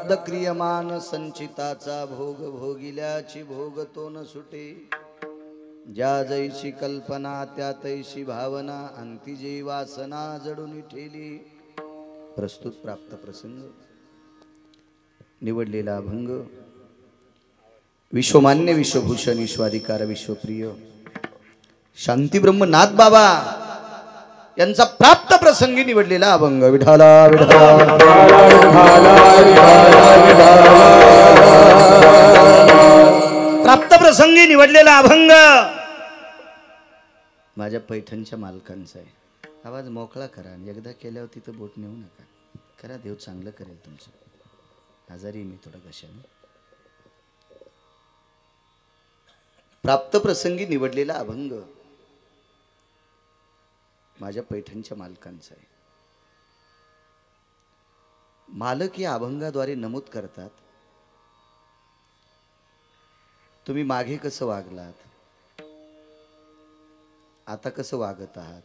प्रारब्ध क्रियमान संचिताचा भोग भोगिल्याची भोग तो न सुटे। ज्या जैशी कल्पना त्या तैशी भावना अंती जी वासना जडून ठेली। प्रस्तुत प्राप्त प्रसंग निवडलेला अभंग विश्वमान्य विश्वभूषण विश्वाधिकार विश्वप्रिय शांती ब्रह्मनाथ बाबा यांचा प्राप्त प्रसंगी निवडलेला अभंग। विठाला विठाला प्राप्त प्रसंगी निवडलेला अभंग माझ्या पैठणच्या मालकांचा आहे। आवाज मोकळा करा, एकदा केल्यावर तिथं बोट नेऊ नका। करा, देव चांगलं करेल तुमचं। आजारी मी थोडा कशाने। प्राप्त प्रसंगी निवडलेला अभंग माझ्या पैठणच्या मालकांचा आहे। मालक या अभंगाद्वारे नमूद करतात, तुम्ही मागे कसं वागलात, आता कसं वागत आहात,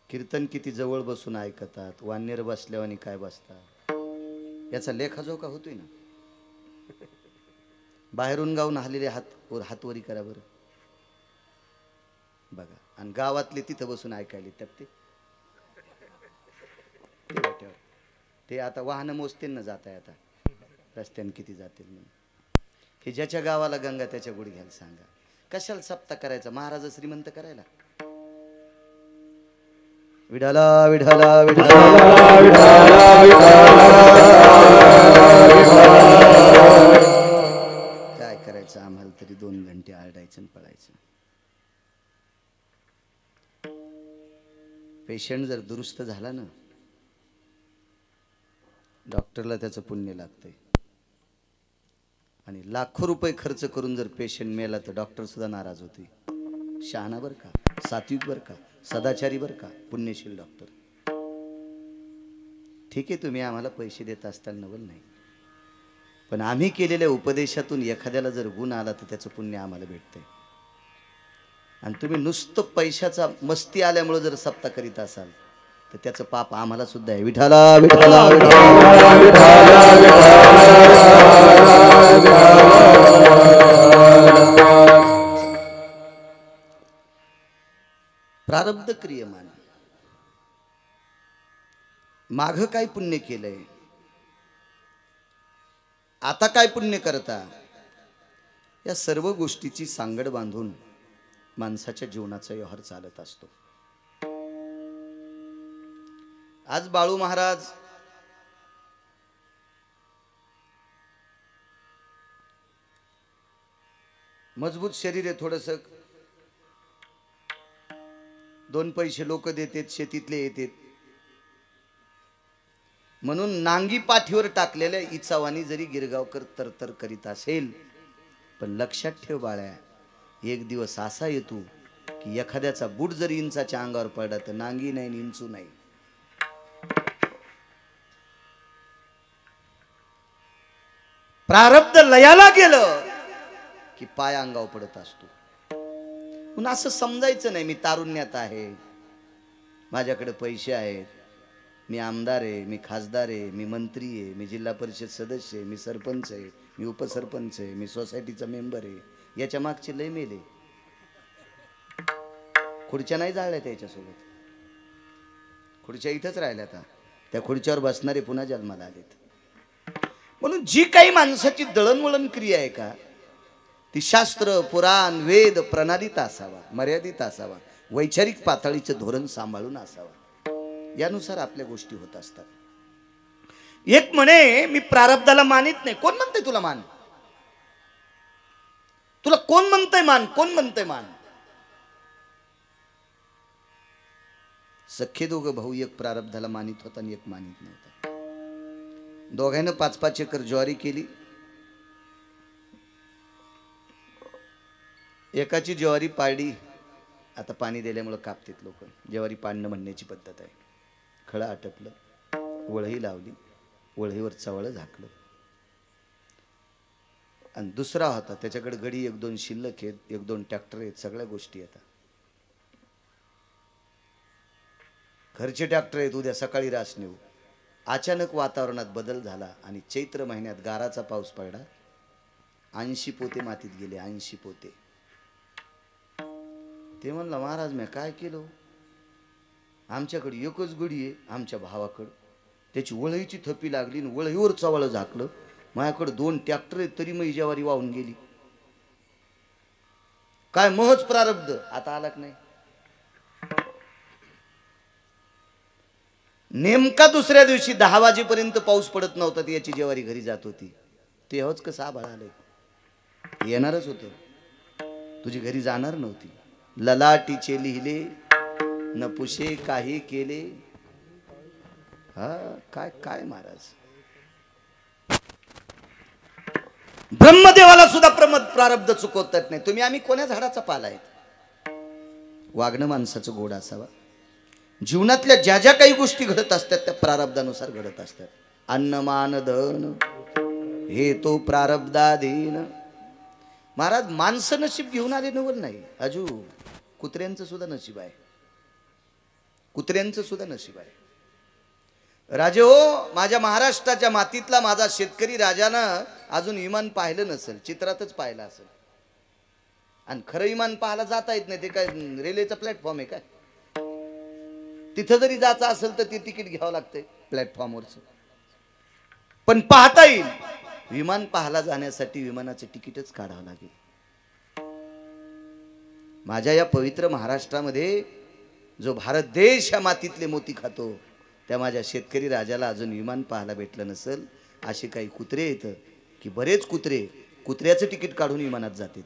कीर्तन किती जवळ बसून ऐकतात, वान्यर बसल्यावानी काय बसतात, याचा लेखाजोखा होतोय ना। बाहेरून गावून आलेले हातवरी करा बरं बघा, आणि गावातले तिथं बसून ऐकायले त्यात ते आता वाहन मोजते ना जात आहे, आता रस्त्याने किती जातील म्हणून। हे ज्याच्या गावाला गंगा त्याच्या गुडघ्याला सांगा, कशाला सप्ता करायचा महाराज श्रीमंत करायला। विठाला विठाला काय करायचं आम्हाला तरी 2 घंटे आरडायचं आणि पळायचं। पेशंट जर दुरुस्त झाला ना, डॉक्टरला त्याचं पुण्य लागतंय। आणि लाखो रुपये खर्च करून जर पेशंट मेला तर डॉक्टर सुद्धा नाराज होते। शहाणा बर का, सात्विक बर का, सदाचारी बर का, पुण्यशील डॉक्टर। ठीक आहे, तुम्ही आम्हाला पैसे देत असताल नवल नाही, पण आम्ही केलेल्या उपदेशातून एखाद्याला जर गुण आला तर त्याचं पुण्य आम्हाला भेटतंय। आणि तुम्ही नुसतं पैशाचा मस्ती आल्यामुळे जर सप्ता करीत असाल तर त्याचं पाप आम्हाला सुद्धा आहे। विठाला विठाला प्रारब्ध क्रियमान, माघ काय पुण्य केलंय, आता काय पुण्य करता, या सर्व गोष्टीची सांगड बांधून माणसाच्या जीवनाचा व्यवहार चालत असतो। आज बाळू महाराज मजबूत शरीर आहे, थोडंसं 2 पैसे लोक देतात, शेतीतले येतात म्हणून नांगी पाठीवर टाकलेल्या इचावानी जरी गिरगावकर तरतर करीत असेल, पण लक्षात ठेव बाळ्या, एक दिवस असा येतो की एखाद्याचा बूट जरी इंचाच्या अंगावर पडला तर नांगी नाही इंचू नाही। प्रारब्ध लयाला गेलं की पाय अंगावर पडत असतो। म्हणून असं समजायचं नाही मी तारुण्यात आहे, माझ्याकडे पैसे आहेत, मी आमदार आहे, मी खासदार आहे, मी मंत्री आहे, मी जिल्हा परिषद सदस्य आहे, मी सरपंच आहे, मी उपसरपंच आहे, मी सोसायटीचा मेंबर आहे, याच्या मागचे लय मेले। खुर्च्या नाही जाळल्या त्याच्यासोबत, खुर्च्या इथंच राहिल्या, आता त्या खुर्च्यावर बसणारे पुन्हा जन्माला आलेत। म्हणून जी काही माणसाची दळणवळण क्रिया आहे का, ती शास्त्र पुराण वेद प्रणालीत असावा, मर्यादित असावा, वैचारिक पातळीचं धोरण सांभाळून असावा, यानुसार आपल्या गोष्टी होत असतात। एक म्हणे मी प्रारब्धाला मानित नाही। कोण म्हणतंय तुला मान? तुला कोण म्हणतंय मान? कोण म्हणतंय मान? सख्खे दोघं भाऊ, एक प्रारब्धाला मानित होता आणि एक मानित नव्हता। दोघांना 5-5 एकर ज्वारी केली। एकाची ज्वारी पाडली, आता पाणी दिल्यामुळे कापतात लोक, ज्वारी पाडणं म्हणण्याची पद्धत आहे। खळं आटपलं, वळही लावली, वळहीवर चवळं झाकलं, आणि दुसरा होता त्याच्याकडे गडी 1-2 शिल्लक आहेत, 1-2 ट्रॅक्टर आहेत, सगळ्या गोष्टी येतात। घरचे ट्रॅक्टर आहेत, उद्या सकाळी रास नेऊ, अचानक वातावरणात बदल झाला आणि चैत्र महिन्यात गाराचा पाऊस पडला. 80 पोते मातीत गेले. 80 पोते. ते म्हणलं महाराज मी काय केलं? आमच्याकडे एकच गडी आहे आमच्या भावाकडं, त्याची वळईची थपी लागली आणि वळईवर चवळ झाकलं. माझ्याकडे 2 ट्रॅक्टर आहेत तरी मग ज्वारी वाहून गेली. काय महच प्रारब्ध. आता आला की नाही? नेमका दुसऱ्या दिवशी 10 वाजेपर्यंत पाऊस पडत नव्हता. ती याची ज्वारी घरी जात होती. तेव्हाच कसं आभाळ आलंय. येणारच होतं, तुझी घरी जाणार नव्हती. ललाटीचे लिहिले न पुशे काही केले. हा काय काय महाराज. ब्रह्मदेवाला सुद्धा प्रारब्ध चुकवतात नाही. तुम्ही आम्ही कोण्या झाडाचा पाला आहेत. वागणं माणसाचं गोड असावा. जीवनातल्या ज्या ज्या काही गोष्टी घडत असतात त्या प्रारब्धानुसार घडत असतात. अन्न मान धन हे तो प्रारब्धाधीन. महाराज माणसं नशीब घेऊन आले नवल नाही. अजू कुत्र्यांचं सुद्धा नशीब आहे. कुत्र्यांचं सुद्धा नशीब आहे. राजे हो, माझ्या महाराष्ट्राच्या मातीतला माझा शेतकरी राजानं अजून विमान पाहिलं नसेल, चित्रातच पाहिलं असेल. आणि खरं विमान पाहायला जाता येत नाही. ते काय रेल्वेचा प्लॅटफॉर्म आहे काय? तिथं जरी जायचं असेल तर ते तिकीट घ्यावं लागतंय प्लॅटफॉर्मवरचं. पण पाहता येईल. विमान पाहायला जाण्यासाठी विमानाचं तिकीटच काढावं लागेल. माझ्या या पवित्र महाराष्ट्रामध्ये जो भारत देश या मातीतले मोती खातो, त्या माझ्या शेतकरी राजाला अजून विमान पाहायला भेटलं नसेल. असे काही कुत्रे येतं की बरेच कुत्रे कुत्र्याचं तिकीट काढून विमानात जातात.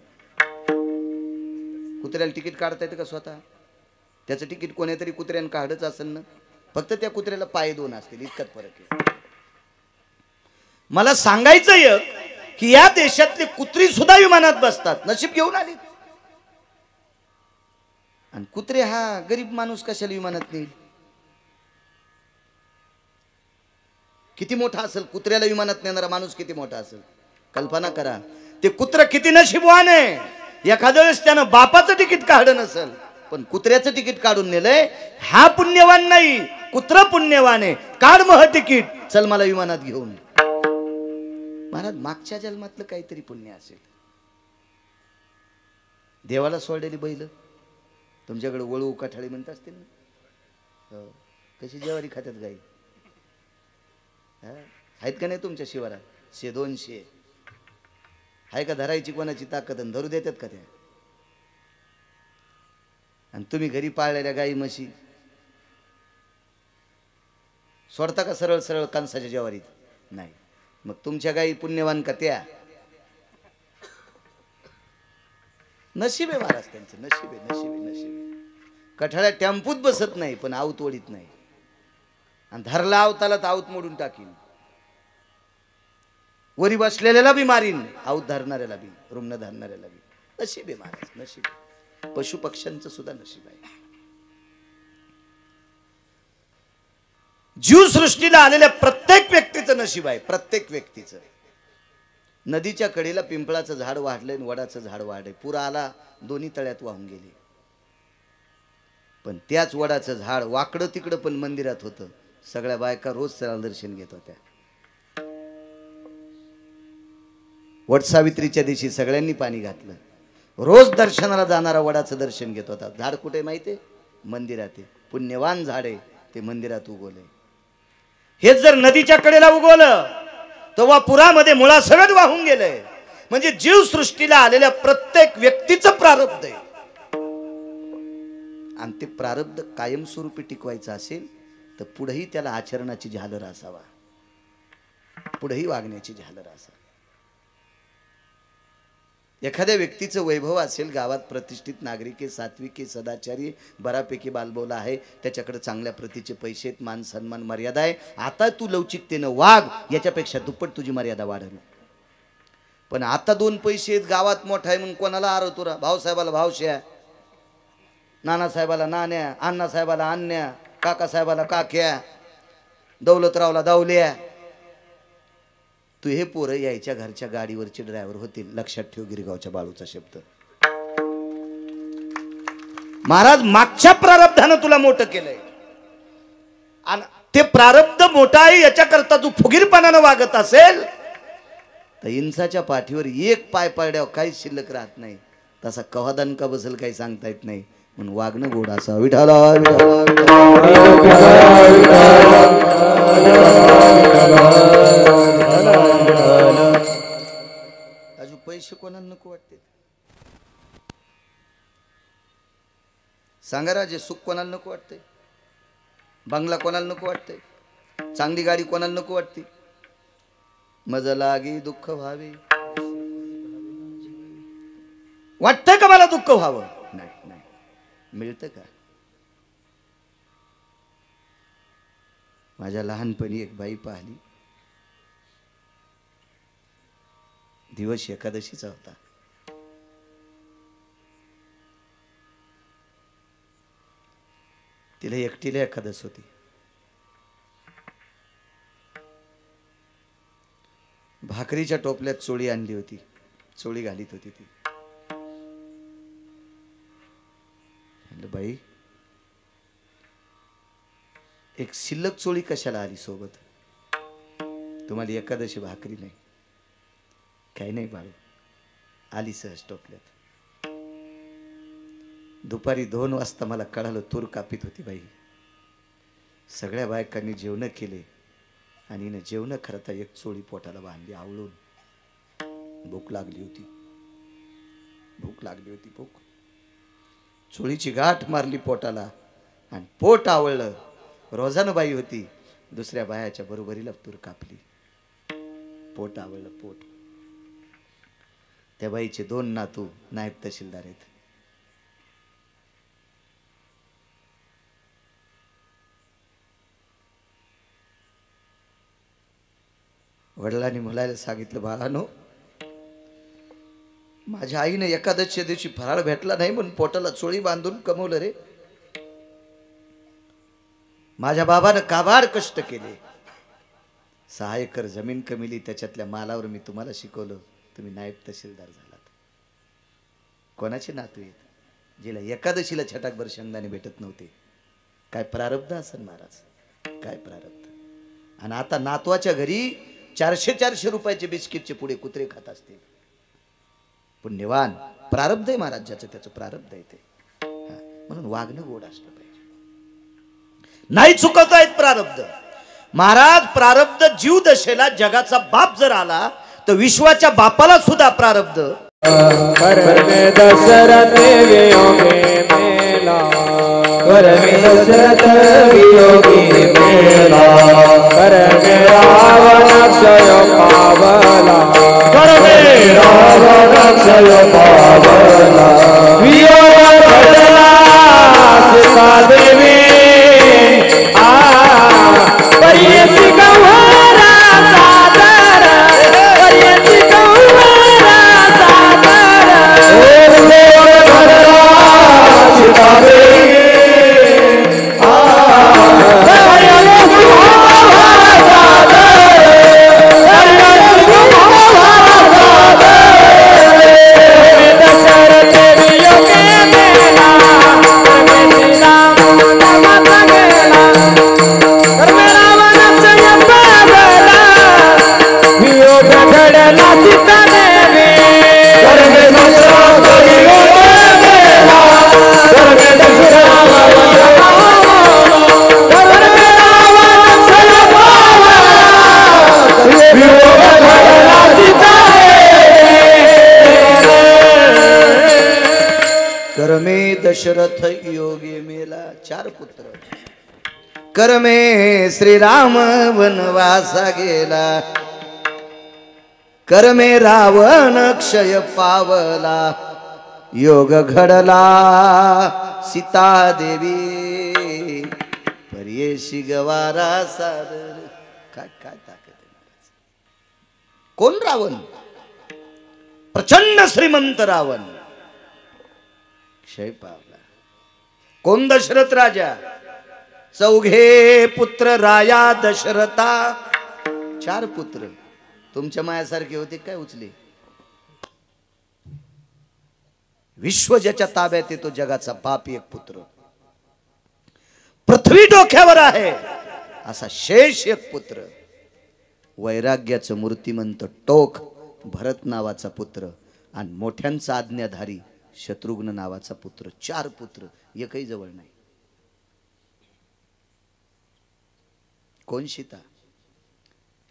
कुत्र्याला तिकीट काढता येतं का स्वतः? त्याचं तिकीट कोणीतरी कुत्र्यानं काढच असेल ना. फक्त त्या कुत्र्याला पाय 2 असतील, इतकाच फरक आहे. मला सांगायचंय की या देशातले कुत्री सुद्धा विमानात बसतात. नशीब घेऊन आले. आणि कुत्रे हा गरीब माणूस कशाला विमानात नेईल? किती मोठा असेल कुत्र्याला विमानात नेणारा माणूस, किती मोठा असेल कल्पना करा. ते कुत्र किती नशीबवान आहे. एखाद्या वेळेस त्यानं बापाचं तिकीट काढलं नसेल पण कुत्र्याचं तिकीट काढून नेलंय. हा पुण्यवान नाही, कुत्र पुण्यवान आहे. काढ मह तिकीट, चल मला विमानात घेऊन. महाराज मागच्या जन्मातलं काहीतरी पुण्य असेल. देवाला सोडलेली बैल तुमच्याकडे वळू काठाळी म्हणत असतील ना. कशी ज्वारी खात्यात गाई आहेत का नाही तुमच्या शिवारात? 100-200 आहे का धरायची कोणाची ताकद? धरू देतात का त्या? आणि तुम्ही घरी पाळलेल्या गाई म्हशी सोडता का सरळ सरळ कंसाच्या ज्वारीत? नाही. मग तुमच्या गाई पुण्यवान का त्या? नशीब आहे महाराज त्यांचं. नशीब आहे, नशीब आहे, नशीब आहे. कठाळ्या टेम्पूत बसत नाही पण आवत ओढीत नाही. आणि धरला आवताला तर आवत मोडून टाकीन. वरी बसलेल्याला बी मारीन, आवत धरणाऱ्याला बी, रुग्ण धरणाऱ्याला बी. नशीब आहे महाराज, नशीब आहे. पशु पक्ष्यांचं सुद्धा नशीब आहे. जीवसृष्टीला आलेल्या प्रत्येक व्यक्तीचं नशीब आहे. प्रत्येक व्यक्तीचं. नदीच्या कडेला पिंपळाचं झाड वाढलंय आणि वडाचं झाड वाढलंय. पूर आला, दोन्ही तळ्यात वाहून गेले. पण त्याच वडाचं झाड वाकडं तिकडं पण मंदिरात होतं. सगळ्या बायका रोज त्याला दर्शन घेत होत्या. वटसावित्रीच्या दिवशी सगळ्यांनी पाणी घातलं. रोज दर्शनाला जाणारा वडाचं दर्शन घेत होता. झाड कुठे माहितीये? मंदिरात आहे. पुण्यवान झाड आहे ते, मंदिरात उगवलंय. हेच जर नदीच्या कडेला उगवलं तेव्हा पुरामध्ये मुळासकट वाहून गेलंय. म्हणजे जीवसृष्टीला आलेल्या प्रत्येक व्यक्तीचं प्रारब्ध आहे. आणि ते प्रारब्ध कायमस्वरूपी टिकवायचं असेल तर पुढेही त्याला आचरणाची झालर असावा, पुढेही वागण्याची झालर असावी. एखाद्या व्यक्तीचं वैभव असेल, गावात प्रतिष्ठित नागरिक आहे, सात्विक आहे, सदाचारी, बऱ्यापैकी बालबोला आहे, त्याच्याकडे चांगल्या प्रतीचे पैसे आहेत, मान सन्मान मर्यादा आहे. आता तू लवचिकतेनं वाघ, याच्यापेक्षा दुप्पट तुझी मर्यादा वाढेल. पण आता 2 पैसे आहेत, गावात मोठा आहे म्हणून कोणाला आरवतो रा? भाऊसाहेबाला भावश्या, नानासाहेबाला नाण्या, अण्णासाहेबाला अन्या, काकासाहेबाला काक्या, दौलतरावला दावल्या. तू हे पोरं यायच्या घरच्या गाडीवरचे ड्रायव्हर होतील. लक्षात ठेव गिरगावच्या बाळूचा शब्द. महाराज मागच्या प्रारब्धानं तुला मोठं केलंय. आणि ते प्रारब्ध मोठा आहे याच्याकरता तू फुगीरपणानं वागत असेल तर इंसाच्या पाठीवर एक पाय पडल्यावर काहीच शिल्लक राहत नाही. तसा कवा दणका बसेल काही सांगता येत नाही. म्हणून वागणं गोड असं. विठाला अजून पैसे कोणाला नको वाटते? सांगा राजे, सुख कोणाला नको वाटते? बंगला कोणाला नको वाटते? चांगली गाडी कोणाला नको वाटते? मजा लागे दुःख व्हावे, वाटतं का मला दुःख व्हावं? नाही नाही. मिळतं का? माझ्या लहानपणी एक बाई पाहिली. दिवस एकादशीचा होता. तिला एकटीला एकादश होती. भाकरीच्या टोपल्यात चोळी आणली होती. चोळी घालीत होती ती. म्हणलं बाई, एक शिल्लक चोळी कशाला आली सोबत? तुम्हाला एकादशी भाकरी नाही? काही नाही बाळू, आली सहज टोपल्यात. दुपारी 2 वाजता मला कळालं तूर कापीत होती बाई. सगळ्या बायकांनी जेवण केले आणि हिनं जेवण करता एक चोळी पोटाला बांधली आवळून. भूक लागली होती, भूक लागली होती. भूक चोळीची गाठ मारली पोटाला आणि पोट आवळलं. रोजानं बाई होती, दुसऱ्या बायाच्या बरोबरीला तूर कापली. पोट आवळलं, पोट. त्या बाईचे 2 नातू नायब तहसीलदार आहेत. वडिलांनी मुलाला सांगितलं, बाळानो, माझ्या आईने एकादशीच्या दिवशी फराळ भेटला नाही म्हणून पोटाला चोळी बांधून कमवलं रे. माझ्या बाबानं काबाड कष्ट केले. 6 एकर जमीन कमिली, त्याच्यातल्या मालावर मी तुम्हाला शिकवलं. तुम्ही नायब तहसीलदार झालात. कोणाचे नातू आहेत? जिला एकादशीला छटाकभर शेंगदाणे भेटत नव्हते. काय प्रारब्ध असेल महाराज, काय प्रारब्ध. आणि आता नातवाच्या घरी 400-400 रुपयाचे बिस्किटचे पुढे कुत्रे खात असतील. पुण्यवान प्रारब्ध आहे महाराज, ज्याचं त्याचं प्रारब्ध आहे ते. म्हणून वागणं गोड असलं पाहिजे. नाही चुकत आहेत प्रारब्ध महाराज. प्रारब्ध जीव दशेला जगाचा बाप जर आला तर विश्वाच्या बापाला सुद्धा प्रारब्ध. दशरथ वियोगी मेला, रावण क्षय पावला, रावण क्षय पावला. वियोग घडला सीता देवी, पर्यसी गौरा सादर, पर्यसी गौरा सादर. वियोग घडला सीता देवी, दशरथ योगी मेला. 4 पुत्र. कर्मे श्रीराम वनवासा गेला, कर्मे रावण क्षय पावला. योग घडला सीता देवी, पर्येशी गवारा सादर. काय काय ताकद आहे. कोण रावण? प्रचंड श्रीमंत रावण क्षय पावला. कोण? दशरथ राजा. 4 पुत्र राया दशरथा. 4 पुत्र. तुमच्या मायासारखे होते काय उचले? विश्व ज्याच्या ताब्यात येतो जगाचा बाप 1 पुत्र. पृथ्वी डोक्यावर आहे असा शेष एक पुत्र, वैराग्याचं मूर्तिमंत टोक भरत नावाचा पुत्र, आणि मोठ्यांचा आज्ञाधारी शत्रुघ्न नावाचा पुत्र. 4 पुत्र, एकही जवळ नाही. कोण सीता?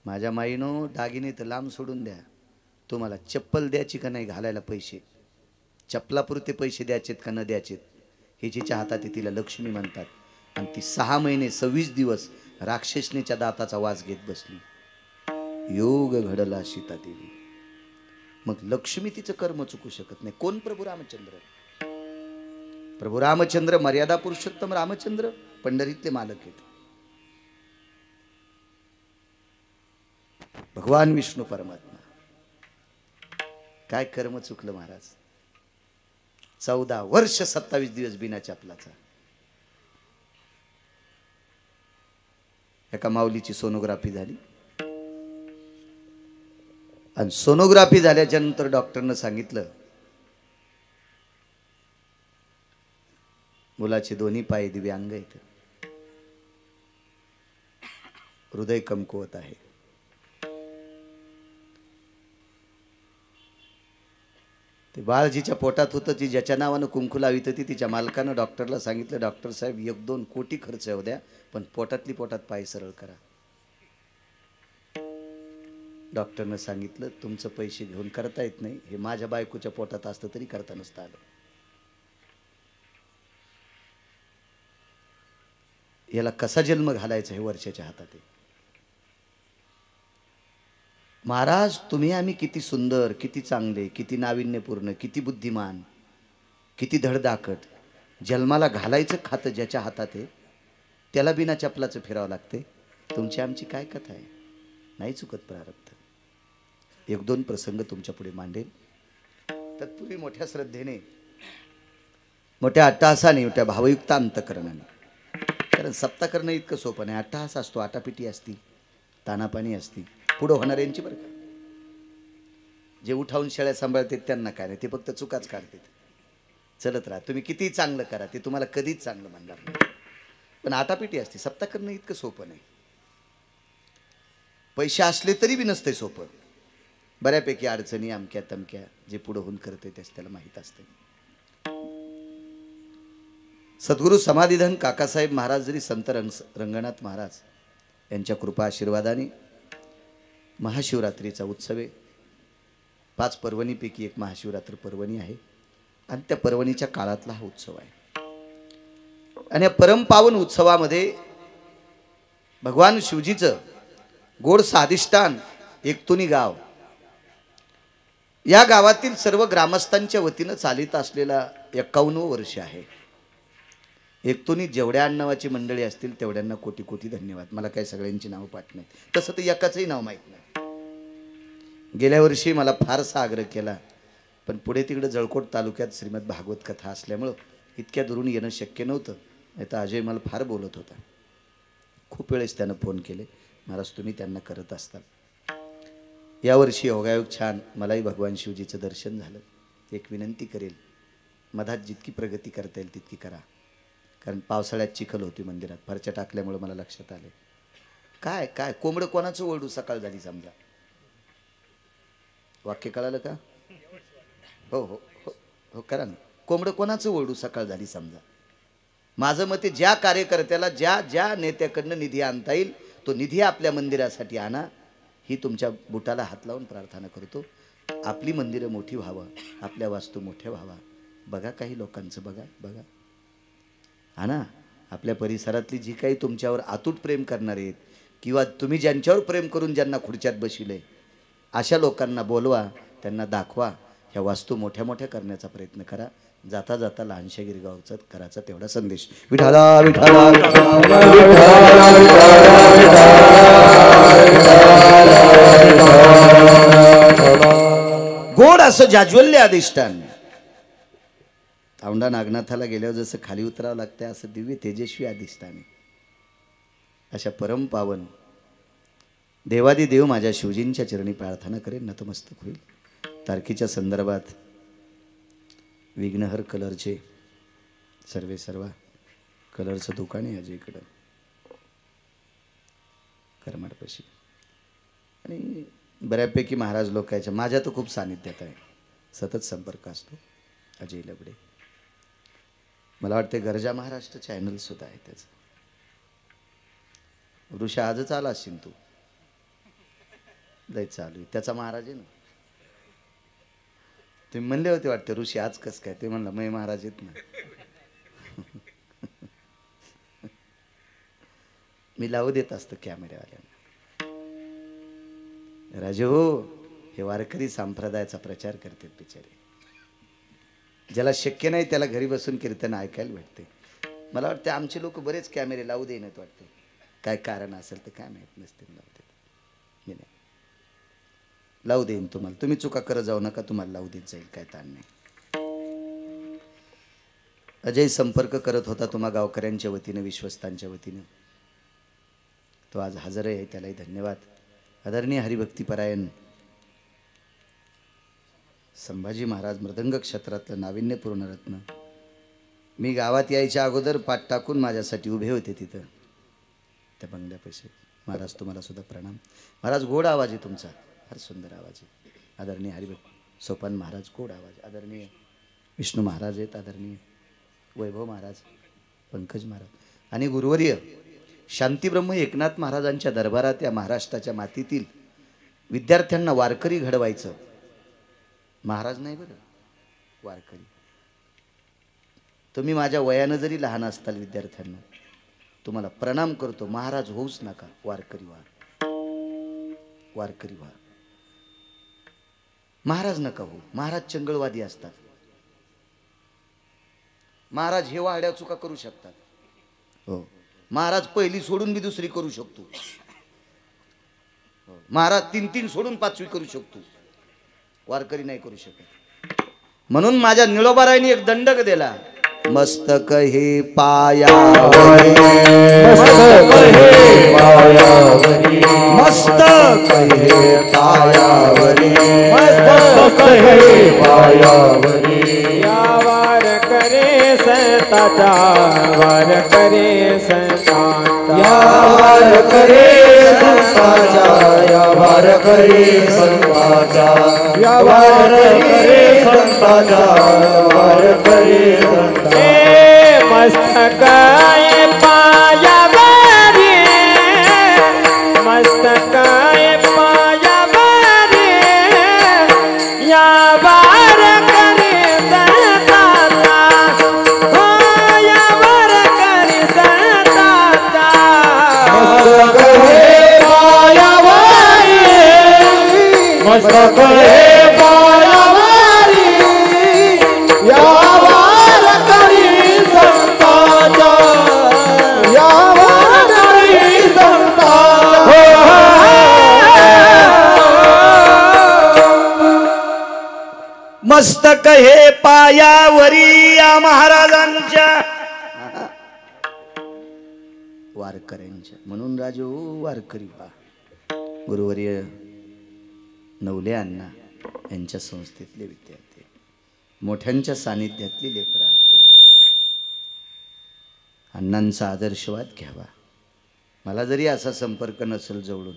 माझ्या माईनो, दागिने तर लांब सोडून द्या, तुम्हाला चप्पल द्यायची का नाही घालायला पैसे, चप्पलापुरते पैसे द्यायचेत का न द्यायचेत, हे जिच्या हातात आहे तिला लक्ष्मी म्हणतात. आणि ती 6 महिने 26 दिवस राक्षसनेच्या दाताचा वास घेत बसली. योग घडला सीता देवी. मग लक्ष्मी तिचं कर्म चुकू शकत नाही. कोण? प्रभू रामचंद्र. प्रभू रामचंद्र मर्यादा पुरुषोत्तम रामचंद्र पंढरीतले मालक आहेत. भगवान विष्णू परमात्मा. काय कर्म चुकलं महाराज. 14 वर्ष 27 दिवस बिना चपलाचा. एका माऊलीची सोनोग्राफी झाली, आणि सोनोग्राफी झाल्याच्या नंतर डॉक्टरनं सांगितलं मुलाचे दोन्ही पाय दिव्यांग आहेत, हृदय कमकुवत आहे. ते बाळजीच्या पोटात होतं, ती ज्याच्या नावानं कुंकू लावित होती तिच्या मालकानं डॉक्टरला सांगितलं, डॉक्टर साहेब 1-2 कोटी खर्च होऊ द्या, पण पोटातली पोटात पाय सरळ करा. डॉक्टरनं सांगितलं तुमचं पैसे घेऊन करता येत नाही, हे माझ्या बायकोच्या पोटात असतं तरी करता नसतं आलं. याला कसा जन्म घालायचा हे वर्षाच्या हातात आहे. महाराज तुम्ही आम्ही किती सुंदर, किती चांगले, किती नाविन्यपूर्ण, किती बुद्धिमान, किती धडधाकट, जन्माला घालायचं खातं ज्याच्या हातात आहे त्याला बिना चपलाचं फिरावं लागते. तुमची आमची काय कथा आहे. नाही चुकत प्रारब्ध. 1-2 प्रसंग तुमच्या पुढे मांडेल. तत्पूर्वी मोठ्या श्रद्धेने, मोठ्या अट्टहासाने, मोठ्या भावयुक्त अंतकरणाने, कारण सप्ता करणं इतकं सोपं नाही. अट्टहास असतो, आटापिटी असती, तानापाणी असती, पुढं होणाऱ्यांची बरं का. जे उठावून शेळ्या सांभाळतात त्यांना काय नाही, ते फक्त चुकाच काढतात. चलत राहा, तुम्ही कितीही चांगलं करा ते तुम्हाला कधीच चांगलं म्हणणार नाही. पण आटापिटी असते. सप्ता करणं इतकं सोपं नाही. पैसे असले तरी बी नसते सोपं. बऱ्यापैकी अडचणी अमक्या तमक्या जे पुढं होऊन करते त्यास त्याला माहीत असते. सद्गुरू समाधीधन काकासाहेब महाराज जरी संत रंगनाथ महाराज यांच्या कृपा आशीर्वादाने महाशिवरात्रीचा उत्सव आहे. 5 पर्वणीपैकी एक महाशिवरात्र पर्वणी आहे, आणि त्या पर्वणीच्या काळातला हा उत्सव आहे. आणि या परमपावन उत्सवामध्ये भगवान शिवजीचं गोड साधिष्ठान एकतुनी गाव, या गावातील सर्व ग्रामस्थांच्या वतीनं चालित असलेला 51वं वर्ष आहे. एकतुनी जेवढ्या आडनावाची मंडळी असतील तेवढ्यांना कोटी कोटी धन्यवाद. मला काही सगळ्यांची नावं पाठ नाहीत, तसं तर एकाचंही नाव माहीत नाही. गेल्या वर्षी मला फारसा आग्रह केला, पण पुढे तिकडे जळकोट तालुक्यात श्रीमद भागवत कथा असल्यामुळं इतक्या दुरून येणं शक्य नव्हतं. नाही तर अजय मला फार बोलत होता. खूप वेळेस त्यानं फोन केले, महाराज तुम्ही त्यांना करत असतात. यावर्षी योगायोग छान, मलाही भगवान शिवजीचं दर्शन झालं. एक विनंती करेल, मधात जितकी प्रगती करता येईल तितकी करा. कारण पावसाळ्यात चिखल होती मंदिरात, फरच्या टाकल्यामुळे मला लक्षात आले. काय काय कोंबडं कोणाचं ओरडू सकाळ झाली समजा. वाक्य कळालं का? हो हो हो हो करा ना. कोंबडं कोणाचं ओरडू सकाळ झाली समजा. माझं मते ज्या कार्यकर्त्याला ज्या ज्या नेत्याकडनं निधी आणता येईल तो निधी आपल्या मंदिरासाठी आणा, ही तुमच्या बुटाला हात लावून प्रार्थना करतो. आपली मंदिरं मोठी व्हावं, आपल्या वास्तू मोठ्या व्हावा. बघा काही लोकांचं, बघा बघा हा ना. आपल्या परिसरातली जी काही तुमच्यावर अतूट प्रेम करणारे आहेत, किंवा तुम्ही ज्यांच्यावर प्रेम करून ज्यांना खुर्च्यात बशिले, अशा लोकांना बोलवा, त्यांना दाखवा. ह्या वास्तू मोठ्या मोठ्या करण्याचा प्रयत्न करा. जाता जाता लहानशा गिरगावचा करायचा तेवढा संदेश. विठाला विठाला गोड असं जाज्वल्य अधिष्ठान. औंढा नागनाथाला गेल्यावर जसं खाली उतरावं लागतं असं दिव्य तेजस्वी अधिष्ठान आहे. अशा परमपावन देवादिदेव माझ्या शिवजींच्या चरणी प्रार्थना करेन, नतमस्तक होईल. तारखेच्या संदर्भात विघ्नहर कलरचे सर्व कलरचं दुकान आहे अजय इकडं. करमाडपाशी. आणि बऱ्यापैकी महाराज लोकांच्या माझ्या तर खूप सानिध्यात आहे, सतत संपर्क असतो. अजय लबडे, मला वाटते गरजा महाराष्ट्र चॅनल सुद्धा आहे त्याचं. ऋषी आजच आला असेल तू, लय चालू आहे त्याचा महाराज आहे ना. तुम्ही म्हणले होते वाटते ऋषी आज कस काय, ते म्हणलं मै महाराज आहेत ना. मी लावू देत असतो कॅमेऱ्यावाल्यांना. राजू, हे वारकरी संप्रदायाचा प्रचार करतात बिचारे. ज्याला शक्य नाही त्याला घरी बसून कीर्तन ऐकायला भेटते. मला वाटतं आमचे लोक बरेच कॅमेरे लावू देण्यात वाटते. काय कारण असेल तर काय माहीत नसते, लावते. मी नाही लावू देईन तुम्हाला, तुम्ही चुका करत जाऊ नका, तुम्हाला लावू देत जाईल, काय ताण नाही. अजय संपर्क करत होता तुम्हा गावकऱ्यांच्या वतीनं, विश्वस्तांच्या वतीनं. तो आज हजर आहे, त्यालाही धन्यवाद. आदरणीय हरिभक्तीपरायण संभाजी महाराज मृदंग क्षेत्रातलं नाविन्यपूर्ण रत्न. मी गावात यायच्या अगोदर पाठ टाकून माझ्यासाठी उभे होते तिथं त्या बंगल्यापाशी. महाराज तुम्हाला सुद्धा प्रणाम. महाराज गोड आवाज आहे तुमचा, फार सुंदर आवाज आहे. आदरणीय हरिभक्त सोपान महाराज गोड आवाज. आदरणीय विष्णू महाराज आहेत, आदरणीय वैभव महाराज, पंकज महाराज आणि गुरुवर्य शांतीब्रह्म एकनाथ महाराजांच्या दरबारात या महाराष्ट्राच्या मातीतील विद्यार्थ्यांना वारकरी घडवायचं. महाराज नाही बरं, वारकरी. तुम्ही माझ्या वयानं जरी लहान असताल विद्यार्थ्यांना, तुम्हाला प्रणाम करतो. महाराज होऊच नका, वारकरी व्हा, वारकरी व्हा. महाराज नका हो. महाराज चंगळवादी असतात. महाराज हे वाड्या चुका करू शकतात. हो, महाराज पहिली सोडून मी दुसरी करू शकतो. महाराज 3 सोडून 5वी करू शकतो. वारकरी नाही करू शकत. म्हणून माझ्या निळोबारायने एक दंडक दिला. मस्तक हे पायावरी, मस्तक हे पायावरी, मस्तक हे पायावरी, मस्तक हे पायावरी. या वारकरी संताचा, वारकरी संताचा, या वारकरी संताचा, या वारकरी संताचा, या वारकरी संताचा, वारकरी संताचा. मस्तक हे पायावरी, मस्तक हे पायावरी. या वारकरी संताचा, हो या वारकरी संताचा. मस्तक हे पायावरी, मस्तक हे पायावरी, या वारकरी संताचा, या वारकरी संताचा. मस्तक हे पायावरी या महाराजांच्या, वारकऱ्यांच्या. म्हणून राजू वारकरी व्हा. गुरुवर्य नवले अण्णा यांच्या संस्थेतले विद्यार्थी, मोठ्यांच्या सानिध्यातली लेकरं आहात तुम्ही. अण्णांचा आदर्शवाद घ्यावा. मला जरी असा संपर्क नसेल जवळून,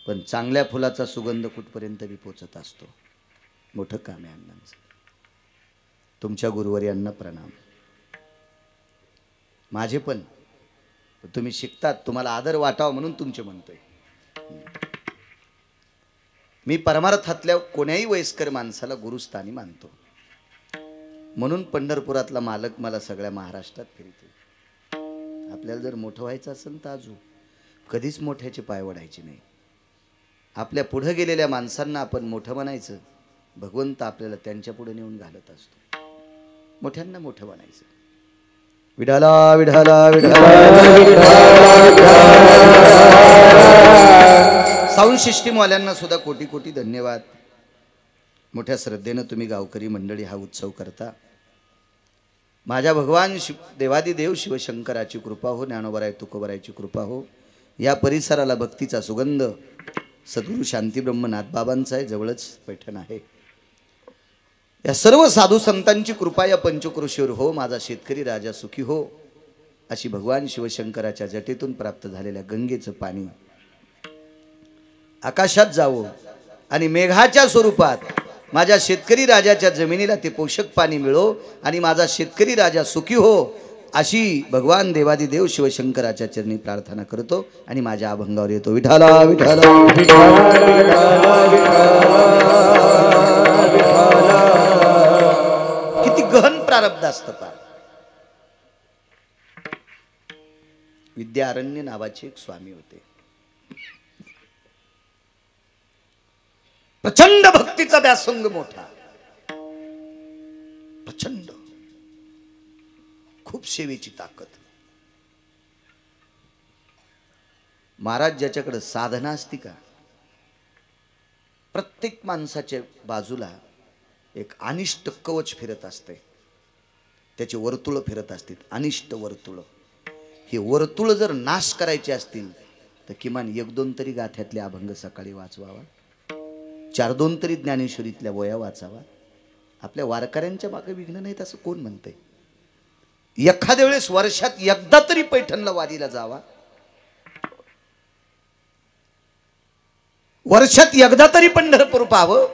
पण चांगल्या फुलाचा सुगंध कुठपर्यंत बी पोचत असतो. मोठं काम आहे अण्णांचं. तुमच्या गुरुवर्यांना प्रणाम. माझे पण तुम्ही शिकतात, तुम्हाला आदर वाटावा म्हणून तुमचे म्हणतोय. मी परमार्थातल्या कोण्याही वयस्कर माणसाला गुरुस्थानी मानतो. म्हणून पंढरपुरातला मालक मला सगळ्या महाराष्ट्रात फिरतो. आपल्याला जर मोठं व्हायचं असेल तर आजू कधीच मोठ्याचे पाय वडायचे नाही. आपल्या पुढे गेलेल्या माणसांना आपण मोठं म्हणायचं. भगवंत आपल्याला त्यांच्या पुढे नेऊन घालत असतो. मोठ्यांना मोठं म्हणायचं. विठाला विठाला विठाला. साऊंड सिस्टीमवाल्यांना सुद्धा कोटी कोटी धन्यवाद. मोठ्या श्रद्धेनं तुम्ही गावकरी मंडळी हा उत्सव करता. माझ्या भगवान देवादिदेव शिवशंकराची कृपा हो, ज्ञानोबराय तुकोबरायची कृपा हो. या परिसराला भक्तीचा सुगंध सद्गुरू शांतीब्रह्म नाथबाबांचा आहे. जवळच पैठण आहे. या सर्व साधू संतांची कृपा या पंचक्रोशीवर हो. माझा शेतकरी राजा सुखी हो, अशी भगवान शिवशंकराच्या जटेतून प्राप्त झालेल्या गंगेचं पाणी आकाशात जावो आणि मेघाच्या स्वरूपात माझ्या शेतकरी राजाच्या जमिनीला ते पोषक पाणी मिळो आणि माझा शेतकरी राजा सुखी हो, अशी भगवान देवादिदेव शिवशंकराच्या चरणी प्रार्थना करतो आणि माझ्या अभंगावर येतो. विठाला विठाला किती गहन प्रारब्ध असतं पा. विद्यारण्य नावाचे एक स्वामी होते. प्रचंड भक्तीचा व्यासंग मोठा, प्रचंड, खूप सेवेची ताकद. महाराज ज्याच्याकडे साधना असती का, प्रत्येक माणसाच्या बाजूला एक अनिष्ट कवच फिरत असते, त्याचे वर्तुळ फिरत असतील, अनिष्ट वर्तुळ. हे वर्तुळ जर नाश करायचे असतील तर किमान 1-2 तरी गाथ्यातले अभंग सकाळी वाचवावा, 4-2 तरी ज्ञानेश्वरीतल्या वया वाचावा. आपल्या वारकऱ्यांच्या मागे विघ्न नाहीत असं कोण म्हणते? एखाद्या वेळेस वर्षात एकदा तरी पैठणला वारीला जावा, वर्षात एकदा तरी पंढरपूर पाहावं,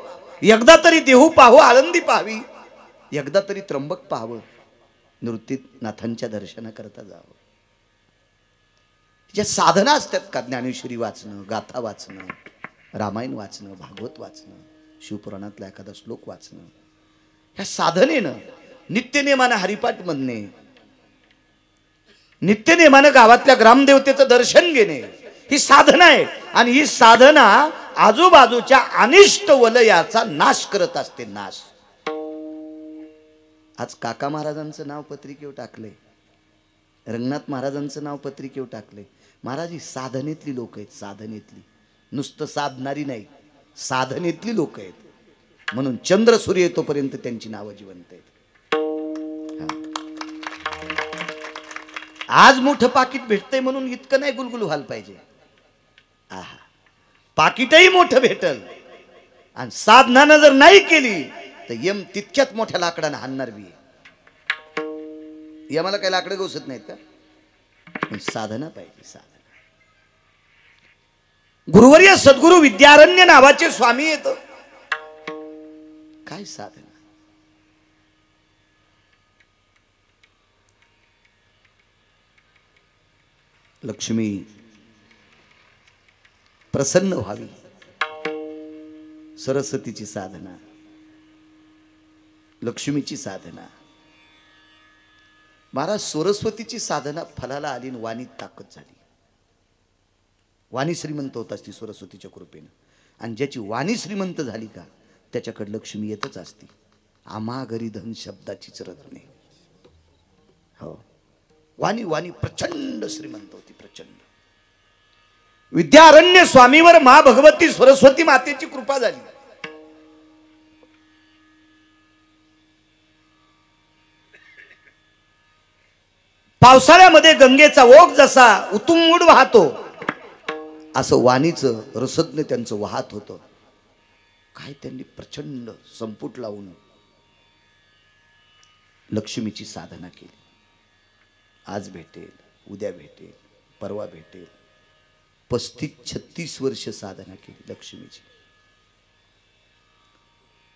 एकदा तरी देहू पाहावं, आळंदी पाहावी, एकदा तरी त्र्यंबक पाहावं, नृत्यनाथांच्या दर्शनाकरता जावं. ज्या साधना असतात का, ज्ञानेश्वरी वाचणं, गाथा वाचणं, रामायण वाचणं, भागवत वाचणं, शिवपुराणातला एखादा श्लोक वाचणं, ह्या साधनेनं नित्यनेमानं हरिपाठ म्हणणे, नित्यनेमानं गावातल्या ग्रामदेवतेचं दर्शन घेणे, ही साधना आहे. आणि ही साधना आजूबाजूच्या अनिष्ट वलयाचा नाश करत असते, नाश. आज काका महाराजांचं नाव पत्रिकेवर टाकले, रंगनाथ महाराजांचं नाव पत्रिकेवर टाकले. महाराज ही साधनेतली लोक आहेत, साधनेतली, नुसतं साधणारी नाही, साधनेतली लोक आहेत. म्हणून चंद्र सूर्य येतोपर्यंत त्यांची नावं जिवंत आहेत. आज मोठं पाकिट भेटतंय म्हणून इतकं नाही गुलगुल व्हायला पाहिजे. आहा, पाकिटही मोठं भेटल आणि साधनानं जर नाही केली तर यम तितक्यात मोठ्या लाकडानं हाणणार बी. यमाला काही लाकडं गवसत नाहीत का? पण साधना पाहिजे, साधना. गुरुवर्य सद्गुरु विद्यारण्य नावाचे स्वामी येत. काय साधना? लक्ष्मी प्रसन्न व्हावी, सरस्वतीची साधना, लक्ष्मीची साधना. महाराज सरस्वतीची साधना फलाला आली आणि वाणीत ताकद झाली. वाणी श्रीमंत होत असती सरस्वतीच्या कृपेनं. आणि ज्याची वाणी श्रीमंत झाली का त्याच्याकडे लक्ष्मी येतच असती. आम्हा घरी धन शब्दाचीच रत्ने. हो, वाणी वाणी प्रचंड श्रीमंत होती, प्रचंड. विद्यारण्य स्वामीवर मा भगवती सरस्वती मातेची कृपा झाली. पावसाळ्यामध्ये गंगेचा ओघ जसा उतुंबून वाहतो असं वाणीचं रसज्ञ त्यांचं वाहत होतं. काय त्यांनी प्रचंड संपुट लावून लक्ष्मीची साधना केली. आज भेटेल, उद्या भेटेल, परवा भेटेल. 35-36 वर्ष साधना केली लक्ष्मीची.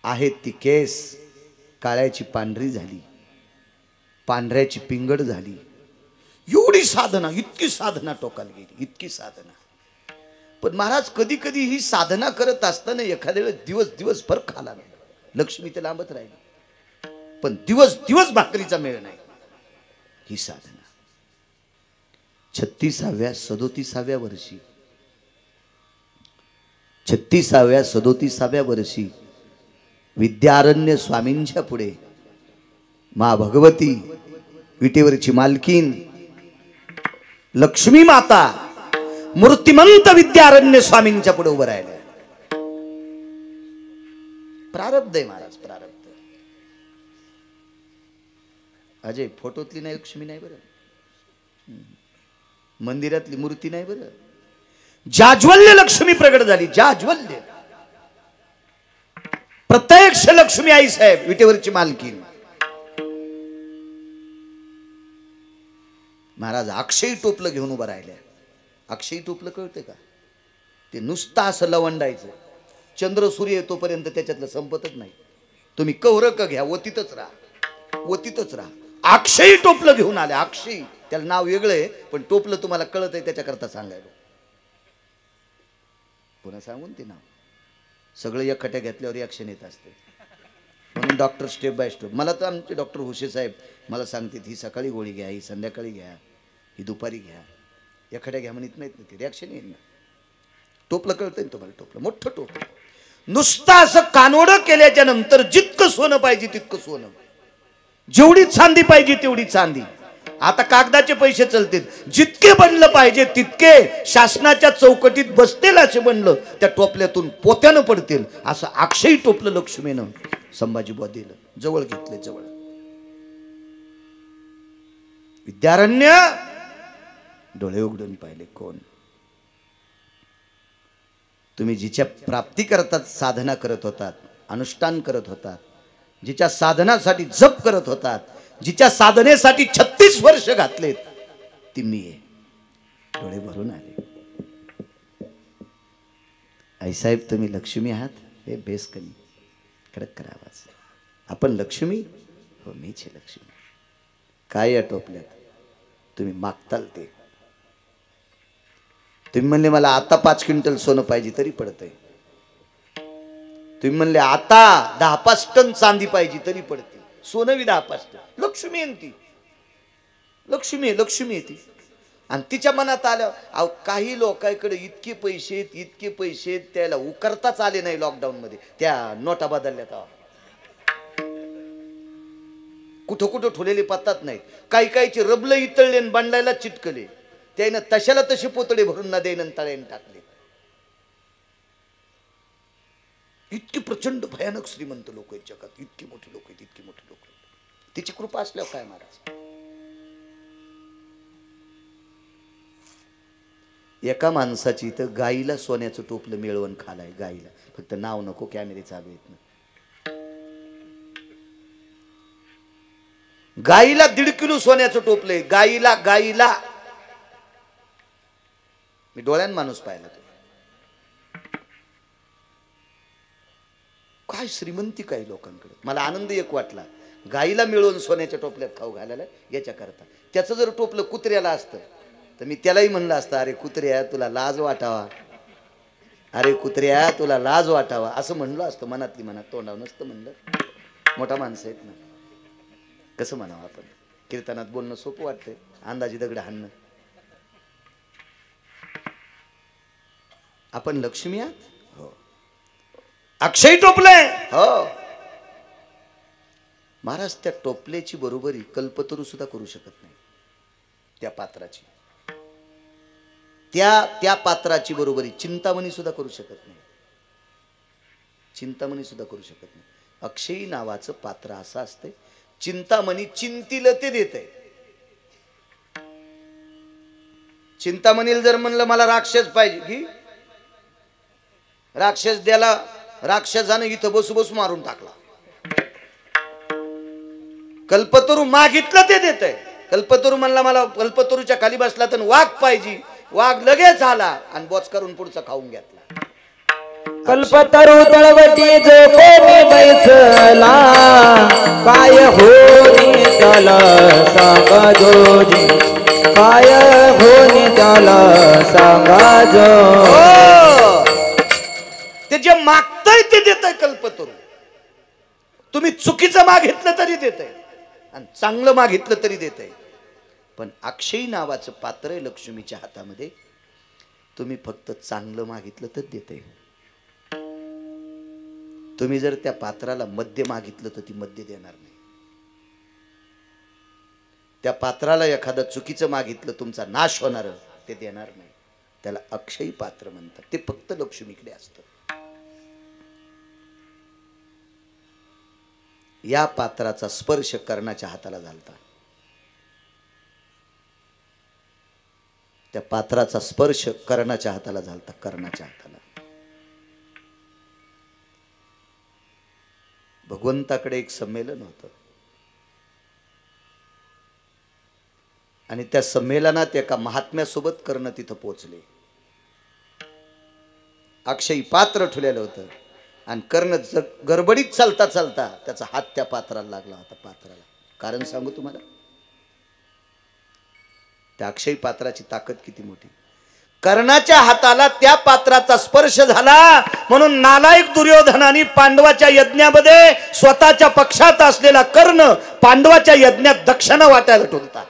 आहेत ती केस काळ्याची पांढरी झाली, पांढऱ्याची पिंगड झाली. एवढी साधना, इतकी साधना टोकाला गेली, इतकी साधना. पण महाराज कधी कधी ही साधना करत असताना एखाद्या वेळेस दिवसभर खाला नाही. लक्ष्मी ते लांबत राहिली, पण दिवस भाकरीचा मेळ नाही. ही साधना 36व्या 37व्या वर्षी 36व्या 37व्या वर्षी विद्यारण्य स्वामींच्या पुढे मा भगवती, विटेवरची मालकीन लक्ष्मी माता मूर्तिमंत विद्यारण्य स्वामींच्या पुढे उभं राहिल्या. प्रारब्ध आहे महाराज, प्रारब्ध. अजय, फोटोतली नाही लक्ष्मी नाही बरं, मंदिरातली मूर्ती नाही बरं, जाज्वल्य लक्ष्मी प्रगट झाली. जाज्वल्य प्रत्यक्ष लक्ष्मी आई साहेब, विटेवरची मालकीन. महाराज अक्षयी टोपलं घेऊन उभं राहिल्या. अक्षयी टोपलं कळते का? ते नुसतं असं लवंडायचं. चंद्र सूर्य येतोपर्यंत त्याच्यातलं संपतच नाही. तुम्ही कवरक घ्या, ओतीतच राहा, ओतीतच राहा. अक्षयी टोपलं घेऊन आले. अक्षयी, त्याला नाव वेगळं आहे, पण टोपलं तुम्हाला कळत आहे त्याच्याकरता सांगायला. पुन्हा सांगून ते नाव सगळं एकखट्या घेतल्यावर रिॲक्शन येत असते. म्हणून डॉक्टर स्टेप बाय स्टेप. मला तर आमचे डॉक्टर हुशे साहेब मला सांगतात, ही सकाळी गोळी घ्या, ही संध्याकाळी घ्या, ही दुपारी घ्या, एकखट्या घ्या म्हणत नाहीत ना, ते रिॲक्शन येईल ना. टोपलं कळतंय ना तुम्हाला? टोपलं, मोठं टोपलं. नुसतं असं कानोडं केल्याच्या नंतर जितकं सोनं पाहिजे तितकं सोनं, जेवढी चांदी पाहिजे तेवढी चांदी. आता कागदाचे पैसे चलतील, जितके बनलं पाहिजे तितके शासनाच्या चौकटीत बसतील असे बनलं, त्या टोपल्यातून पोत्यानं पडतील. असं अक्षयी टोपलं लक्ष्मीनं संभाजीबुवा दिलं. जवळ घेतले, जवळ. विद्यारण्य डोळे उघडून पाहिले. कोण? तुम्ही जिच्या प्राप्ती करतात साधना करत होतात, अनुष्ठान करत होतात, जिच्या साधनासाठी जप करत होतात, जिच्या साधनेसाठी 36 वर्ष घातलेत, ती मी आहे. डोळे भरून आले. आईसाहेब तुम्ही लक्ष्मी आहात? हे बेस कमी कडक करा आवाज. आपण लक्ष्मी? हो, मीच आहे लक्ष्मी. काय या टोपल्यात? तुम्ही मागताल ते. तुम्ही म्हणले मला आता 5 क्विंटल सोनं पाहिजे तरी पडतंय. तुम्ही म्हणले आता 10-5 टन चांदी पाहिजे तरी पडते. सोनं बी 10-5 टन. लक्ष्मी आहे ती, लक्ष्मी आहे, लक्ष्मी आहे ती. आणि तिच्या मनात आलं. अहो, काही लोकांकडे इतके पैसे आहेत, इतके पैसे आहेत, त्याला उकरताच आले नाही लॉकडाऊन मध्ये. त्या नोटा बदलल्या तेव्हा कुठं कुठं ठेवलेले पत्तात नाहीत. काही काहीचे रबलं इतळले आणि बांधायला चिटकले. त्यानं तशाला तसे पोतडे भरून नद्यानं तळ्यानं टाकले. इतकी प्रचंड भयानक श्रीमंत लोक आहेत जगात. इतकी मोठी लोक आहेत, इतकी मोठी लोक आहेत. तिची कृपा असल्यावर काय महाराज. एका माणसाची तर गाईला सोन्याचं टोपलं मिळवून खालाय. गाईला, फक्त नाव नको, कॅमेरे चालू आहेत ना. गाईला 1.5 किलो सोन्याचं टोपलंय. गाईला, गाईला. मी डोळ्यान माणूस पाहिला. तो काय श्रीमंती काय लोकांकडे. मला आनंद एक वाटला. गाईला मिळवून सोन्याच्या टोपल्यात खाऊ घालायला याच्या करता. त्याचं जर टोपलं कुत्र्याला असतं तर मी त्यालाही म्हणलं असतं, अरे कुत्र्या तुला लाज वाटावा, अरे कुत्र्या तुला लाज वाटावा, असं म्हणलं असतं मनातली मनात. तोंडावर नसतं म्हणलं. मोठा माणसं आहेत ना, कसं म्हणावं आपण. कीर्तनात बोलणं सोपं वाटतंय, अंदाजी दगड हाणणं. आपण लक्ष्मी आहात. हो. अक्षय टोपलंय. हो. महाराज त्या टोपल्याची बरोबरी कल्पतरू सुद्धा करू शकत नाही. त्या पात्राची, त्या पात्राची बरोबरी चिंतामणी सुद्धा करू शकत नाही. चिंतामणी सुद्धा करू शकत नाही. अक्षयी नावाचं पात्र असं असते. चिंतामणी चिंतील ते देते. चिंतामणीला जर म्हणलं मला राक्षस पाहिजे की राक्षस द्याला, राक्षसानं इथं बसू बसू मारून टाकला. कल्पतरू मागितलं ते देतय. कल्पतरू म्हणला मला कल्पतरूच्या खाली बसला तर वाघ पाहिजे, वाघ लगेच आला आणि बोच करून पुढचा खाऊन घेतला. कल्पतरू तळवटी जो कोणी बैसला, काय होनी त्याला सांगा जोजी, काय होनी त्याला सांगा जो. ते जे मागतय ते देतय कल्पतरू. तुम्ही चुकीचं मागितलं तरी देतय आणि चांगलं मागितलं तरी देतय. पण अक्षयी नावाचं पात्र आहे लक्ष्मीच्या हातामध्ये. तुम्ही फक्त चांगलं मागितलं तर देतय. तुम्ही जर त्या पात्राला मद्य मागितलं तर ती मद्य देणार नाही. त्या पात्राला एखादं चुकीचं मागितलं, तुमचा नाश होणार, ते देणार नाही. त्याला अक्षयी पात्र म्हणतात. ते फक्त लक्ष्मीकडे असतं. या पात्राचा स्पर्श कर्णाच्या हाताला झालता. त्या पात्राचा स्पर्श कर्णाच्या हाताला झालता. कर्णाच्या हाताला. भगवंताकडे एक संमेलन होतं आणि त्या संमेलनात एका महात्म्यासोबत कर्ण तिथं पोहोचले. अक्षयी पात्र ठेवलेलं होतं आणि कर्ण गडबडीत चालता चालता त्याचा हात त्या पात्राला लागला होता. पात्राला कारण सांगू तुम्हाला, त्या अक्षयी पात्राची ताकद किती मोठी. कर्णाच्या हाताला त्या पात्राचा स्पर्श झाला म्हणून नालायक दुर्योधनाने पांडवाच्या यज्ञामध्ये स्वतःच्या पक्षात असलेला कर्ण पांडवाच्या यज्ञात दक्षिणा वाटायला ठेवता.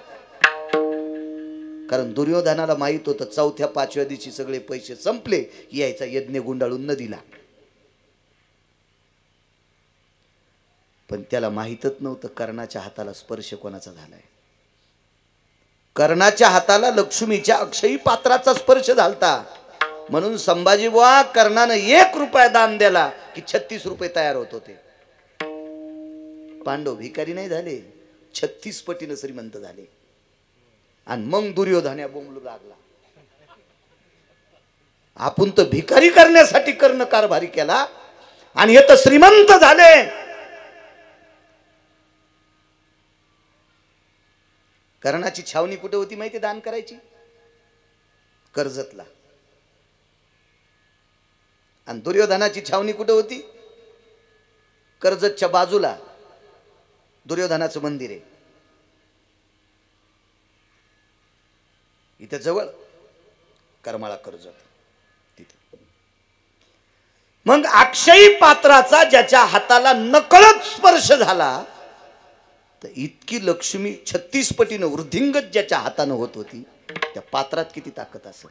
कारण दुर्योधनाला माहित होतं चौथ्या पाचव्या दिवशी सगळे पैसे संपले, यायचा यज्ञ गुंडाळून न दिला. पण त्याला माहीतच नव्हतं कर्णाच्या हाताला स्पर्श कोणाचा झालाय. कर्णाच्या हाताला लक्ष्मीच्या अक्षयी पात्राचा स्पर्श झालता. म्हणून संभाजी बुवा कर्णानं 1 रुपया दान दिला की 36 रुपये तयार होत होते. पांडव भिकारी नाही झाले, 36 पटीनं श्रीमंत झाले. आणि मग दुर्योधन बोंबलू लागला, आपण तर भिकारी करण्यासाठी कर्ण कारभारी केला आणि हे तर श्रीमंत झाले. कर्णाची छावणी कुठे होती माहिती दान करायची? कर्जतला. आणि दुर्योधनाची छावणी कुठे होती? कर्जतच्या बाजूला दुर्योधनाचं मंदिर आहे. इथे जवळ करमाळा कर्जत तिथे. मग अक्षयी पात्राचा ज्याच्या हाताला नकळत स्पर्श झाला तर इतकी लक्ष्मी 36 पटीनं वृद्धिंगत ज्याच्या हातानं होत होती, त्या पात्रात किती ताकद असेल.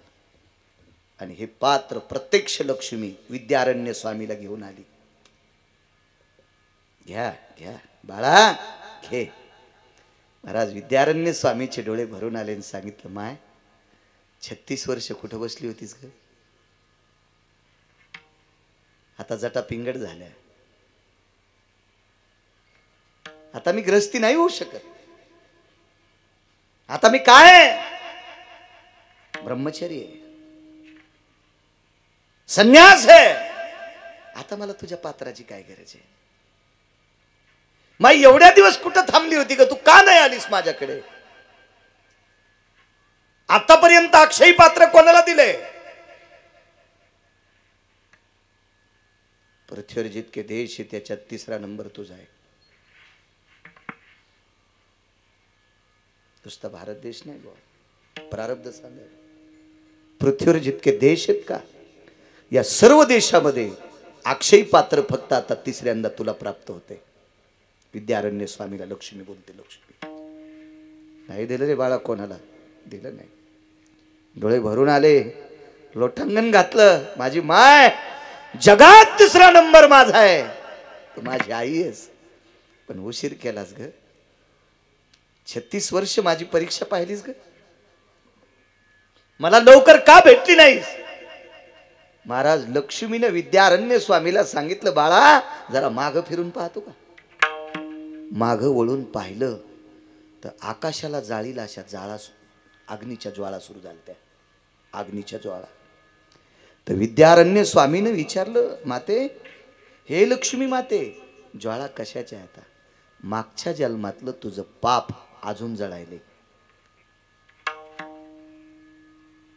आणि हे पात्र प्रत्यक्ष लक्ष्मी विद्यारण्य स्वामीला घेऊन आली. घ्या घ्या बाळा घे. महाराज विद्यारण्य स्वामीचे डोळे भरून आले आणि सांगितलं, माय 36 वर्ष कुठं बसली होतीस ग? आता जटा पिंगड झाल्या. आता मी ग्रस्ती नाही होऊ शकत. आता मी काय ब्रह्मचर्य आहे, संन्यास आहे. आता मला तुझ्या पात्राची काय गरज आहे? माई एवढ्या दिवस कुठं थांबली होती का? तू का नाही आलीस माझ्याकडे? आतापर्यंत अक्षयी पात्र कोणाला दिले? पृथ्वीवर जितके देश आहे त्याच्यात 3रा नंबर तुझा आहे. नुसता भारत देश नाही बुवा, प्रारब्ध सांगा. पृथ्वीवर जितके देश आहेत का, या सर्व देशामध्ये अक्षयी पात्र फक्त आता 3ऱ्यांदा तुला प्राप्त होते. विद्यारण्य स्वामीला लक्ष्मी बोलते. लक्ष्मी नाही दिलं रे बाळा, कोणाला दिलं नाही. डोळे भरून आले, लोटांगण घातलं. माझी माय जगात 3रा नंबर माझा आहे. तू माझी आई आहेस, पण उशीर केलास ग. 36 वर्ष माझी परीक्षा पाहिलीस ग. मला लवकर का भेटली नाहीस? महाराज लक्ष्मीने विद्यारण्य स्वामीला सांगितलं, बाळा जरा माग फिरून पाहतो का? माग वळून पाहिलं तर आकाशाला जाळीला अशा ज्वाळा, अग्नीच्या ज्वाळा सुरू झाल्या. अग्नीच्या ज्वाळा. तर विद्यारण्य स्वामीने विचारलं, माते हे लक्ष्मी माते, ज्वाळा कशाच्या आता? मागच्या जन्मातलं तुझं पाप अजून जळायले.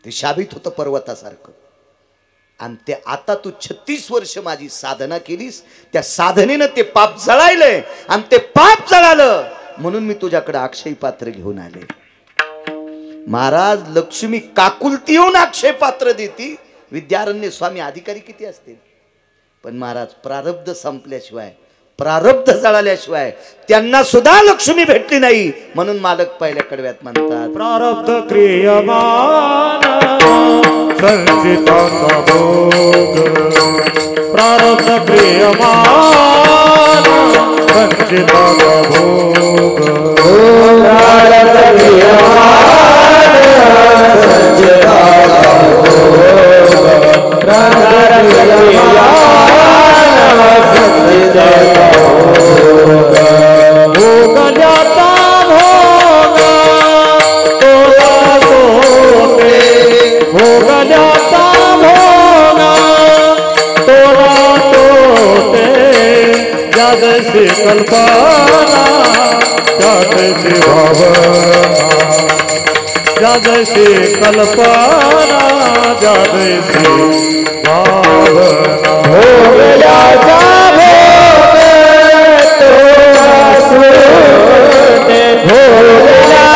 ते शाबित होतं पर्वतासारखं. आणि ते आता तू 36 वर्ष माझी साधना केलीस, त्या साधनेनं ते पाप जळायले. आणि ते पाप जळालं म्हणून मी तुझ्याकडे अक्षय पात्र घेऊन आले. महाराज लक्ष्मी काकुलती येऊन अक्षय पात्र देती. विद्यारण्य स्वामी अधिकारी किती असतील, पण महाराज प्रारब्ध संपल्याशिवाय, प्रारब्ध जळाल्याशिवाय त्यांना सुद्धा लक्ष्मी भेटली नाही. म्हणून मालक पहिल्या कडव्यात म्हणतात, प्रारब्ध क्रियमान संचिताचा भोग. प्रारब्ध क्रियमान संचिताचा भोग. प्रारब्ध क्रियमान संचिताचा भोग. प्रारब्ध क्रियमान संचिताचा भोग. भोगल्याचा भोग तोला सोते. भोगल्याचा भोग तोला तोते. जगसी कल्पना जगसी भावना. ज्या जैसे कल्पना ज्या जैसे भावना भोगल्याचा भोग तोरा सुटे भोगल्याचा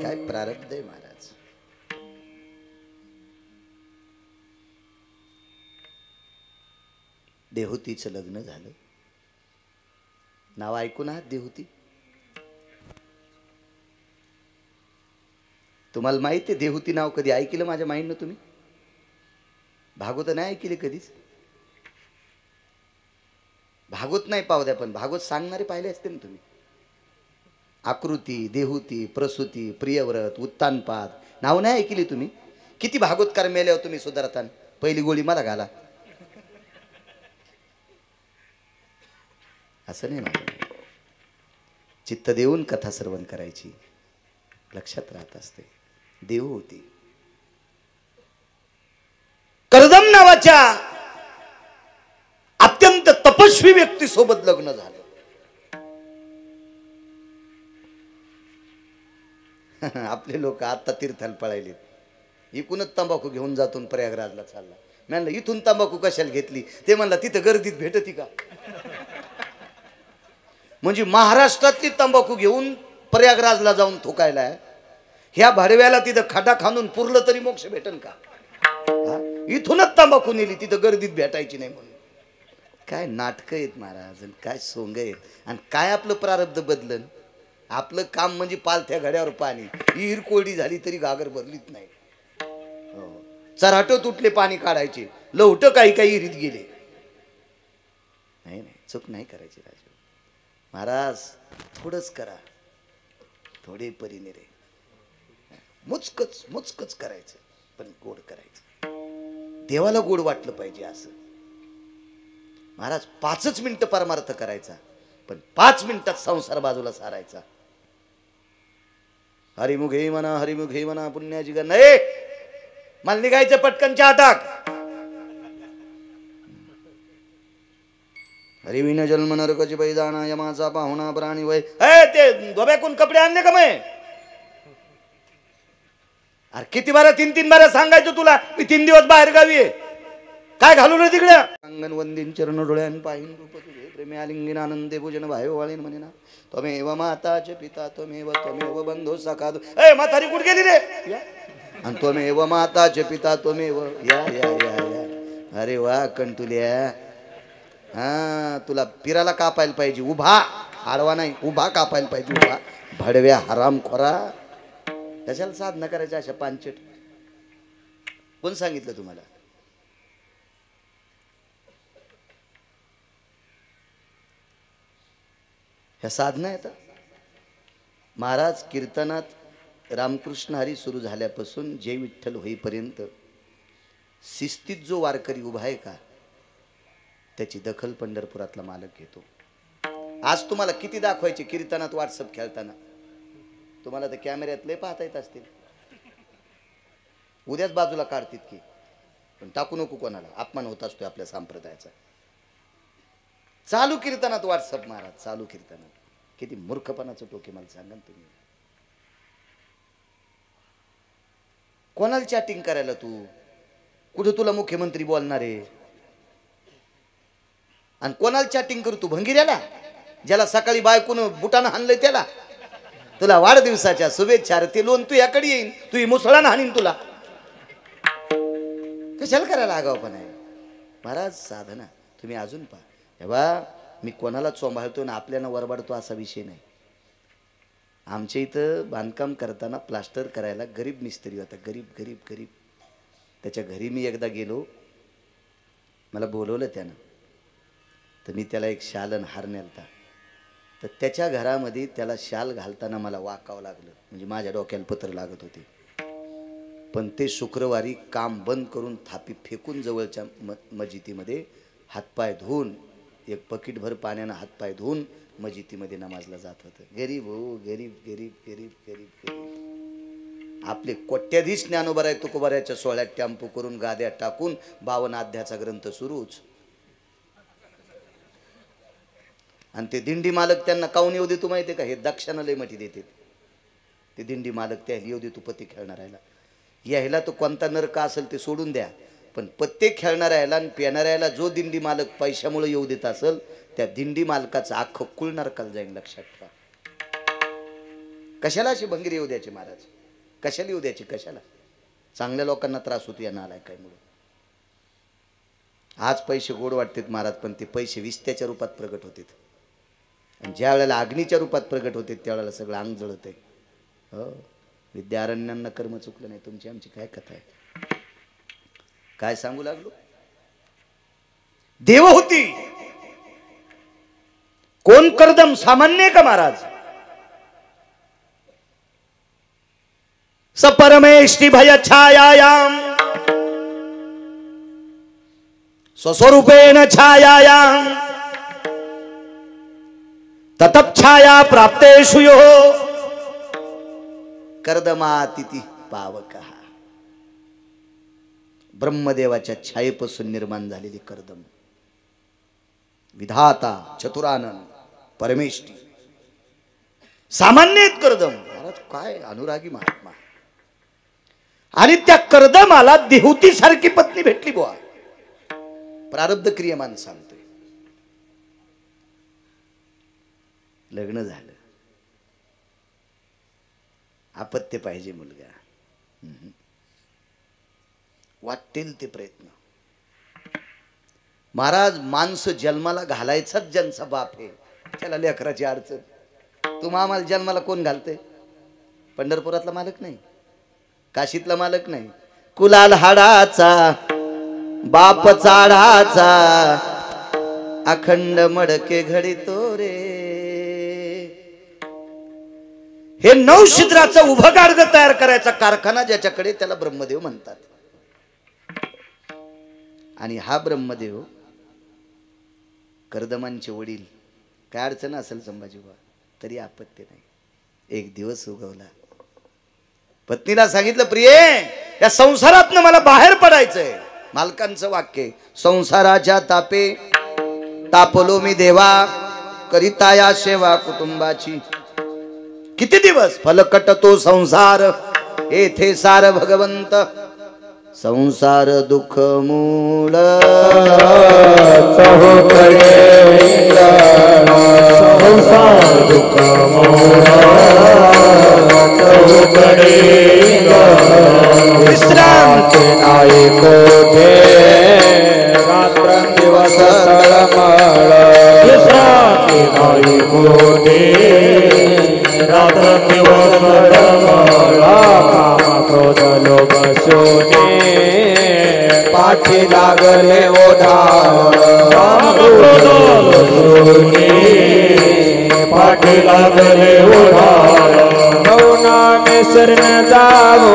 काय प्रारब्ध आहे महाराज. देहुतीचं लग्न झालं. नाव ऐकून आहात देहुती? तुम्हाला माहिती आहे देहुती नाव कधी ऐकलं माझ्या माईंनं तुम्ही? भागवत नाही ऐकली कधीच? भागवत नाही पाहू द्या, पण भागवत सांगणारे पाहिले असते ना तुम्ही. आकृती, देहुती, प्रसूती, प्रियव्रत, उत्तानपाद नाव नाही ऐकली तुम्ही? किती भागवतकार मेल्यावर तुम्ही सुधारतान. पहिली गोळी मला घाला असं नाही माझं. चित्त देऊन कथा श्रवण करायची, लक्षात राहत असते. देव होती. कर्दम नावाच्या अत्यंत तपस्वी व्यक्ती सोबत लग्न झालं. आपले लोक आता तीर्थाला पळायलेत. इकूनच तंबाखू घेऊन जातून प्रयागराजला चालला. म्हणलं इथून तंबाखू कशाला घेतली? ते म्हणला तिथं गर्दीत भेटती का? म्हणजे महाराष्ट्रातली तंबाखू घेऊन प्रयागराजला जाऊन थुकायला आहे. ह्या भडव्याला तिथं खाटा खांदून पुरलं तरी मोक्ष भेटन का? इथूनच तंबाखू नेली, तिथं गर्दीत भेटायची नाही म्हणून. काय नाटकं आहेत महाराज, काय सोंग आहेत. आणि काय आपलं प्रारब्ध बदलन. आपलं काम म्हणजे पालथ्या घड्यावर पाणी. विहीर कोरडी झाली तरी घागर भरलीच नाही. चराट तुटले पाणी काढायचे, लवट काही काही विहिरीत गेले. नाही नाही, चूक नाही करायची राजू महाराज. थोडंच करा, थोडे परीने रे. मुचकच मुचकच करायचं, पण गोड करायचं. देवाला गोड वाटलं पाहिजे असं. महाराज 5 मिनिटं परमार्थ करायचा, पण 5 मिनिटात संसार बाजूला सारायचा. हरिमुखे म्हणा, हरिमुखे म्हणा, पुण्याची ग नाही. मला निघायचं पटकन चहा टाक. हरिविन जन्म नरकची बैदाना यमाचा पाहुणा प्राणी वय. ते धोब्याकून कपडे आणले का मै? अरे किती बारा 3-3 बारा सांगायचं तुला, मी 3 दिवस बाहेर गावी आहे. काय घालू रे तिकडे? अंगण वंदीन चरण डोळ्यान पाहिन रूप तुझे प्रेमी आलिंगन आनंदे पूजन भाई वाळीन म्हणे ना. त्वमेव माताचे पिता त्वमेव बंधू सखा. ए म्हातारी कुठे गेली रे? आणि त्वमेव माताचे पिता त्वमेव. या या या या. अरे वा कंटुल्या. हा, तुला पिराला कापायला पाहिजे उभा, आडवा नाही, उभा कापायला पाहिजे उभा. भडव्या हराम खोरा. कशाला साधना करायच्या अशा पांचट? कोण सांगितलं तुम्हाला? ह्या साधना येतात. महाराज कीर्तनात रामकृष्ण हरी सुरू झाल्यापासून जय विठ्ठल होईपर्यंत शिस्तीत जो वारकरी उभा आहे का, त्याची दखल पंढरपुरातला मालक घेतो. आज तुम्हाला किती दाखवायचे कीर्तनात व्हॉट्सअप खेळताना? तुम्हाला तर कॅमेऱ्यात लय पाहता येत असतील. उद्याच बाजूला काढतील की, पण टाकू नको कोणाला, अपमान होत असतो आपल्या संप्रदायाचा. चालू कीर्तनात व्हॉट्सअप महाराज, चालू कीर्तनात. किती मूर्खपणाचं टोके मला सांगा तुम्ही. कोणाला चॅटिंग करायला तू? कुठं तुला मुख्यमंत्री बोलणार आहे? आणि कोणाला चॅटिंग करू तू? भंगिऱ्याला, ज्याला सकाळी बायकून बुटानं हाणलंय त्याला? तुला वाढदिवसाच्या शुभेच्छा. ते लोन तू याकडे येईन, तू मुसळानं हाणीन तुला. कशाला करायला आगावपण आहे महाराज? साधना तुम्ही अजून पहा. तेव्हा मी कोणाला चोंभाळतो ना आपल्याला वरबाडतो असा विषय नाही. आमच्या इथं बांधकाम करताना प्लास्टर करायला गरीब मिस्त्री होता. गरीब गरीब गरीब. त्याच्या घरी मी एकदा गेलो, मला बोलवलं त्यानं. तर मी त्याला एक शाल आणि हार नेलता. तर त्याच्या घरामध्ये त्याला शाल घालताना मला वाकावं लागलं, म्हणजे माझ्या डोक्याला पत्र लागत होते. पण ते शुक्रवारी काम बंद करून थापी फेकून जवळच्या मस्जिदीमध्ये हातपाय धुवून, एक पकीटभर पाण्यानं हातपाय धुवून मस्जिदीमध्ये नमाजला जात होतं. गरीब हो, गरीब गरीब गरीब गरीब गरीब. आपले कोट्याधीश ज्ञानोबराय तुकोबारायच्या सोहळ्यात टॅम्पो करून गाद्या टाकून 52 अध्यायाचा ग्रंथ सुरूच. आणि ते दिंडी मालक त्यांना काऊन येऊ देतो माहिती आहे का? हे दक्षाना लय मठी देते ते दिंडी मालक. त्या येऊ दे तू पत्ते खेळणाऱ्याला, यायला तो कोणता नरका असेल ते सोडून द्या, पण पत्ते खेळणाऱ्याला आणि पिणाऱ्याला जो दिंडी मालक पैशामुळे येऊ देत असेल त्या दिंडी मालकाचं अख्खं कुळ नरकाला जाईल. लक्षात ठेवा. कशाला अशी भंगीर येऊ द्यायची महाराज? कशाला येऊ द्यायची? कशाला? चांगल्या लोकांना त्रास होतो या नालायकामुळे. आज पैसे गोड वाटतात महाराज, पण ते पैसे विस्त्याच्या रूपात प्रगट होतात. आणि ज्या वेळेला अग्नीच्या रूपात प्रगट होते त्यावेळेला सगळं अंग जळत आहे. हो, विद्यारण्यांना कर्म चुकलं नाही. तुमची आमची काय कथा आहे? काय सांगू लागलो? देव होती. कोण कर्दम? सामान्य का महाराज? सपरमेष्टि भय छायायाम स्वस्वरूपेण छायायाम ततप छाया प्राप्तेषु यो कर्दमातिथी पावकः. ब्रह्मदेवाच्या छायेपासून निर्माण झालेली कर्दम. विधाता, चतुरानंद, परमेष्ठी, सामान्य कर्दम. काय अनुरागी महात्मा. आणि त्या कर्दमाला देहुती सारखी पत्नी भेटली बुवा. प्रारब्ध क्रियमान सांगतोय. लग्न झालं, अपत्य पाहिजे मुलगा. वाटेल ते प्रयत्न. महाराज, माणसं जन्माला घालायचाच ज्यांचा बाप आहे त्याला लेकराची अडचण. तुम्हा आम्हाला जन्माला कोण घालते? पंढरपुरातला मालक नाही, काशीतला मालक नाही, कुलाल हाडाचा बाप चाडाचा अखंड मडके घडितो रे. हे नवशिद्राचं उभं गाडगं तयार करायचा कारखाना ज्याच्याकडे, त्याला ब्रह्मदेव म्हणतात. आणि हा ब्रह्मदेव कर्दमांचे वडील. काय अडचण असेल संभाजीबा तरी आपत्ती नाही. एक दिवस उगवला. पत्नीला सांगितलं, प्रिये, या संसारातनं मला बाहेर पडायचंय. मालकांचं वाक्य, संसाराच्या तापे तापलो मी देवा, करिता या सेवा कुटुंबाची. किती दिवस? फलकट तो संसार येथे सार भगवंत. संसार दुःख मूळ संसार दुःख विश्रांती नाही कोठे रात्र दिवस तळमळ. विश्रांती नाही कोठे रात्र दिवस तळमळ. काम क्रोध लोभ शोने पाठी लागले ओढावळ. पाठी लागले ओढावळ. मौनाने शरण जावो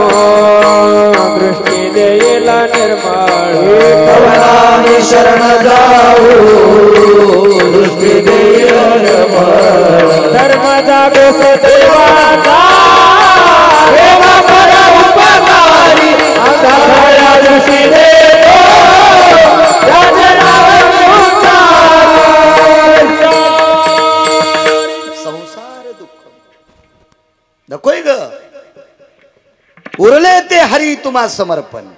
दृष्टी देईल निर्मळ. मौनाने शरण जावो दृष्टी देईल निर्मळ. धर्म जागो देवाचा देवा बरा उपकारी. अंधारा दृष्टी देतो संसार दुःख नकोय ग. उरले ते हरी तुम्हा समर्पण.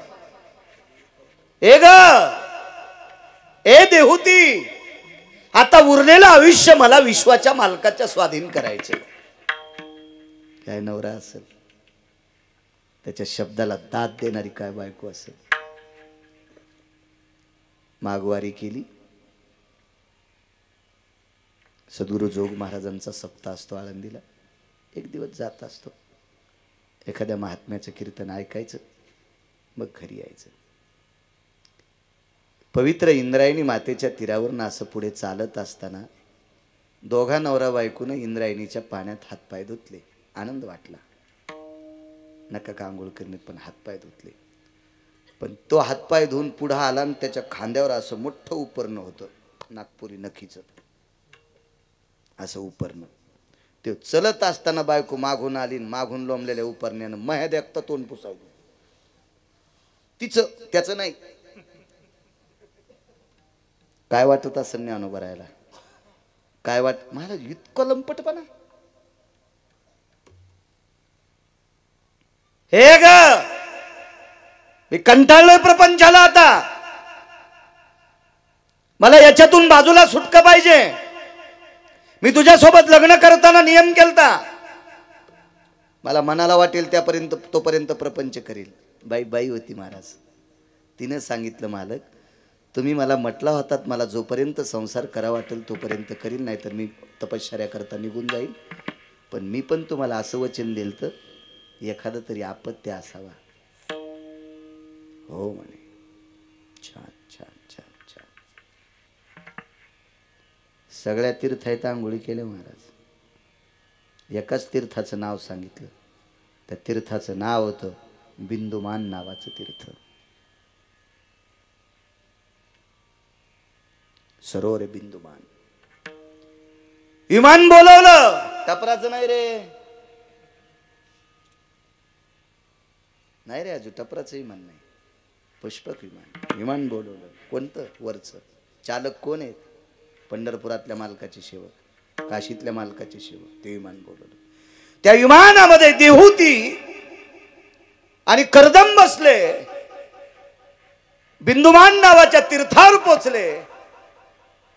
ए ग, ए देहुती, आता उरलेलं आयुष्य मला विश्वाच्या मालकाच्या स्वाधीन करायचे. काय नवरा असेल, त्याच्या शब्दाला दाद देणारी काय बायको असेल. मागवारी केली. सद्गुरु जोग महाराजांचा सप्ताह असतो आळंदीला. एक दिवस जात असतो. एखाद्या महात्म्याचं कीर्तन ऐकायचं, मग घरी यायचं. पवित्र इंद्रायणी मातेच्या तीरावरून असं पुढे चालत असताना दोघा नवरा बायकोनं इंद्रायणीच्या पाण्यात हातपाय धुतले. आनंद वाटला. नका का आंघोळ करणे, पण हातपाय धुतले. पण तो हातपाय धुवून पुढं आला आणि त्याच्या खांद्यावर असं मोठं उपरणं होतं नागपुरी नखीचं. असं उपरणं. ते चलत असताना बायको मागून आली, मागून लोंबलेल्या उपरण्यानं मह्या देखता तोंड पुसावलं. तिचं त्याचं नाही. काय वाटत असं ज्ञानोबा राहायला? काय मला इतकं लंपटपणा. हे ग मी कंटाळलोय प्रपंचाला आता. मला याच्यातून बाजूला सुटका पाहिजे. मी तुझ्यासोबत लग्न करताना नियम केलता, मला मनाला वाटेल त्यापर्यंत तोपर्यंत प्रपंच करील. बाई बाई होती महाराज. तिने सांगितलं मालक तुम्ही मला म्हटला होतात मला जोपर्यंत संसार करा वाटेल तोपर्यंत करील, नाहीतर मी तपश्चर्या करता निघून जाईल. पण मी पण तुम्हाला असं वचन दिलं तर एखादं तरी अपत्य असावा. हो म्हणे. छान छान छान छान. सगळ्या तीर्थात आंघोळी केल्या महाराज. एकाच तीर्थाचं नाव सांगितलं. त्या तीर्थाचं नाव होतं बिंदुमान नावाचं तीर्थ. सरोवर बिंदुमान. विमान बोलवलं. टपराचं नाही रे, नाही रे अजून टपराचं विमान नाही. पुष्पक विमान. विमान बोलवलं. कोणतं? वरचं. चालक कोण आहेत? पंढरपुरातल्या मालकाचे सेवक, काशीतल्या मालकाचे सेवक. ते विमान बोलवलं. त्या विमानामध्ये देहूती आणि कर्दम बसले. बिंदुमान नावाच्या तीर्थावर पोचले.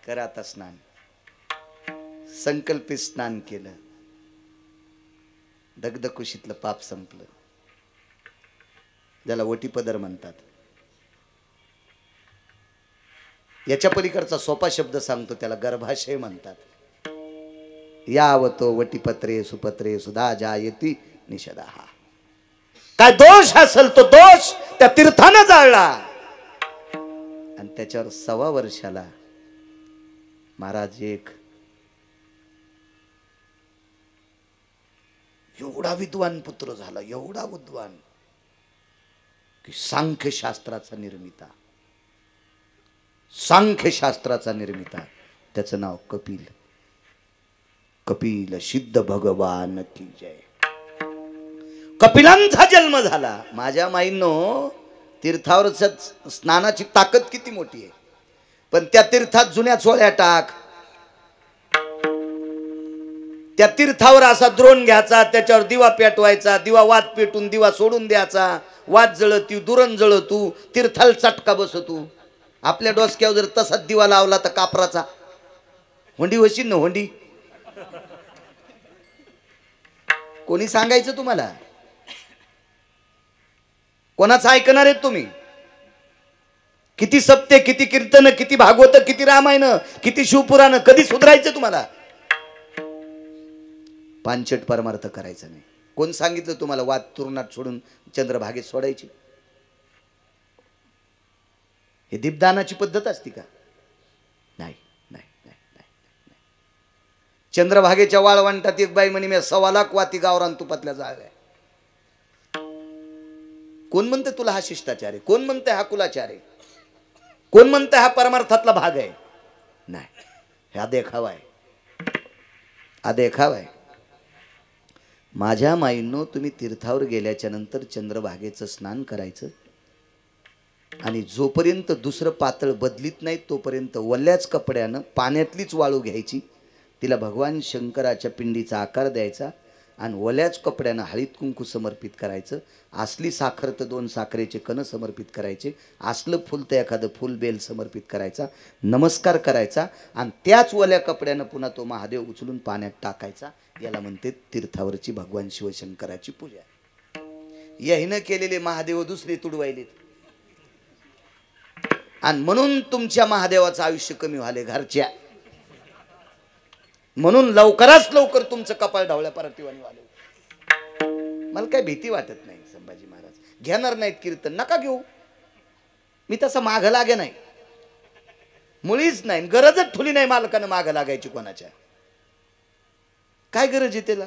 करा आता स्नान. संकल्पित स्नान केलं. दगदकुशीतलं पाप संपलं. ज्याला ओटीपदर म्हणतात. याच्या पलीकडचा सोपा शब्द सांगतो, त्याला गर्भाशय म्हणतात. यावतो वटीपत्रे सुपत्रे सुधा जायती निषदाहा. काय दोष असेल तो दोष त्या तीर्थानं जाळला. आणि त्याच्यावर 1.25 वर्षाला महाराज एक एवढा विद्वान पुत्र झाला, एवढा विद्वान की सांख्यशास्त्राचा निर्मिता. सांख्यशास्त्राचा निर्मिता. त्याचं नाव कपिल. कपिल सिद्ध भगवान की जय. कपिलांचा जन्म झाला. माझ्या माईंनो तीर्थावरच स्नानाची ताकद किती मोठी आहे. पण त्या तीर्थात जुन्या चोळ्या टाक. त्या तीर्थावर असा द्रोण घ्यायचा, त्याच्यावर दिवा पेटवायचा, दिवा वात पेटून दिवा सोडून द्यायचा. वात जळती, दुरण जळतू, तीर्थाला चटका बसतू. आपल्या डोसक्यावर जर तसाच दिवा लावला तर कापराचा होंडी होशील ना. होंडी कोणी सांगायचं तुम्हाला? कोणाचं ऐकणार आहेत तुम्ही? किती सप्ते, किती कीर्तन, किती भागवत, किती रामायण, किती शिवपुराण, कधी सुधारायचं तुम्हाला? पांचट परमार्थ करायचा नाही. कोण सांगितलं तुम्हाला वात तुरुणात सोडून चंद्रभागेत सोडायची? हे दीपदानाची पद्धत असती का? नाही नाही नाही नाही. चंद्रभागेच्या वाळवंटात एक बाई म्हणे मी 1.25 लाख वाती गावरान तुपातल्या जाळल्या. कोण म्हणते तुला हा शिष्टाचार आहे? कोण म्हणते हा कुलाचार आहे? कोण म्हणते हा परमार्थातला भाग आहे? नाही, हा देखावा आहे. हा देखावा आहे. माझ्या माईंनो तुम्ही तीर्थावर गेल्याच्या नंतर चंद्रभागेचं स्नान करायचं आणि जोपर्यंत दुसरं पातळ बदलीत नाही तोपर्यंत वल्याच कपड्यानं पाण्यातलीच वाळू घ्यायची, तिला भगवान शंकराच्या पिंडीचा आकार द्यायचा आणि वल्याच कपड्यानं हळीत कुंकू समर्पित करायचं. असली साखर तर 2 साखरेचे कण समर्पित करायचे, असलं फुल तर एखादं फुल बेल समर्पित करायचा, नमस्कार करायचा आणि त्याच वल्या कपड्यानं पुन्हा तो महादेव उचलून पाण्यात टाकायचा. याला म्हणते तीर्थावरची भगवान शिवशंकराची पूजा. याहीनं केलेले महादेव दुसरे तुडवायलेत आणि म्हणून तुमच्या महादेवाचं आयुष्य कमी व्हाले घरच्या. म्हणून लवकरात लवकर तुमचं कपाळ ढवळ्या परतीवानी वाले. मला काय भीती वाटत नाही. संभाजी महाराज घेणार नाहीत कीर्तन, नका घेऊ. मी तसं माग लागे नाही, मुळीच नाही. गरजच ठुली नाही मालकानं माग लागायची कोणाच्या. काय गरज आहे त्याला?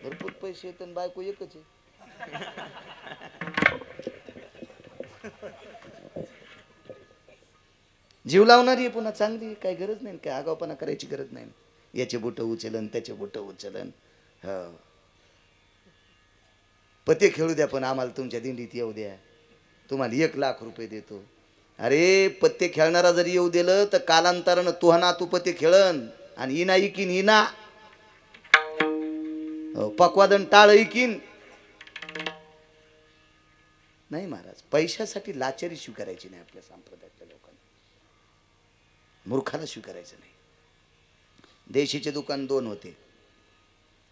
भरपूर पैसे येत आणि बायको एकच आहे. जीव लावणारी आहे पुन्हा चांगली आहे, काय गरज नाही, काय आगावपणा करायची गरज नाही. याचे बोट उचलन त्याचे बोट उचलन. हो पते खेळू द्या पण आम्हाला तुमच्या दिंडीत येऊ द्या, तुम्हाला 1,00,000 रुपये देतो. अरे पत्ते खेळणारा जरी येऊ दिलं तर कालांतरानं तुहना तू पत्ते खेळन आणि इना इकीन इना पक्वादन टाळ इकीन. नाही महाराज, पैशासाठी लाचारी स्वीकारायची नाही आपल्या संप्रदायातल्या लोकांना, मूर्खाला स्वीकारायचं नाही. देशीचे दुकान 2 होते,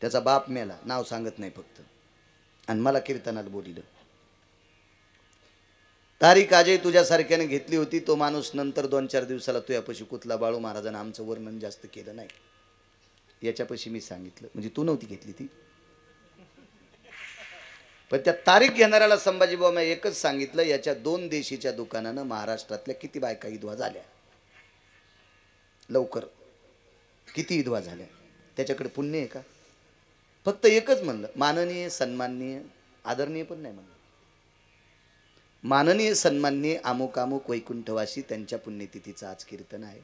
त्याचा बाप मेला, नाव सांगत नाही फक्त, आणि मला कीर्तनाला बोलिलं. तारीख आजही तुझ्यासारख्याने घेतली होती. तो माणूस नंतर 2-4 दिवसाला तुझ्यापाशी कुतला. बाळू महाराजांना आमचं वर्णन जास्त केलं नाही, याच्यापाशी मी सांगितलं, म्हणजे तू नव्हती घेतली ती. पण त्या तारीख घेणाऱ्याला संभाजीबाबा मी एकच सांगितलं, याच्या 2 देशीच्या दुकानानं महाराष्ट्रातल्या किती बायका विधवा झाल्या, लवकर किती विधवा झाल्या, त्याच्याकडे पुण्य आहे का? फक्त एकच म्हणलं, माननीय सन्माननीय आदरणीय पण नाही म्हणलं, माननीय सन्माननीय अमुक अमुक वैकुंठवासी, त्यांच्या पुण्यतिथीचं आज कीर्तन आहे.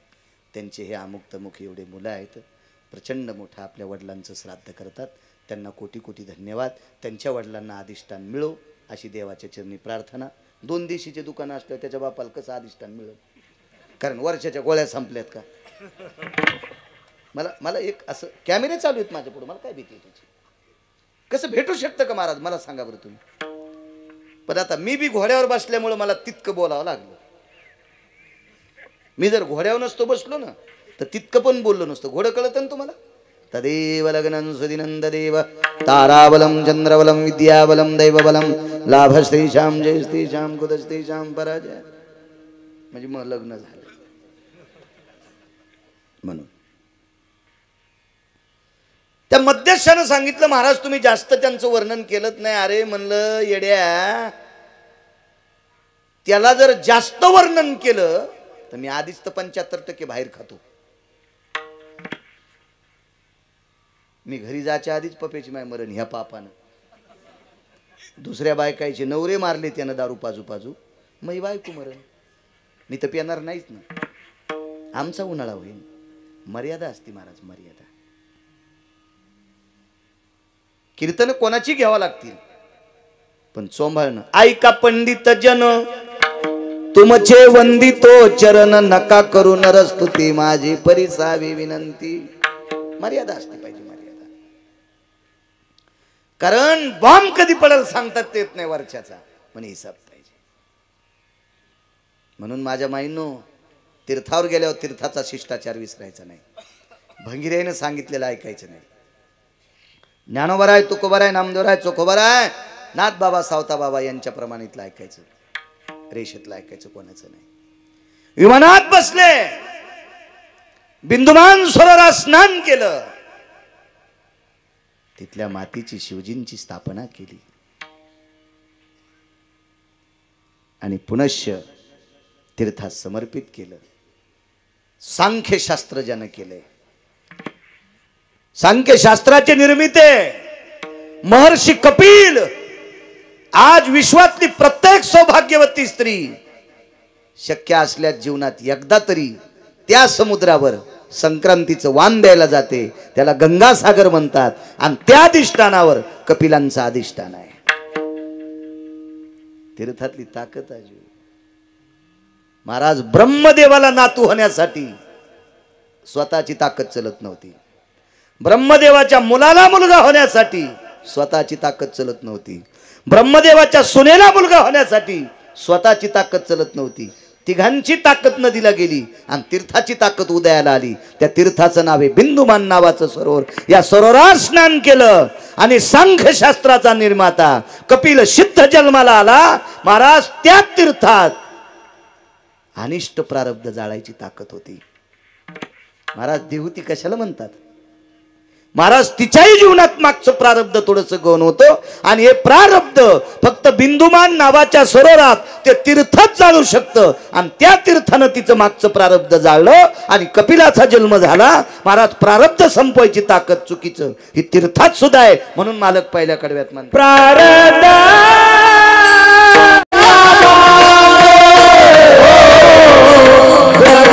त्यांचे हे अमुक तमुक एवढे मुलं आहेत, प्रचंड मोठं आपल्या वडिलांचं श्राद्ध करतात, त्यांना कोटी कोटी धन्यवाद. त्यांच्या वडिलांना अधिष्ठान मिळो अशी देवाच्या चरणी प्रार्थना. 2 देशीचे दुकानं असल्यावर त्याच्या बापाला कसं अधिष्ठान मिळेल? कारण वर्षाच्या गोळ्या संपल्यात का? मला एक असं कॅमेरे चालू आहेत माझ्या पुढे, मला काय भीती आहे त्याची? कसं भेटू शकतं का महाराज, मला सांगा बरं तुम्ही. पण आता मी बी घोड्यावर बसल्यामुळे मला तितकं बोलावं लागलं. मी जर घोड्यावर नसतो बसलो ना तर तितकं पण बोललो नसतो. घोडं कळतं ना तुम्हाला? तदेव लग्नं सुदिनंद देव ताराबलम चंद्रबलम विद्याबलम दैवबलम लाभश्रीशाम जयश्रीशाम कुतश्रीशाम पराजय, म्हणजे मग लग्न झालं. म्हणून त्या मध्यस्थानं सांगितलं, महाराज तुम्ही जास्त त्यांचं वर्णन केलंच नाही. अरे म्हणलं येड्या, त्याला जर जास्त वर्णन केलं तर मी आधीच तर 75% बाहेर खातो. मी घरी जायच्या आधीच पप्याची माय मरण ह्या पापानं. दुसऱ्या बायकायचे नवरे मारले त्यानं दारू पाजू पाजू, मग बायको मरण. मी तर पिणार नाहीच ना. आमचा उन्हाळा होईल. मर्यादा असते महाराज, मर्यादा. कीर्तन कोणाची घ्यावं लागतील पण चोंभाळणं. ऐका पंडित जन तुमचे वंदितो चरण, नका करू नरस्तुती माझी परिसावी विनंती. मर्यादा असते पाहिजे, मर्यादा. कारण बॉम्ब कधी पडेल सांगतात येत नाही वर्षाचा, पण हिसाब पाहिजे. म्हणून माझ्या माईंनो, तीर्थावर गेल्यावर तीर्थाचा शिष्टाचार विसरायचा नाही. भंगिरेनं सांगितलेलं ऐकायचं नाही. ज्ञानोबा आहे, तुकोबा आहे, नामदेव आहे, चोखोबा आहे, नाथ बाबा सावता बाबा यांच्या प्रमाणितलं ऐकायचं, रेषेतलं ऐकायचं कोणाचं नाही. विमानात बसले, बिंदुमान सरोवरात स्नान केलं, तिथल्या मातीची शिवजींची स्थापना केली आणि पुनश्च तीर्थात समर्पित केलं. सांख्यशास्त्र ज्यानं केलंय, सांख्यशास्त्राचे निर्मिते महर्षी कपिल आज विश्वातली प्रत्येक सौभाग्यवती स्त्री शक्य असल्या जीवनात एकदा तरी त्या समुद्रावर संक्रांतीचं वाण द्यायला जाते. त्याला गंगासागर म्हणतात आणि त्या अधिष्ठानावर कपिलांचं अधिष्ठान आहे. तीर्थातली ताकद आहे. महाराज ब्रह्मदेवाला नातू होण्यासाठी स्वतःची ताकद चलत नव्हती. ब्रह्मदेवाच्या मुलाला मुलगा होण्यासाठी स्वतःची ताकद चलत नव्हती. ब्रह्मदेवाच्या सुनेला मुलगा होण्यासाठी स्वतःची ताकद चलत नव्हती. तिघांची ताकद नदीला गेली आणि तीर्थाची ताकद उदयाला आली. त्या तीर्थाचं नाव आहे बिंदुमान नावाचं सरोवर. या सरोवरात स्नान केलं आणि सांख्यशास्त्राचा निर्माता कपिल सिद्ध जन्माला आला. महाराज त्या तीर्थात अनिष्ट प्रारब्ध जाळायची ताकद होती. महाराज देहूती कशाला म्हणतात? महाराज तिच्याही जीवनात मागचं प्रारब्ध थोडंसं गौण होतं आणि हे प्रारब्ध फक्त बिंदुमान नावाच्या सरोवरात ते तीर्थच जाळू शकतं आणि त्या तीर्थानं तिचं मागचं प्रारब्ध जाळलं आणि कपिलाचा जन्म झाला. महाराज प्रारब्ध संपवायची ताकद चुकीचं ही तीर्थात सुद्धा आहे. म्हणून मालक पहिल्या कडव्यात म्हणतात प्रारब्ध प्रारब्ध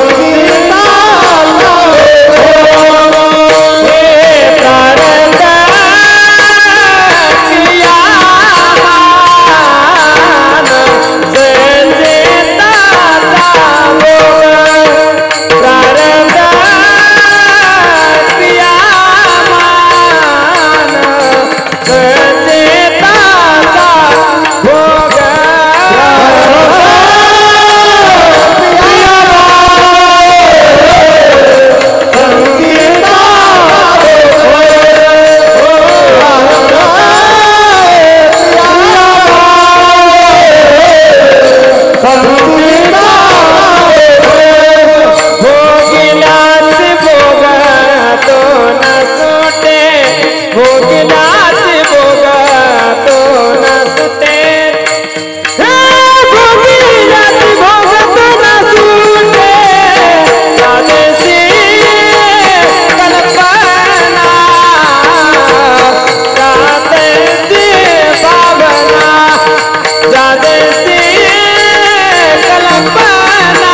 कल्पना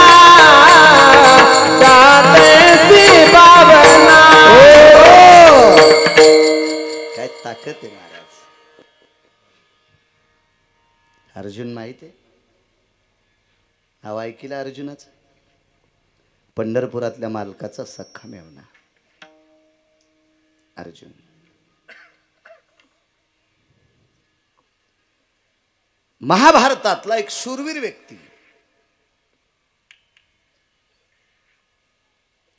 त्यातैसी भावना. काय ताकद आहे महाराज. अर्जुन माहित आहे नाव ऐकिलं अर्जुनाचं. पंढरपुरातल्या मालकाचा सख्खा मेवना अर्जुन. महाभारतातला एक शूरवीर व्यक्ती.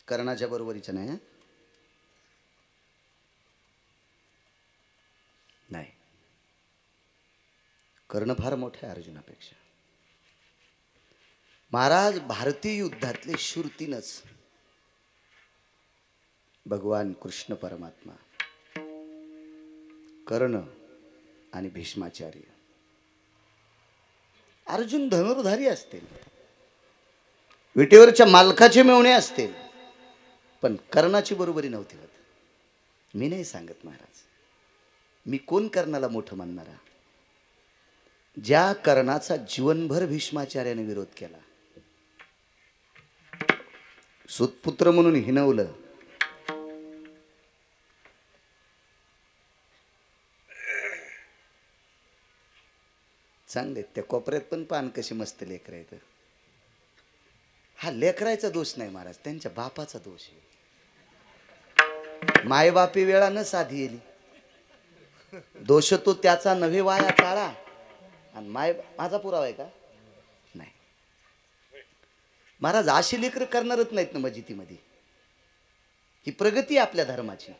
कर्णाच्या बरोबरीचं नाही हं? नाही, कर्ण फार मोठ्या अर्जुनापेक्षा. महाराज भारतीय युद्धातले शूर तीनच. भगवान कृष्ण परमात्मा, कर्ण आणि भीष्माचार्य. अर्जुन धनुर्धारी असतील, विटेवरच्या मालकाचे मेवणे असतील, पण कर्णाची बरोबरी नव्हती होत. मी नाही सांगत महाराज, मी कोण कर्णाला मोठं मानणारा. ज्या कर्णाचा जीवनभर भीष्माचार्याने विरोध केला, सुतपुत्र म्हणून हिणवलं, चांगले त्या कोपऱ्यात पण पान कशी मस्त लेकर आहेत. हा लेकरायचा दोष नाही महाराज, त्यांच्या बापाचा दोष आहे. मायबापी वेळा न साधी येली, दोष तो त्याचा नव्हे वाया चाळा. आणि माझा पुरावा आहे का? नाही महाराज, अशी लेकर करणारच नाहीत ना मजितीमध्ये. ही प्रगती आपल्या धर्माची.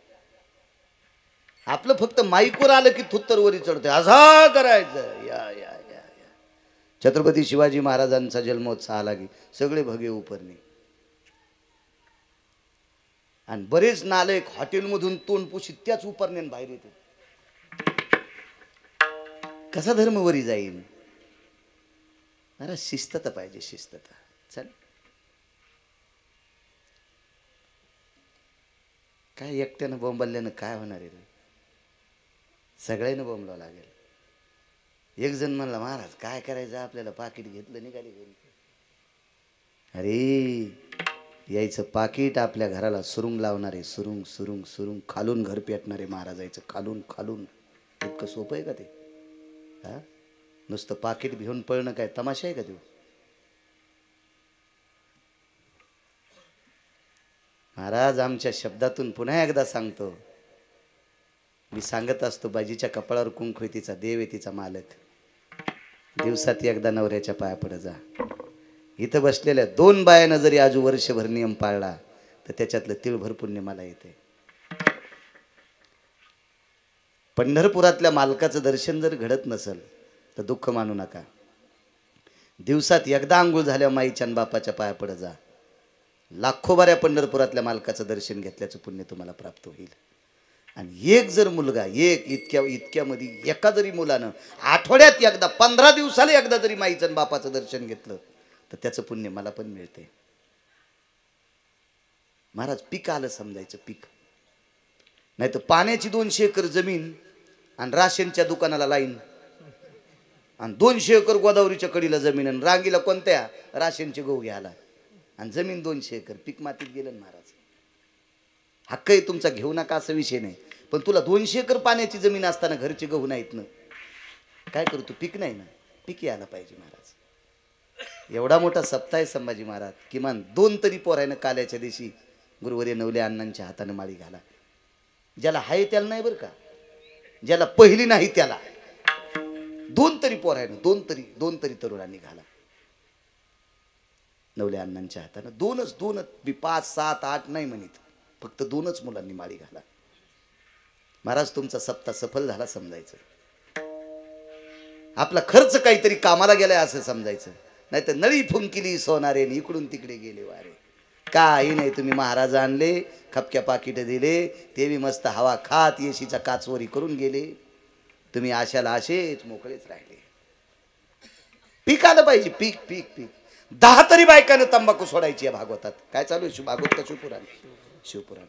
आपलं फक्त माईकवर आलं की थुत्तरवरी चढते, असा करायचं. या या या या छत्रपती शिवाजी महाराजांचा जन्मोत्सव आला की सगळे भगे उपरणे. आणि बरेच नालायक हॉटेलमधून तोंड पुशीत त्याच उपरण्यान बाहेर येते. कसा धर्म वरी जाईल? अरे शिस्तता पाहिजे, शिस्तता. चल काय एकट्यानं बोंबल्यानं काय होणार आहे रे? सगळ्यांना बोंबलावं लागेल. एक जण म्हणला, महाराज काय करायचं आपल्याला, पाकिट घेतलं निघाली घरी. अरे यायचं पाकिट आपल्या घराला सुरुंग लावणारे, सुरुंग सुरुंग सुरुंग, खालून घर पेटणारे महाराजायचं, खालून खालून. इतकं सोपं आहे का ते? हा, नुसतं पाकिट घेऊन पळणं काय तमाशा आहे का ते? महाराज आमच्या शब्दातून पुन्हा एकदा सांगतो, मी सांगत असतो, बाजीच्या कपाळावर कुंकू आहे, तिचा देव आहे, तिचा मालक. दिवसात एकदा नवऱ्याच्या पाया पडत जा. इथं बसलेल्या 2 बायानं जरी आजू वर्षभर नियम पाळला तर त्याच्यातलं तिळभर पुण्य मला येते. पंढरपुरातल्या मालकाचं दर्शन जर घडत नसेल तर दुःख मानू नका. दिवसात एकदा आंघोळ झाल्या माईच्या बापाच्या पाया पडत जा. लाखो बाऱ्या पंढरपुरातल्या मालकाचं दर्शन घेतल्याचं पुण्य तुम्हाला प्राप्त होईल. आणि एक जर मुलगा, इतक्यामध्ये एका जरी मुलानं आठवड्यात एकदा, 15 दिवसाला एकदा जरी माईचं बापाचं दर्शन घेतलं तर त्याचं पुण्य मला पण मिळते. महाराज पीक आलं समजायचं, पीक. नाही तर पाण्याची 200 एकर जमीन आणि राशनच्या दुकानाला लाईन, आणि 200 एकर गोदावरीच्या कडीला जमीन, आणि रांगीला कोणत्या राशनचे गहू घ्यायला, आणि जमीन 200 एकर, पीक मातीत गेलं ना महाराज. हक्कही तुमचा घेऊ नका असा विषय नाही, पण तुला 200 एकर पाण्याची जमीन असताना घरचे गहू नाहीत ना, काय करू तू? पीक नाही ना, पीक यायला पाहिजे महाराज. एवढा मोठा सप्ताह आहे संभाजी महाराज. किमान 2 तरी पोरायनं काल्याच्या दिवशी गुरुवर्य नवले अण्णांच्या हाताने माळी घाला. ज्याला हाय त्याला नाही बरं का, ज्याला पहिली नाही त्याला 2 तरी पोरायनं, 2 तरी तरुणांनी घाला नवले अण्णांच्या हाताने. 2च 5, 7, 8 नाही म्हणित, फक्त 2च मुलांनी माळी घाला. महाराज तुमचा सप्ताह सफल झाला समजायचं. आपला खर्च काहीतरी कामाला गेलाय असं समजायचं. नाही तर नळी फुंकिली सोनारे, इकडून तिकडे गेले वारे. काही नाही, तुम्ही महाराज आणले, खपक्या पाकिट दिले, ते बी मस्त हवा खात येशीचा काचवरी करून गेले. तुम्ही आशाला असेच मोकळेच राहिले. पीक आलं पाहिजे, पीक पीक पीक. 10 तरी बायकानं तंबाखू सोडायची आहे भागवतात. काय चालू आहे? भागवत का शिवपुराण? शिवपुराण.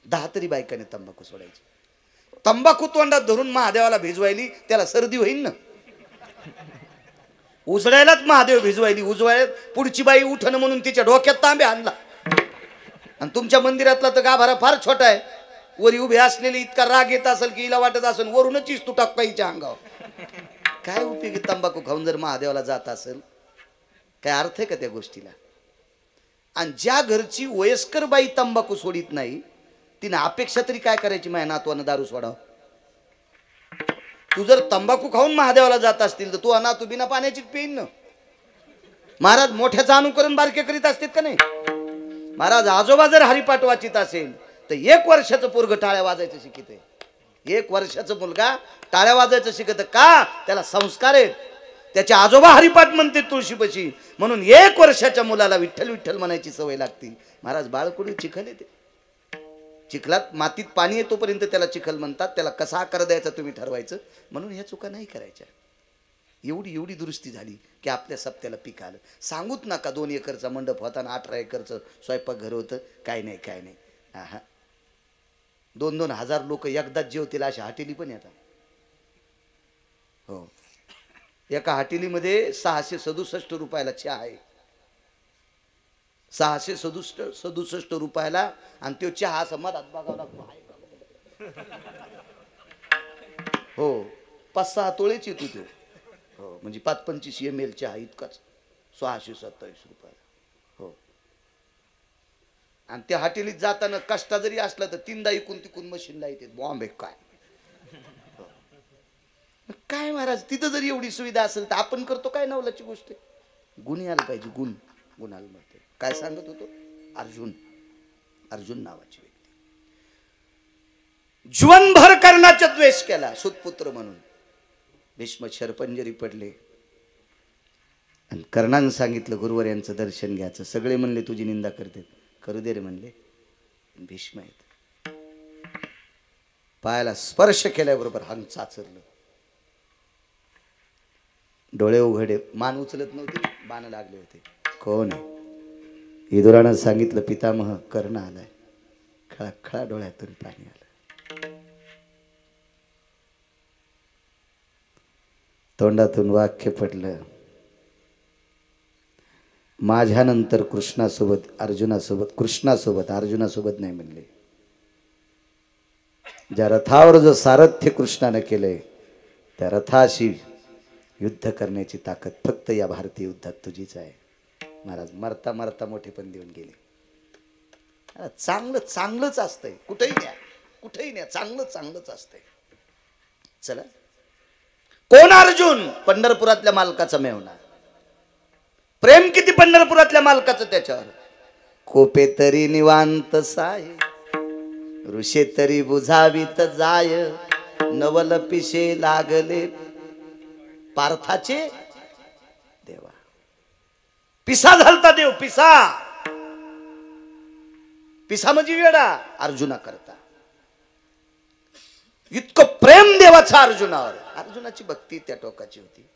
10 तरी बायकाने तंबाखू सोडायची. तंबाखू तोंडात धरून महादेवाला भिजवायली, त्याला सर्दी होईल ना. उजळायलाच महादेव भिजवायली. उजवाय पुढची बाई उठणं म्हणून तिच्या डोक्यात तांबे आणला. आणि तुमच्या मंदिरातला तर गाभारा फार छोटा आहे. वरी उभे असलेली इतका राग येत असेल की हिला वाटत असेल वरूनच तू टाकता हिच्या अंगावर. काय उपयोगी तंबाखू खाऊन जर महादेवाला जात असेल, काय अर्थ आहे का त्या गोष्टीला? आणि ज्या घरची वयस्कर बाई तंबाखू सोडित नाही, तिने अपेक्षा तरी काय करायची माझ्या नातवानं दारू सोडाव? तू जर तंबाखू खाऊन महादेवाला जात असतील तर तू अनाथ बिना पाण्याची पेन न. महाराज मोठ्याचं अनुकरण बारके करीत असतात का नाही? महाराज आजोबा जर हरिपाठ वाचित असेल तर 1 वर्षाचं पोरग टाळ्या वाजायचं शिकत आहे. 1 वर्षाचं मुलगा टाळ्या वाजायचं शिकत का? त्याला संस्कार आहेत. त्याचे आजोबा हरिपाठ म्हणते तुळशीपशी, म्हणून 1 वर्षाच्या मुलाला विठ्ठल विठ्ठल म्हणायची सवय लागते. महाराज बाळकुडी चिखल येते. चिखलात मातीत पाणी येतोपर्यंत त्याला चिखल म्हणतात. त्याला कसा आकार द्यायचा तुम्ही ठरवायचं. म्हणून ह्या चुका नाही करायच्या. एवढी दुरुस्ती झाली की आपल्या सप्त्याला पीक आलं. सांगूच नका 2 एकरचा मंडप होता आणि 18 एकरचं स्वयंपाकघर होतं. काय नाही. हा 2-2 हजार लोक एकदाच जेवतील अशा हॉटेली पण येतात. हो, एका हॉटेलीमध्ये 667 रुपयाला चहा आहे. 667 रुपयाला. आणि तो चहा समाधात बघावा लागतो. हो, 5-6 तोळेच येतो तो. हो, म्हणजे 5-25 ml चहा इतकाच 627 रुपयाला. हो, आणि त्या हॉटेलीत जाताना कष्टा जरी असला तर 3दा इकून तिकून मशीनला येते. बॉम्बे काय काय महाराज, तिथं जर एवढी सुविधा असेल तर आपण करतो काय नवलाची गोष्ट. गुण यायला पाहिजे. गुणाला म्हणते. काय सांगत होतो? अर्जुन नावाची व्यक्ती जीवनभर कर्णाचा द्वेष केला सुतपुत्र म्हणून. भीष्म शरपंजरी पडले आणि कर्णानं सांगितलं गुरुवर यांचं दर्शन घ्यायचं. सगळे म्हणले तुझी निंदा करते. करू दे रे म्हणले. भीष्म आहेत. पायाला स्पर्श केल्याबरोबर हंग चाचरलं. डोळे उघडे. मान उचलत नव्हते. बाण लागले होते. कोण आहे? विदुरानं सांगितलं पितामह कर्ण आलाय. खळखळा डोळ्यातून पाणी आलं. तोंडातून वाक्य पडलं, माझ्यानंतर कृष्णासोबत अर्जुनासोबत नाही म्हणले. ज्या रथावर जो सारथ्य कृष्णाने केलंय त्या रथाशी युद्ध करण्याची ताकद फक्त या भारतीय युद्धात तुझीच आहे. महाराज मरता मरता मोठे पण देऊन गेले. चांगलंच असतंय. कुठेही न्या चांगलंच असतंय. चला, कोण अर्जुन? पंढरपुरातल्या मालकाचा मेवणा. प्रेम किती पंढरपुरातल्या मालकाचं त्याच्यावर. कोपे तरी निवांत साय, ऋषे तरी बुझावीत जाय, नवल पिशे लागले पार्थाचे देवा. पिसा झालता देव. पिसा म्हणजे वेडा अर्जुना करता. इतकं प्रेम देवाचं अर्जुनावर. अर्जुनाची भक्ती त्या टोकाची होती.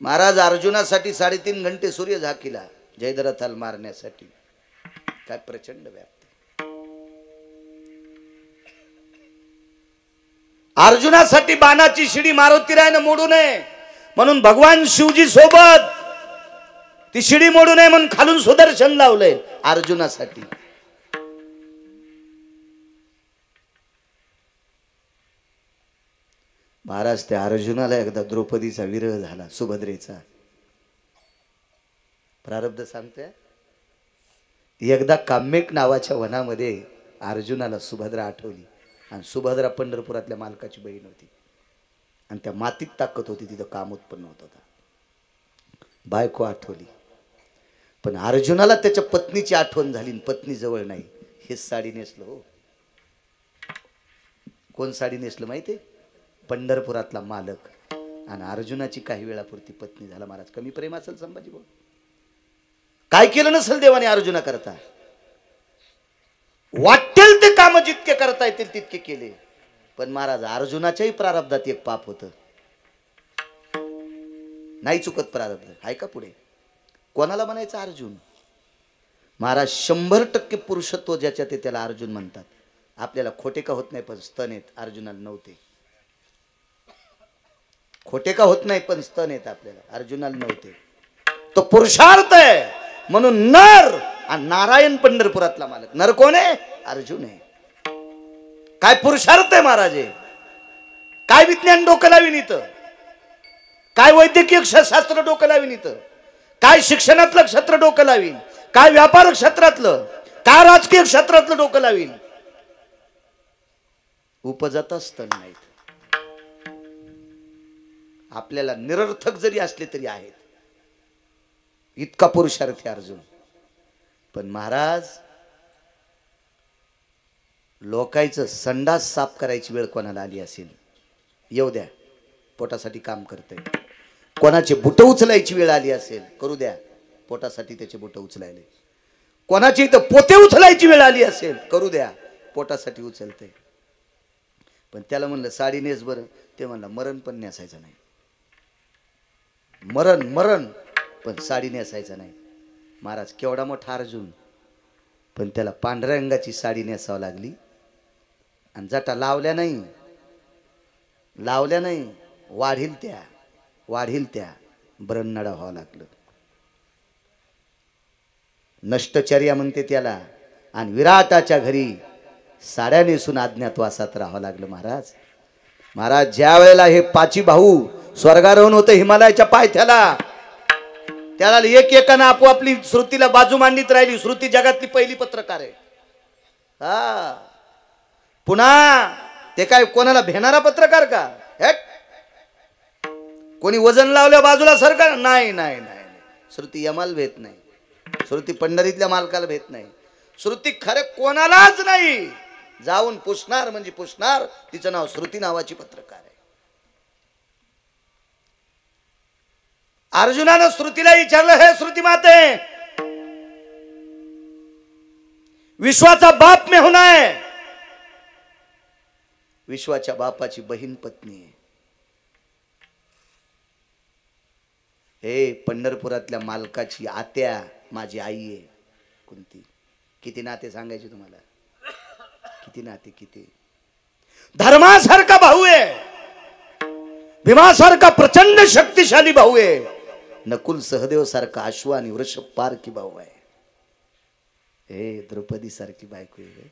महाराज अर्जुनासाठी 3.5 घंटे सूर्य झाकीला जयद्रथाला मारण्यासाठी. काय प्रचंड व्याप्ती. अर्जुनासाठी बाणाची शिडी मारुतीरायनं मोडू नये म्हणून भगवान शिवजी सोबत ती शिडी मोडू नये म्हणून खालून सुदर्शन लावलंय अर्जुनासाठी. महाराज त्या अर्जुनाला एकदा द्रौपदीचा विरह झाला. सुभद्रेचा प्रारब्ध सांगतोय. एकदा काम्यक नावाच्या वनामध्ये अर्जुनाला सुभद्रा आठवली. आणि सुभद्रा पंढरपुरातल्या मालकाची बहीण होती. आणि त्या मातीत ताकद होती. तिथं काम उत्पन्न होत होता. बायको आठवली. पण अर्जुनाला त्याच्या पत्नीची आठवण झाली. पत्नी जवळ नाही. हेच साडी नेसलं. हो, कोण साडी नेसलं माहिती आहे? पंढरपुरातला मालक. आणि अर्जुनाची काही वेळापुरती पत्नी झाला. महाराज कमी प्रेम असेल संभाजी भाऊ? काय केलं नसेल देवाने अर्जुना करता? वाटेल ते काम जितके करता येतील तितके केले. पण महाराज अर्जुनाच्याही प्रारब्धात एक पाप होतं. नाही चुकत प्रारब्ध. आहे का पुढे? कोणाला म्हणायचं अर्जुन? महाराज 100% पुरुषत्व ज्याच्यात आहे त्याला अर्जुन म्हणतात. आपल्याला खोटे का होत नाही पण स्तन आहेत. अर्जुनाला नव्हते. खोटे का होत नाही, पण स्तन येत आपल्याला. अर्जुनाला नव्हते. तो पुरुषार्थ आहे म्हणून नर. आणि नारायण पंढरपुरातला मालक. नर कोण आहे? अर्जुन आहे. काय पुरुषार्थ आहे महाराज. काय विज्ञान डोकं लावीन इथं, काय वैद्यकीय शास्त्र डोकं लावीन इथं, काय शिक्षणातलं क्षेत्र डोकं लावीन, काय व्यापार क्षेत्रातलं, काय राजकीय क्षेत्रातलं डोकं लावीन. उपजतच तर नाहीत. आपल्याला निरर्थक जरी असले तरी आहेत. इतका पुरुषार्थी अर्जुन. पण महाराज लोकांचं संडास साफ करायची वेळ कोणाला आली असेल, येऊ द्या, पोटासाठी काम करते. कोणाचे बुट उचलायची वेळ आली असेल, करू द्या, पोटासाठी त्याचे बुट उचलायले. कोणाची इथं पोते उचलायची वेळ आली असेल, करू द्या, पोटासाठी उचलते. पण त्याला म्हणलं साडी नेस बरं, ते म्हणलं मरण पण नेसायचं नाही. मरण मरण पण साडी नेसायचं नाही. महाराज केवढा मोठा अर्जुन, पण त्याला पांढऱ्या रंगाची साडी नेसावं लागली. आणि जटा लावल्या नाही, लावल्या नाही, वाढील त्या ब्रह्मनडा व्हावं लागलं. नष्टचर्या म्हणते त्याला. आणि विराटाच्या घरी साड्या नेसून अज्ञातवासात राहावं लागलं. महाराज ज्या वेळेला हे पाची भाऊ स्वर्गारोहण होतं हिमालयाच्या पायथ्याला, त्याला एक एकानं आपोआपली श्रुतीला बाजू मांडीत राहिली. श्रुती जगातली पहिली पत्रकार आहे. हा, पुन्हा ते काय कोणाला भेणारा पत्रकार का? कोणी वजन लावल्या बाजूला सरकार? नाही नाही नाही. श्रुती यमाला भेट नाही. श्रुती पंढरीतल्या मालकाला भेट नाही. श्रुती खरे कोणालाच नाही. जाऊन पुसणार म्हणजे पुसणार. तिचं नाव श्रुती नावाची पत्रकार आहे. अर्जुनानं श्रुतीला विचारलं, हे श्रुती माते, विश्वाचा बाप में होना है. विश्वाच्या बापाची बहीण पत्नी आहे. हे पंढरपुरातल्या मालकाची आत्या माझी आई आहे. कोणती? किती नाते सांगायचे तुम्हाला? किती नाते? किती? धर्मासारखा भाऊ आहे, भीमासारखा प्रचंड शक्तिशाली भाऊ आहे, नकुल सहदेव सारखा अश्व आणि वृषभ पारखी भाऊ आहे. हे द्रौपदी सारखी बायको आहे.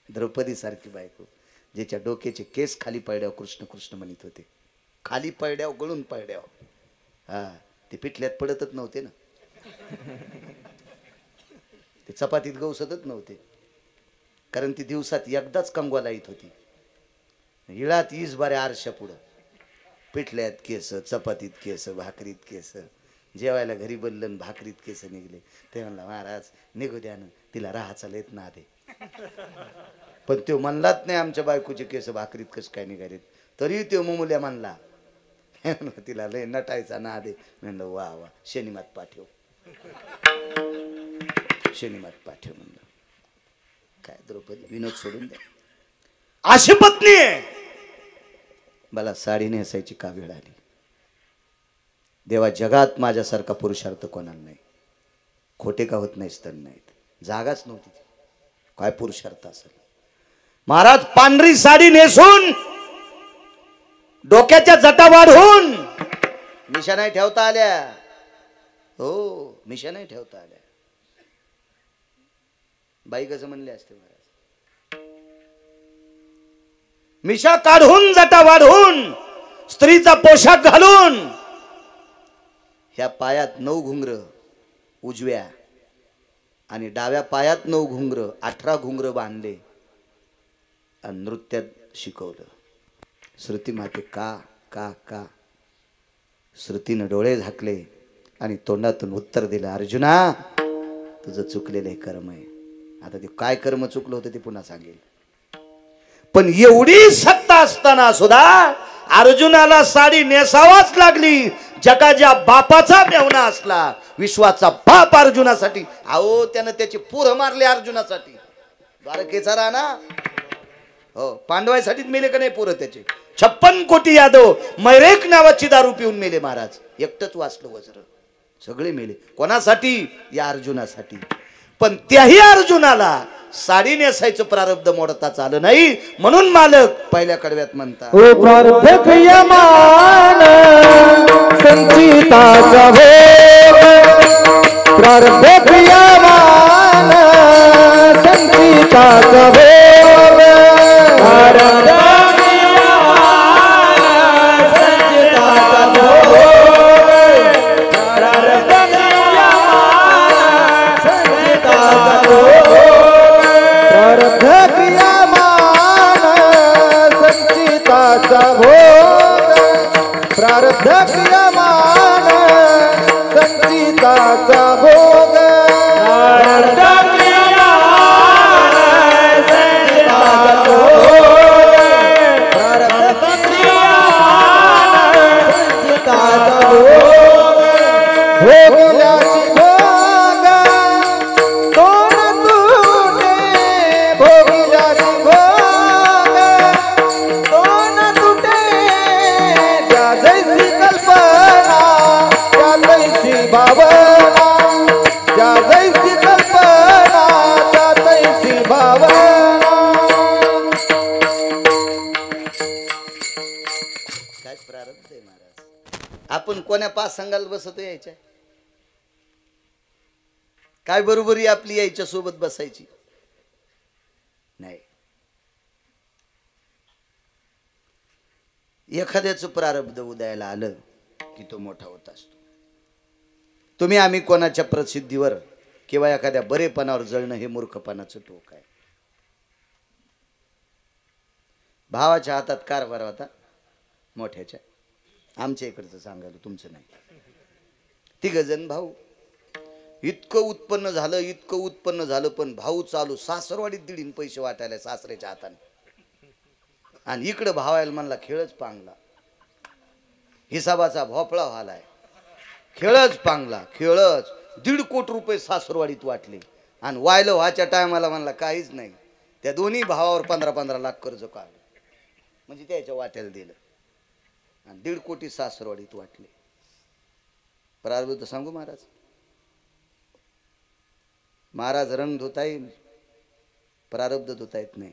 द्रौपदी सारखी बायको, ज्याच्या डोक्याचे केस खाली पडल्यावर कृष्ण कृष्ण म्हणत होते. खाली पडल्यावर गळून पडल्यावर. हा, ते पिठल्यात पडतच नव्हते ना, ते चपातीत गवसतच नव्हते. कारण ती दिवसात एकदाच कंगवाला येत होती. हिळात ईज बाऱ्या आरशा पुढं, पिठल्यात केस, चपातीत केस, भाकरीत केस. जेवायला घरी बदलन, भाकरीत केस निघले. ते म्हणला, महाराज निघू द्या ना, तिला राहाचा लेत ना दे. पण तो म्हणलाच नाही आमच्या बायकोचे केस भाकरीत कसं काय निघालेत. तरी तो मुमुल्या म्हणला, तिला लय नटायचा ना दे. म्हणलं वा वा, शनिमात पाठव, शनिमात पाठव. म्हणलं काय द्रौपदी, विनोद सोडून द्या. अशी पत्नी आहे. मला साडी नेसायची का वेळ आली? देवा, जगात माझ्यासारखा पुरुषार्थ कोणाला नाही. खोटे का होत नाहीस तर नाहीत. जागाच नव्हती. काय पुरुषार्थ असेल. महाराज पांढरी साडी नेसून डोक्याच्या जटा वाढवून मिशा नाही ठेवता आल्या. हो, मिशा नाही ठेवता आल्या. बाई कसं म्हणले असते महाराज. मिशा काढून जटा वाढवून स्त्रीचा पोशाख घालून ह्या पायात 9 घुंगर उजव्या आणि डाव्या पायात 9 घुंगर, 18 घुंगर बांधले आणि नृत्यात शिकवलं. श्रुती माते का का का? श्रुतीनं डोळे झाकले आणि तोंडातून उत्तर दिलं, अर्जुना तुझं चुकलेलं हे कर्म आहे. आता ते काय कर्म चुकलं होतं ते पुन्हा सांगेल. पण एवढी सत्ता असताना सुद्धा अर्जुनाला साडी नेसावाच लागली. जगाच्या बापाचा मेवणा असला, विश्वाचा बाप अर्जुनासाठी. अहो, त्यानं त्याची पोरं मारले अर्जुनासाठी. द्वारकेचा राणा हो, पांडवायसाठीच मेले का नाही पोरं त्याचे? 56 कोटी यादव मैरेक नावाची दारू पिऊन मेले महाराज. एकटंच वाचलं वज्र, सगळे मेले. कोणासाठी? या अर्जुनासाठी. पण त्याही अर्जुनाला साडी नेसायचं प्रारब्ध मोडताच आलं नाही, म्हणून मालक पहिल्या कडव्यात म्हणतात ओ प्रारब्ध क्रियमान संचिताचा भोग, प्रारब्ध क्रियमान संचिताचा भोग, प्रारब्ध क्रियमान संचिताचा भोग, प्रारब्ध क्रियमान संचिताचा भोग, प्रारब्ध क्रियमान संचिताचा भोग, प्रारब्ध क्रियमान संचिताचा भोग, प्रारब्ध क्रियमान संचिताचा भोग, प्रारब्ध क्रियमान संचिताचा भोग, भोगल्याची भोग कोण तुटे, भोगल्याची भोग कोण तुटे, ज्या जैसी कल्पना त्या तैसी भावना, ज्या जैसी कल्पना त्या तैसी भावना. काय प्रारब्ध आहे महाराज. आपण कोण्या पाच संघाला बसतो यायच्या, काय बरोबरी आपली यायच्या सोबत बसायची नाही. एखाद्याचं प्रारब्ध उदयाला आलं की तो मोठा होत असतो. तुम्ही आम्ही कोणाच्या प्रसिद्धीवर किंवा एखाद्या बरेपणावर जळणं हे मूर्खपणाचं टोक आहे. भावाच्या हातात कारभार होता मोठ्याच्या, आमच्या इकडचं सांगायला तुमचं नाही. तिघजण भाऊ, इतकं उत्पन्न झालं इतकं उत्पन्न झालं, पण भाऊ चालू सासरवाडीत दिडीन पैसे वाटायला सासऱ्याच्या हाताने, आणि इकडं भावायला म्हणला खेळच पांगला, हिसाबाचा भोपळा व्हालाय, खेळच पांगला, खेळच 1.5 कोटी रुपये सासरवाडीत वाटले, आणि वायलं व्हायच्या टायमाला म्हणला काहीच नाही. त्या दोन्ही भावावर 15-15 लाख कर्ज काढलं, म्हणजे त्याच्या वाट्याला दिलं, आणि 1.5 कोटी सासरवाडीत वाटले. प्रारब्ध सांगू महाराज, महाराज रंग धुता येईल, प्रारब्ध धुता येत नाही.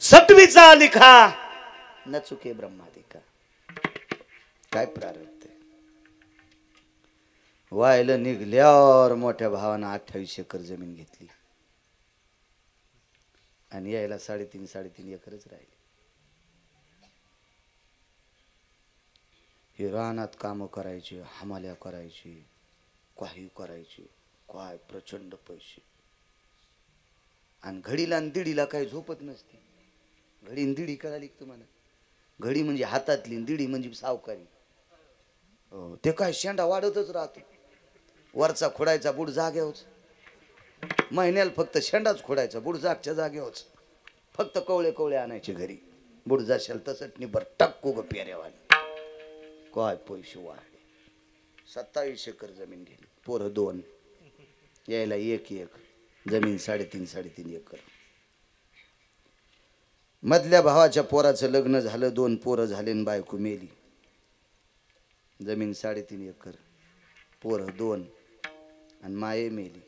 सटवीचा लिखा न चुके ब्रह्मादिका. काय प्रारब्ध आहे. व्हायला निघल्यावर मोठ्या भावानं 28 एकर जमीन घेतली, आणि यायला 3.5 एकरच राहिली. हे रानात कामं करायची, हमाल्या करायची, काही करायची, काय प्रचंड पैसे. आणि घडीला आणि दिडीला काही झोपत नसते. घडी आणि दिडी कळाली तुम्हाला. घडी म्हणजे हातातली, दिडी म्हणजे सावकारी. ते काय शेंडा वाढतच राहतो. वरचा खोडायचा बुड जाग्यावच, महिन्याला फक्त शेंडाच खोडायचा, बुड जागच्या जागेवच. फक्त कवळे कवळे आणायचे घरी, बुड जाशाल तसंच निबर टक्कू ग पेऱ्यावाली. काय पैसे वाढले. 27 एकर जमीन गेली. पोरं 2, यायला 1 जमीन 3.5 एकर. मधल्या भावाच्या पोराचं लग्न झालं, 2 पोरं झाले, बायको मेली. जमीन 3.5 एकर, पोरं 2, आणि माये मेली.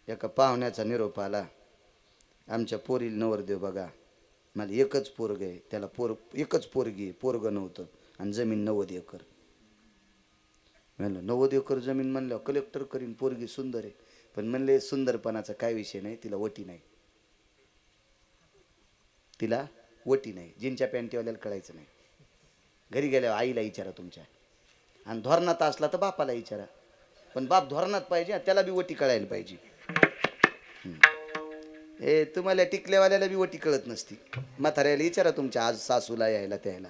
एका पाहुण्याचा निरोप आला, आमच्या पोरीला नवरदेव बघा. मला एकच पोरग आहे, त्याला एकच पोरगी आहे, पोरग नव्हतं, आणि जमीन 90 एकर. म्हणलं 90 एकर जमीन म्हणल्यावर कलेक्टर करीन, पोरगी सुंदर आहे. पण म्हणले सुंदरपणाचा काय विषय नाही, तिला वटी नाही, तिला वटी नाही. जीनच्या पॅन्टीवाल्याला कळायचं नाही. घरी गेल्यावर आईला विचारा तुमच्या, आणि धोरणात असला तर बापाला विचारा. पण बाप धोरणात पाहिजे, त्याला बी वटी कळायला पाहिजे. हे तुम्हाला टिकल्यावाल्याला बी वटी कळत नसती. म्हाताऱ्याला विचारा तुमच्या, आज सासूला यायला त्याला.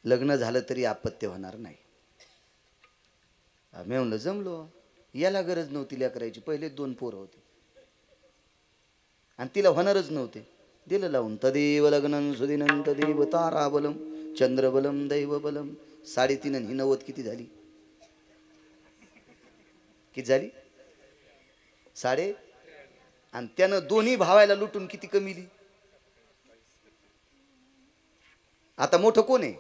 लग्न झालं तरी आपत्ती होणार नाही. मी म्हणलं जमलो, याला गरज नव्हती लेकरायची. पहिले 2 पोरं होते, आणि तिला होणारच नव्हते. दिलं लावून. तदेव लग्नं सुदिनं तदेव ताराबलम चंद्रबलम दैवबलम. 3.5 आणि 90 किती झाली? किती झाली? 3.5. आणि त्यानं दोन्ही भावायला लुटून किती कमीली. आता मोठं कोण आहे?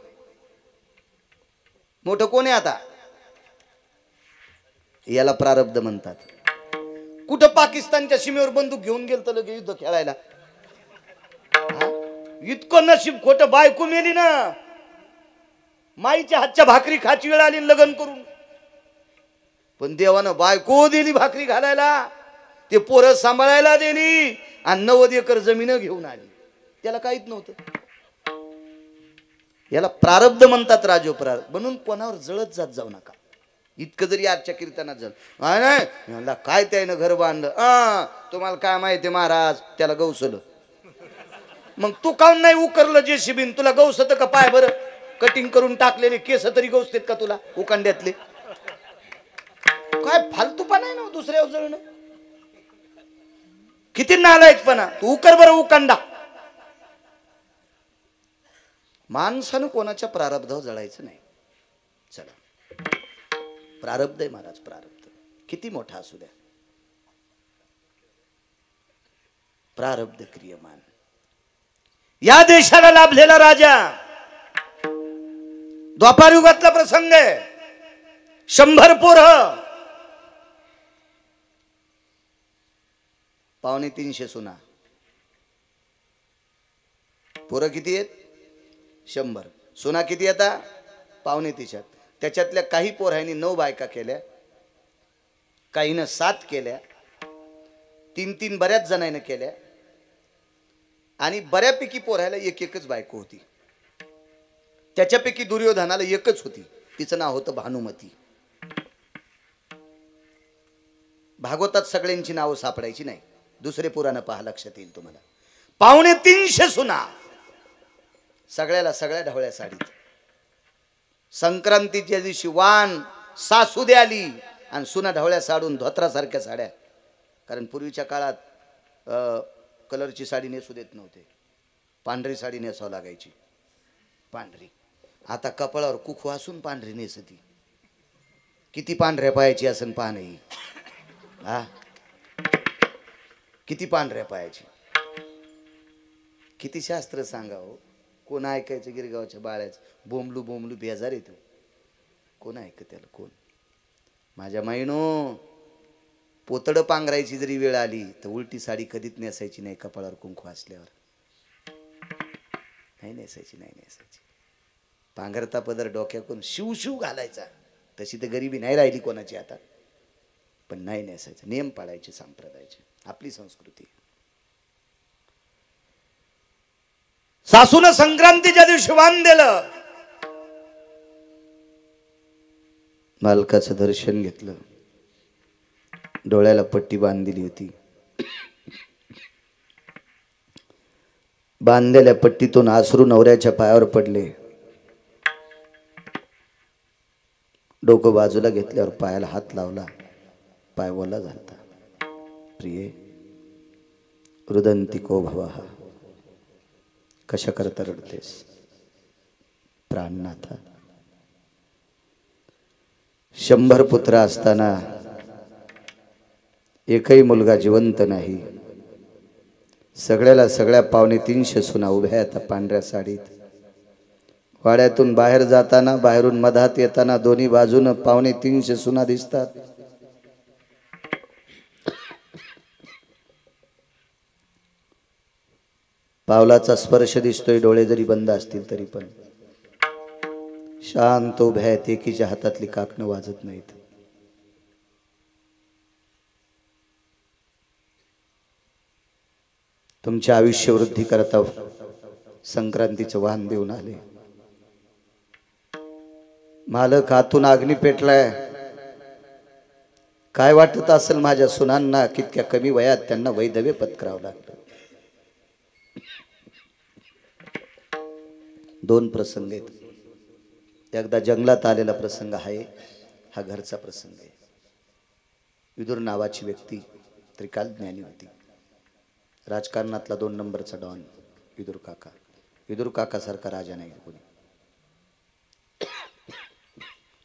मोठं कोण आहे आता? याला प्रारब्ध म्हणतात. कुठं पाकिस्तानच्या सीमेवर बंदूक घेऊन गेल तर लगे युद्ध खेळायला. इतकं नशीब खोटं. बायको मेली ना, माईच्या हातच्या भाकरी खाची वेळ आली लग्न करून, पण देवानं बायको दिली भाकरी घालायला, ते पोरं सांभाळायला दिली आणि 90 एकर जमीन घेऊन आली. त्याला काहीच नव्हतं. याला प्रारब्ध म्हणतात राजो. प्रारब्ध म्हणून कोणावर जळत जात जाऊ नका. इतकं जरी आजच्या कीर्तनात झालं नाही काय त्यानं घर बांधलं, तुम्हाला काय माहिती महाराज, त्याला गौसलं. मग तू काऊन नाही उकरलं जेसीबीन? तुला गौसत का? पाय बरं, कटिंग करून टाकलेले केस तरी गौसतेत का तुला उकांड्यातले? काय फालतूपणा आहे ना दुसऱ्या जळणं. किती नालायकपणा. तू उकर बरं उकांडा. माणसानं कोणाच्या प्रारब्धावर जळायचं नाही. चला, प्रारब्ध आहे महाराज, प्रारब्ध किती मोठा असू द्या, प्रारब्ध क्रियमान. या देशाला लाभलेला राजा, द्वापार युगातला प्रसंग आहे. 100 पोरं, 250 सुना. पोरं किती आहेत? 100. सुना किती आता? 250. त्याच्यातल्या काही पोरांनी 9 बायका केल्या, काहीनं 7 केल्या, 3 बऱ्याच जणांनी केल्या, आणि बऱ्यापैकी पोरायला एकच बायको होती. त्याच्यापैकी दुर्योधनाला एकच होती, तिचं नाव होतं भानुमती. भागवतात सगळ्यांची नावं सापडायची नाही, दुसरे पुराण पहा, लक्षात येईल तुम्हाला. 250 सुना, सगळ्या ढवळ्या साडीत. संक्रांतीच्या दिवशी वाण सासू दे आली आणि सुना ढवळ्या साडून धोत्रासारख्या साड्या. कारण पूर्वीच्या काळात कलरची साडी नेसू देत नव्हते, पांढरी साडी नेसावं लागायची. पांढरी. आता कपाळावर कुखू असून पांढरी नेसती. किती पांढऱ्या पायाची असन पहा नाही. हा, किती पांढऱ्या पायाची. किती शास्त्र सांगावं. कोण ऐकायचं? गिरगावच्या बाळ्याच बोंबलू बोंबलू बेजार येतो. कोण ऐकत त्याला? कोण? माझ्या माईनो, पोतडं पांघरायची जरी वेळ आली तर उलटी साडी कधीच नेसायची नाही. कपाळावर कुंकू असल्यावर नाही नेसायची, नाही नेसायची. पांघरता पदर डोक्याकडून शिव घालायचा. तशी तर गरिबी नाही राहिली कोणाची आता, पण नाही नेसायचं. नियम पाळायचे, संप्रदायाचे, आपली संस्कृती. सासूनं संक्रांतीच्या दिवशी वाण दिलं, मालकाचं दर्शन घेतलं, डोळ्याला पट्टी बांधलेली होती. बांधलेल्या पट्टीतून आसरू नवऱ्याच्या पायावर पडले. डोकं बाजूला घेतल्यावर पायाला हात लावला, पाय ओला झालता. प्रिये, रुदंतिको भवः, कशा करता रडतेस? प्राणनाथा, 100 पुत्र असताना एकही मुलगा जिवंत नाही. सगळ्या 250 सुना उभ्या आता पांढऱ्या साडीत. वाड्यातून बाहेर जाताना, बाहेरून मधात येताना दोन्ही बाजूनं 250 सुना दिसतात. पावलाचा स्पर्श दिसतोय, डोळे जरी बंद असतील तरी पण शांत उभ्या आहेत. एकीच्या हातातली काकणं वाजत नाहीत. तुमच्या आयुष्य वृद्धी करता संक्रांतीचं वाहन देऊन आले. मालक हातून अग्नी पेटलाय. काय वाटत असेल माझ्या सुनांना, कितक्या कमी वयात त्यांना वैधव्य पत्करावं लागलं. 2 प्रसंग आहेत. एकदा जंगलात आलेला प्रसंग आहे, हा घरचा प्रसंग आहे. विदुर नावाची व्यक्ती त्रिकाल ज्ञानी होती. राजकारणातला 2 नंबरचा डॉन विदुर काका. विदुर काका सारखा राजा नाही कोणी.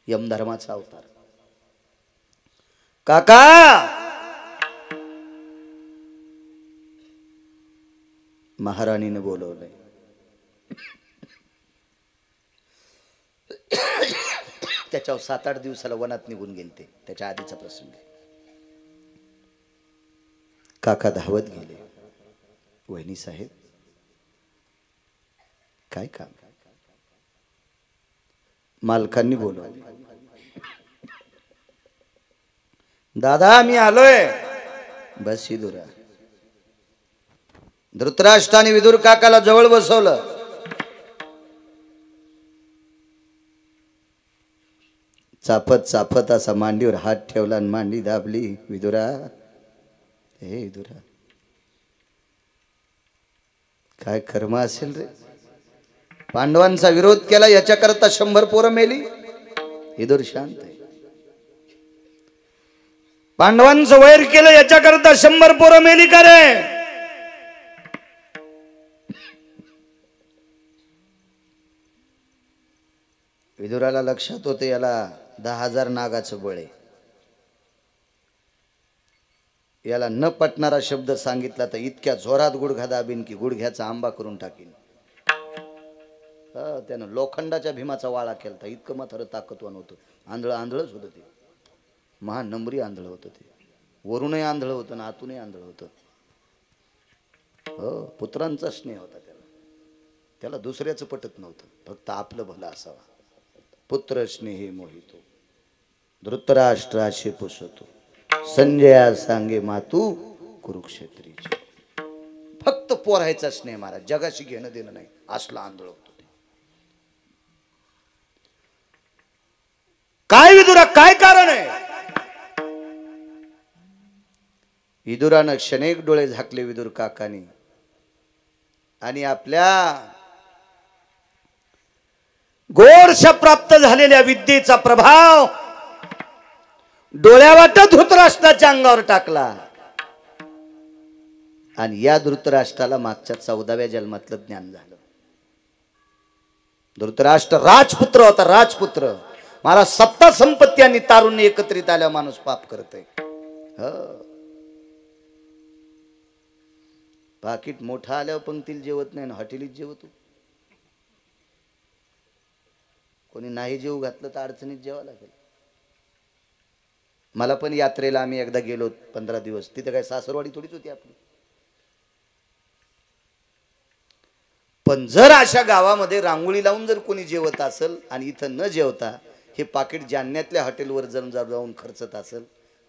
यमधर्माचा अवतार. काका, महाराणीने बोलवलंय. त्याच्यावर 7-8 दिवसाला वनात निघून गेले ते. त्याच्या आधीचा प्रसंग आहे. काका धावत गेले, वहिनी साहेब काय काम? मालकांनी बोलवलं, दादा मी आलोय. बस विदुरा. धृतराष्ट्राने विदुर काकाला जवळ बसवलं. चाफत चाफत असा मांडीवर हात ठेवला आणि मांडी दाबली. विदुरा, हे विदुरा, काय कर्म असेल रे. पांडवांचा विरोध केला याच्याकरता 100 पोरं मेली. विदुर शांत आहे. पांडवांचं वैर केलं याच्याकरता 100 पोरं मेली का रे. विदुराला लक्षात होते याला 10,000 नागाचं बळ आहे. याला न पटणारा शब्द सांगितला तर इतक्या जोरात गुडघा दाबीन की गुडघ्याचा आंबा करून टाकीन. त्यानं लोखंडाच्या भीमाचा वाळा केलता. इतकं मात्र ताकदवान होतं. आंधळच होतं ते. महानंबरी आंधळ होतं ते. वरूनही आंधळ होतं ना आतूनही आंधळ होतं. हो, पुत्रांचा स्नेह होता त्याला. त्याला दुसऱ्याचं पटत नव्हतं, फक्त आपलं भलं असावा. पुत्र स्नेही मोहितो धृतराष्ट्राशी पुसतो, संजया सांगे मातू कुरुक्षेत्रीची. फक्त पोरायचा स्नेह महाराज, जगाशी घेणं देणं नाही. असला आंधळ होतो ते. काय विदुरा, काय कारण आहे? विदुरानं क्षणिक डोळे झाकले विदुर काकानी आणि आपल्या गोडशा प्राप्त झालेल्या विद्येचा प्रभाव डोळ्यावाटत धृतराष्ट्राच्या अंगावर टाकला. आणि या धृतराष्ट्राला मागच्या 14व्या जन्मातलं ज्ञान झालं. धृतराष्ट्र राजपुत्र होता, राजपुत्र. मला सत्ता संपत्ती आणि तारुण्य एकत्रित आल्या माणूस पाप करतोय. पाकिट मोठा आल्यावर पंक्तीला जेवत नाही ना हॉटेलीत जेवतो. कोणी नाही जेव घातलं तर अडचणीत जेवा लागेल. मला पण यात्रेला आम्ही एकदा गेलो 15 दिवस. तिथे काय सासरवाडी थोडीच होती आपली. पण जर अशा गावामध्ये रांगोळी लावून जर कोणी जेवत असेल आणि इथं न जेवता हे पाकिट जालन्यातल्या हॉटेलवर जाऊन खर्चत असेल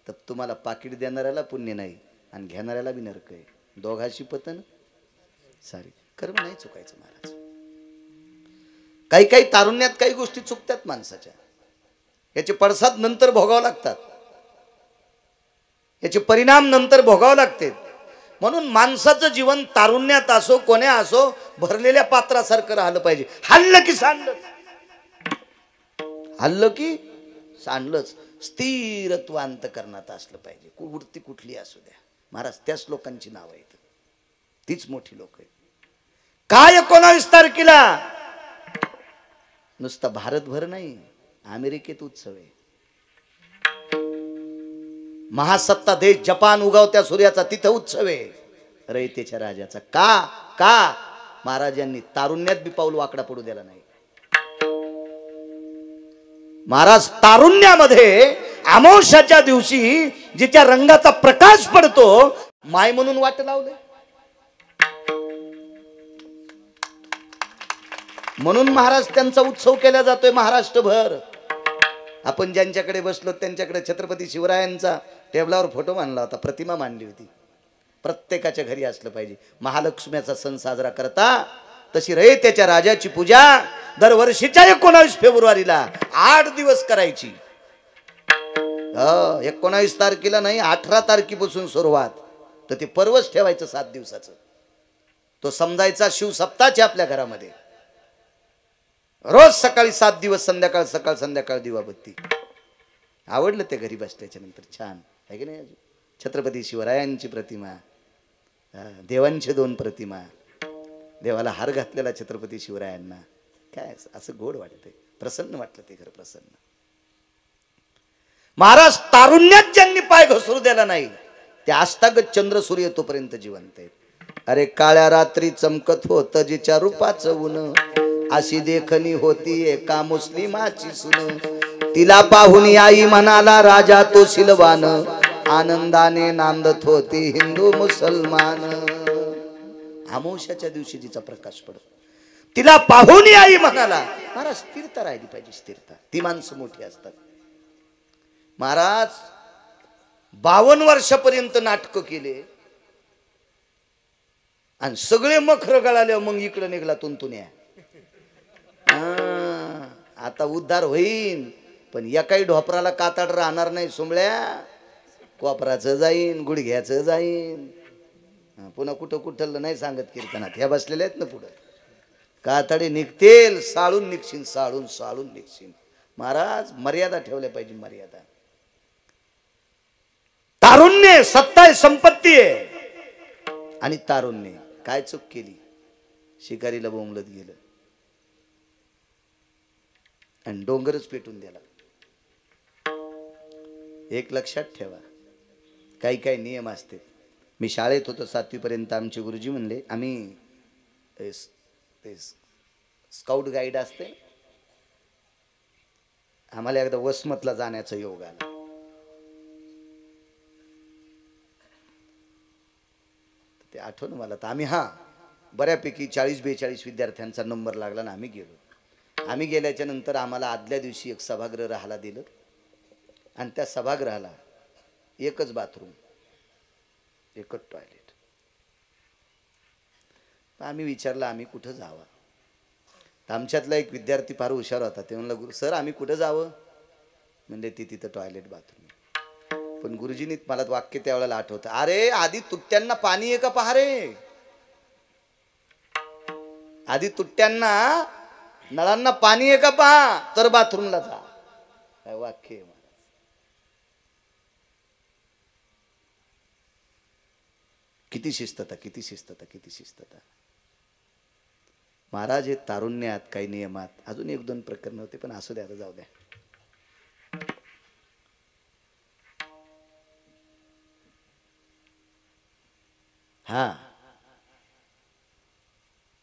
तर तुम्हाला पाकिट देणाऱ्याला पुण्य नाही आणि घेणाऱ्याला बी नरक आहे. दोघाशी पतन सारी. कर्म नाही चुकायचं महाराज. काही काही तारुण्यात काही गोष्टी चुकतात माणसाच्या. याचे पडसाद नंतर भोगावं लागतात. याचे परिणाम नंतर भोगावं लागते. म्हणून माणसाचं जीवन तारुण्यात असो कोण्या असो भरलेल्या पात्रासारखं राहिलं पाहिजे. हल्लं की सांडलं, हल्लं की सांडलंच. स्थिरत्व अंतकरणात असलं पाहिजे. वृत्ती कुठली असू द्या महाराज, त्याच लोकांची नाव आहेत. तीच मोठी लोक आहेत. काय 19 तारखेला नुसता भारतभर नाही, अमेरिकेत उत्सव आहे. महासत्ता देश जपान उगवत्या सूर्याचा तिथं उत्सव आहे. रयतेच्या राजाचा. का महाराजांनी तारुण्यात बी पाऊल वाकडा पडू दिला नाही. महाराज तारुण्यामध्ये अमावस्याच्या दिवशी जिच्या रंगाचा प्रकाश पडतो माय म्हणून वाट लावले. म्हणून महाराज त्यांचा उत्सव केला जातोय महाराष्ट्रभर. आपण ज्यांच्याकडे बसलो त्यांच्याकडे छत्रपती शिवरायांचा टेबलावर फोटो मांडला होता, प्रतिमा मांडली होती. प्रत्येकाच्या घरी असलं पाहिजे. महालक्ष्मीचा सण साजरा करता तशी रयतेच्या राजाची पूजा दरवर्षीच्या 19 फेब्रुवारीला 8 दिवस करायची. 19 तारखेला नाही, 18 तारखेपासून सुरुवात. तर ते पर्वच ठेवायचं 7 दिवसाचं. तो समजायचा शिव सप्ताहाची आपल्या घरामध्ये. रोज सकाळी 7 दिवस, संध्याकाळ सकाळ संध्याकाळ दिवाबत्ती. आवडलं ते घरी बसल्याच्या नंतर. छान आहे की नाही. छत्रपती शिवरायांची प्रतिमा, देवांची 2 प्रतिमा, देवाला हार घातलेला छत्रपती शिवरायांना. काय असं गोड वाटतंय, प्रसन्न वाटलं ते. घर प्रसन्न. महाराज तारुण्यात ज्यांनी पाय घसरू दिला नाही ते आस्थागत चंद्र सूर्य तोपर्यंत जिवंत आहेत. अरे काळ्या रात्री चमकत होत जिच्या रूपाचं ऊन, अशी देखणी होती एका मुस्लिमाची सुन. तिला पाहून आई म्हणाला राजा तो सिलवान, आनंदाने नांदत होते हिंदू मुसलमान. अमावस्याच्या दिवशी तिचा प्रकाश पडतो. तिला पाहून आई म्हणाला, महाराज स्थिरता राहिली पाहिजे, स्थिरता. ती माणसं मोठी असतात. महाराज 52 वर्षापर्यंत नाटक केले आणि सगळे मखर गळाले. मग इकडे निघला तुंतुन्या. आता उद्धार होईन, पण एकाही ढोपराला कातड राहणार नाही. सुंबळ्या कोपराचं जाईन, गुडघ्याचं जाईन. पुन्हा कुठं कुठलं नाही सांगत कीर्तनात. ह्या बसलेल्या आहेत ना पुढं. कातडे निघतील, साळून निघशील, साळून साळून निघशील. महाराज मर्यादा ठेवल्या पाहिजे, मर्यादा. तारुण्य सत्ता आहे, संपत्ती आहे. आणि तारुण्य काय चूक केली, शिकारीला बोंबलत गेलं आणि डोंगरच पेटून दिला. एक लक्षात ठेवा, काही काही नियम असते. मी शाळेत होतो 7वी पर्यंत. आमचे गुरुजी म्हणले, आम्ही ते स्काउट गाईड असते, आम्हाला एकदा वसमतला जाण्याचा योग आला. ते आठवण मला. तर आम्ही बऱ्यापैकी 40-42 विद्यार्थ्यांचा नंबर लागला ना. आम्ही गेलो. आम्ही गेल्याच्या नंतर आम्हाला आदल्या दिवशी एक सभागृह राहायला दिलं आणि त्या सभागृहाला एकच बाथरूम, एकच टॉयलेट. आम्ही विचारलं आम्ही कुठं जावं. तर आमच्यातला एक विद्यार्थी फार हुशार होता. ते म्हणलं, गुरु सर आम्ही कुठं जावं. म्हणजे तिथं टॉयलेट बाथरूम. पण गुरुजींनी मला वाक्य त्यावेळेला आठवतं, अरे आधी तुट्ट्यांना पाणी आहे का पहा रे. आधी तुट्ट्यांना नळांना पाणी आहे का पहा, तर बाथरूमला जा. काय वाक्य आहे. किती शिस्तता, किती शिस्तता, किती शिस्तता. महाराज हे तारुण्यात काही नियमात. अजून 1-2 प्रकरण होते, पण असू द्या, आता जाऊ द्या.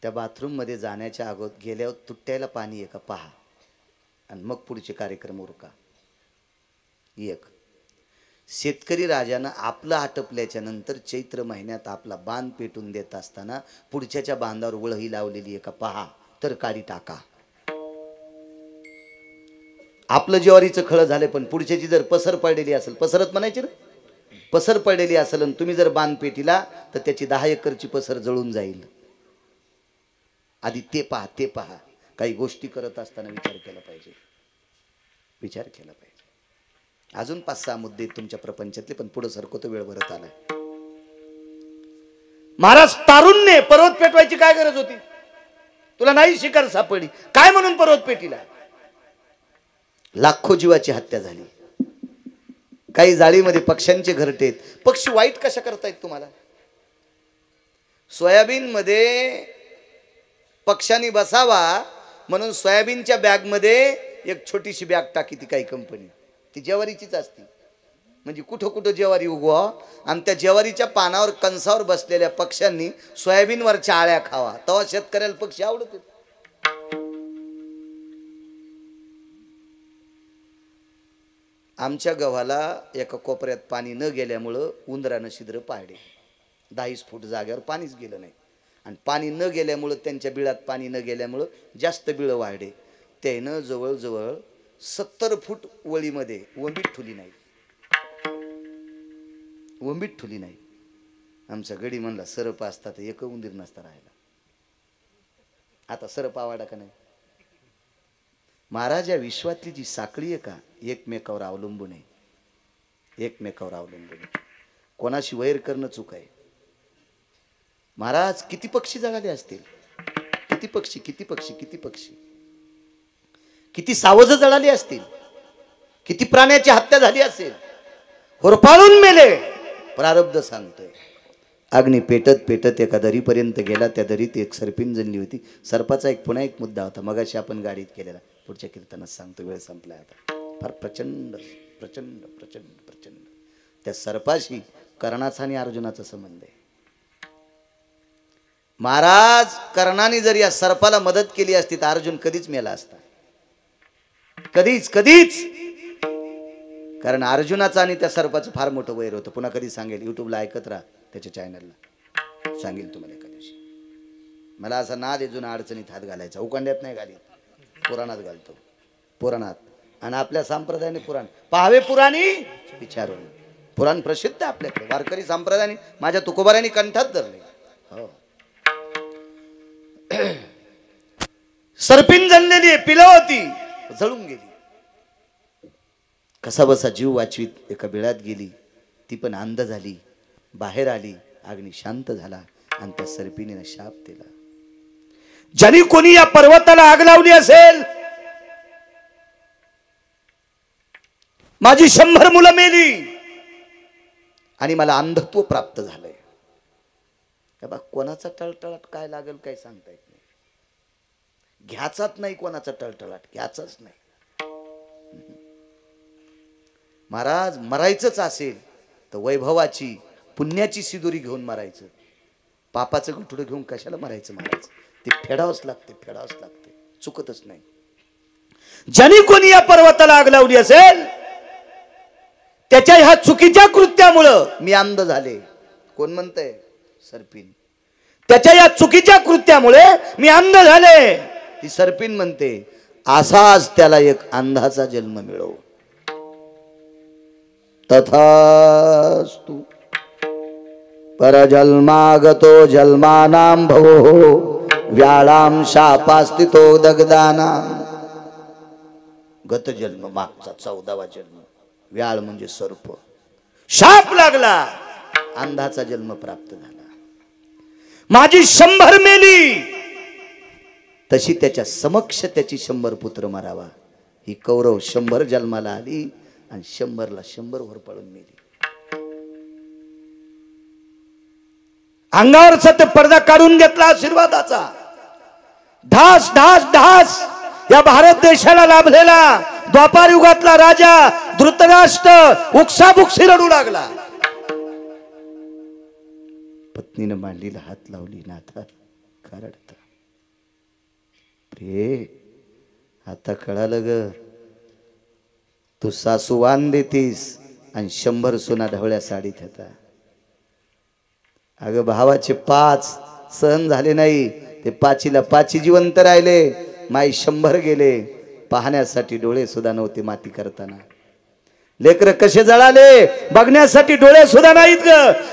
त्या बाथरूम मध्ये जाण्याच्या अगोदर गेल्यावर तुट्ट्याला पाणी आहे का पहा आणि मग पुढचे कार्यक्रम उरका. एक, शेतकरी राजानं आपलं आटपल्याच्या नंतर चैत्र महिन्यात आपला बांध पेटून देत असताना पुढच्याच्या बांधावर वळही लावलेली आहे का पहा, तर काडी टाका. आपलं ज्वारीचं खळं झाले, पण पुढच्याची जर पसर पडलेली असेल, पसरत म्हणायची ना, पसर पडलेली असेल आणि तुम्ही जर बांध पेटीला, तर त्याची 10 एकरची पसर जळून जाईल. आधी ते पहा, ते पहा. काही गोष्टी करत असताना विचार केला पाहिजे, विचार केला पाहिजे. अजून 5-6 मुद्दे तुमच्या प्रपंचातले, पण पुढे सरकतो, वेळ भरत आलाय. महाराज तारुण्य पर्वत पेटवायची काय गरज होती. तुला नाही शिकार सापडली काय म्हणून पर्वत पेटीला. लाखो जीवाची हत्या झाली. काही जाळीमध्ये पक्ष्यांचे घरटे. पक्षी वाईट कशा करतायत तुम्हाला. सोयाबीन मध्ये पक्ष्यांनी बसावा म्हणून सोयाबीनच्या बॅग मध्ये एक छोटीशी बॅग टाकी ती काही कंपनी. ती ज्वारीचीच असती. म्हणजे कुठं कुठं ज्वारी उगवा आणि त्या ज्वारीच्या पानावर कंसावर बसलेल्या पक्ष्यांनी सोयाबीनवरच्या आळ्या खावा. तेव्हा शेतकऱ्याला पक्षी आवडत. आमच्या गव्हाला एका कोपऱ्यात पाणी न गेल्यामुळं उंदरानं छिद्र पाडले. 10 फूट जागेवर पाणीच गेलं नाही. आणि पाणी न गेल्यामुळं, त्यांच्या बिळात पाणी न गेल्यामुळं जास्त बिळं वाढले. त्यानं जवळजवळ 70 फूट वळीमध्ये वंबीट ठुली नाही. वंबीट ठुली नाही. आमचा गडी म्हणला सरप असता तर एक उंदीर नसता राहिला. आता सरप आवाडा का नाही. महाराज या विश्वातली जी साखळी आहे का, एकमेकावर अवलंबून आहे. एकमेकावर अवलंबून आहे. कोणाशी वैर करणं चूक आहे. महाराज किती पक्षी जगाले असतील. किती पक्षी, किती पक्षी, किती पक्षी, किती सावज जळाली असतील. किती प्राण्याची हत्या झाली असेल. होरपाळून मेले. प्रारब्ध सांगतोय. अग्नी पेटत पेटत एका दरीपर्यंत गेला. त्या दरीत एक सर्पिन जणली होती. सर्पाचा एक पुन्हा एक मुद्दा होता, मगाशी आपण गाडीत केलेला. पुढच्या कीर्तनात सांगतो, वेळ संपलाय आता. फार प्रचंड प्रचंड प्रचंड प्रचंड त्या सर्पाशी कर्णाचा आणि अर्जुनाचा संबंध आहे. महाराज कर्णाने जर या सर्पाला मदत केली असती तर अर्जुन कधीच मेला असता. कधीच कधीच. कारण अर्जुनाचं आणि त्या सर्पाचं फार मोठं वैर होतं. पुन्हा कधी सांगेल, युट्यूबला ऐकत राहा, त्याच्या चॅनलला सांगेल तुम्हाला एका दिवशी. मला असा नाद आहे जुना अडचणीत हात घालायचा. उकांड्यात नाही घालीत, पुराणात घालतो. पुराणात. आणि आपल्या संप्रदायाने पुराण पाहावे, पुराणी विचारून. पुराण प्रसिद्ध आहे आपल्याकडे. वारकरी संप्रदायाने माझ्या तुकोबाऱ्यांनी कंठात धरले. हो. सर्पिन जणलेली पिलं होती, जळून गेली. कसा बसा जीव वाचवीत एका बिळात गेली. ती पण अंध झाली. बाहेर आली, अग्नी शांत झाला आणि त्या सर्पिणीने शाप दिला. ज्याने कोणी या पर्वताला आग लावली असेल, माझी 100 मुलं मेली आणि मला अंधत्व प्राप्त झालंय. बा कोणाचा टळटळाट काय लागेल काय सांगता येत नाही. घ्याचाच नाही कोणाचा टळटळाट, घ्याचाच नाही. महाराज मरायचंच असेल तर वैभवाची पुण्याची सिदुरी घेऊन मरायचं. पापाचं गुठुडं घेऊन कशाला मरायचं महाराज. ते फेडावंच लागते, फेडावंच लागते, चुकतच नाही. ज्याने कोणी या पर्वताला आग लावली असेल, त्याच्या ह्या चुकीच्या कृत्यामुळं मी अंध झाले. कोण म्हणतंय? सर्पिन. त्याच्या या चुकीच्या कृत्यामुळे मी अंध झाले. ती सर्पिन म्हणते, असाच त्याला एक अंधाचा जन्म मिळो. तथास्तु. परजन्मागतो जन्मानां भवो व्याळाम शापास्तितो दगदानां. गत जन्म मागचा 14वा जन्म. व्याळ म्हणजे सर्प. शाप लागला, अंधाचा जन्म प्राप्त झाला. माझी 100 मेली, तशी त्याच्या समक्ष त्याची 100 पुत्र मारावा. ही कौरव 100 जन्माला आली आणि 100ला 100 वर पळून मेली. अंगावरचा ते पडदा काढून घेतला आशीर्वादाचा. ढास ढास ढास या भारत देशाला लाभलेला द्वापार युगातला राजा धृतराष्ट्र उक्साबुक्सी रडू लागला. पत्नीने मांडीला हात लावली. नाथा का रडता? प्रिये, आता कळालं ग. तू सासू वाण देतीस आणि 100 सुना ढवळ्या साडीत होता. अगं भावाचे 5 सहन झाले नाही, ते 5ला 5 जिवंत राहिले. माई 100 गेले. पाहण्यासाठी डोळे सुद्धा नव्हते माती करताना. लेकर कसे जळाले बघण्यासाठी डोळे सुद्धा नाहीत ग.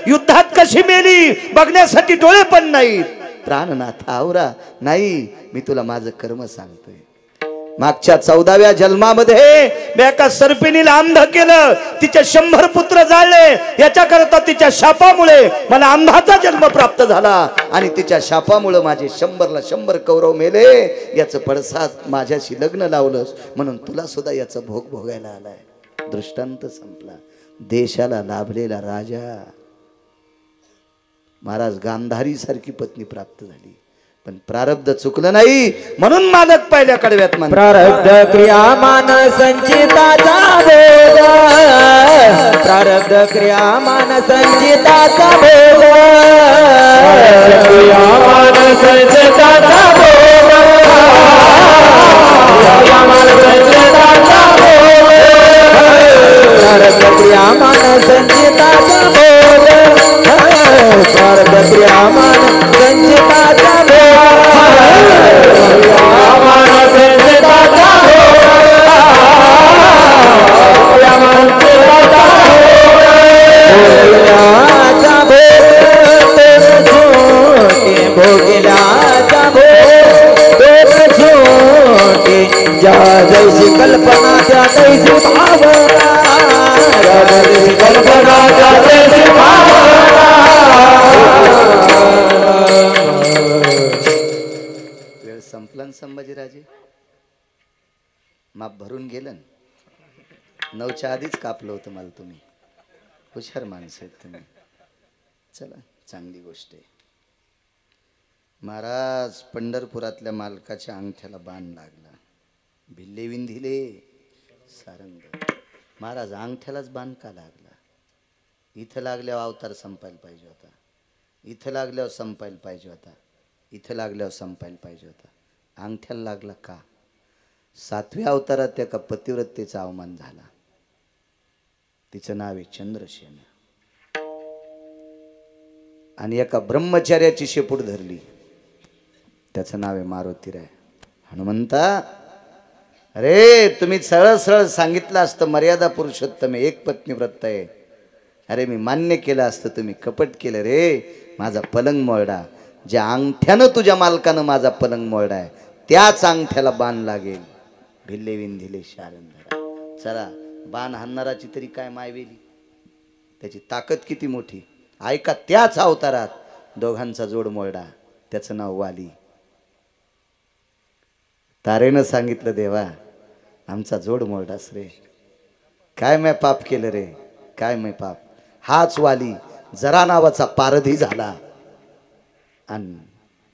युद्धात कशी मेली बघण्यासाठी डोळे पण नाहीत. प्राणनाथ आवरा. नाही, मी तुला माझं कर्म सांगतोय. मागच्या 14व्या जन्मामध्ये मी एका सर्पिणीला अंध केलं. तिचे 100 पुत्र जाळले. याच्याकरता तिच्या शापामुळे मला अंधाचा जन्म प्राप्त झाला आणि तिच्या शापामुळे माझे 100ला 100 कौरव मेले. याचं पडसाद माझ्याशी लग्न लावलंस म्हणून तुला सुद्धा याचा भोग भोगायला आलाय. दृष्टांत संपला. देशाला लाभलेला राजा. महाराज गांधारी सारखी पत्नी प्राप्त झाली, पण प्रारब्ध चुकलं नाही म्हणून मालक पहिल्या कडव्यात म्हणतात, प्रारब्ध क्रियामान संचिताचा भेद. प्रारब्ध क्रियामान संचिताचा भेद. क्रियामान संचिताचा भेद. क्रियामान संचिताचा भेद. प्रारब्ध क्रियामान संचिताचा भेद. प्रारब्ध क्रियामान संचिताचा जैसी कल्पना त्या तैसी भावना. जैसी कल्पना त्या तैसी भावना. वेळ संपला ना संभाजीराजे. माप भरून गेलं. 9च्या आधीच कापलं होतं मला तुम्ही. हुशार माणसं आहेत तुम्ही. चला, चांगली गोष्ट आहे. महाराज पंढरपुरातल्या मालकाच्या अंगठ्याला बाण लागला. भिल्ले विंधिले सारंग. महाराज अंगठ्यालाच बाण का लागला? इथं लागल्यावर अवतार संपायला पाहिजे होता. इथं लागल्यावर संपायला पाहिजे होता. इथं लागल्यावर संपायला पाहिजे होता. अंगठ्याला लागला का? 7व्या अवतारात त्या का पतिव्रतेचा अवमान झाला. तिचं नाव आहे चंद्रसेन. आणि एका ब्रह्मचार्याची शेपूट धरली, त्याचं नाव आहे मारुतीराय. हनुमंता, अरे तुम्ही सरळ सरळ सांगितलं असतं मर्यादा पुरुषोत्तम एक पत्नी व्रत आहे. अरे मी मान्य केलं असतं, तुम्ही कपट केलं रे. माझा पलंग मोरडा, ज्या अंगठ्यानं तुझ्या मालकानं माझा पलंग मोरडा आहे त्याच अंगठ्याला बाण लागेल. भिल्ले विंधिले शारंधरा. चला, बाण हाणणाराची तरी काय मायवेली, त्याची ताकद किती मोठी. ऐका, त्याच अवतारात दोघांचा जोड मोरडा, त्याचं नाव वाली. तारेनं सांगितलं, देवा आमचा जोड मोरडास रे. काय मैं पाप केलं रे, काय मैं पाप. हाच वाली जरा नावाचा पारधी झाला आणि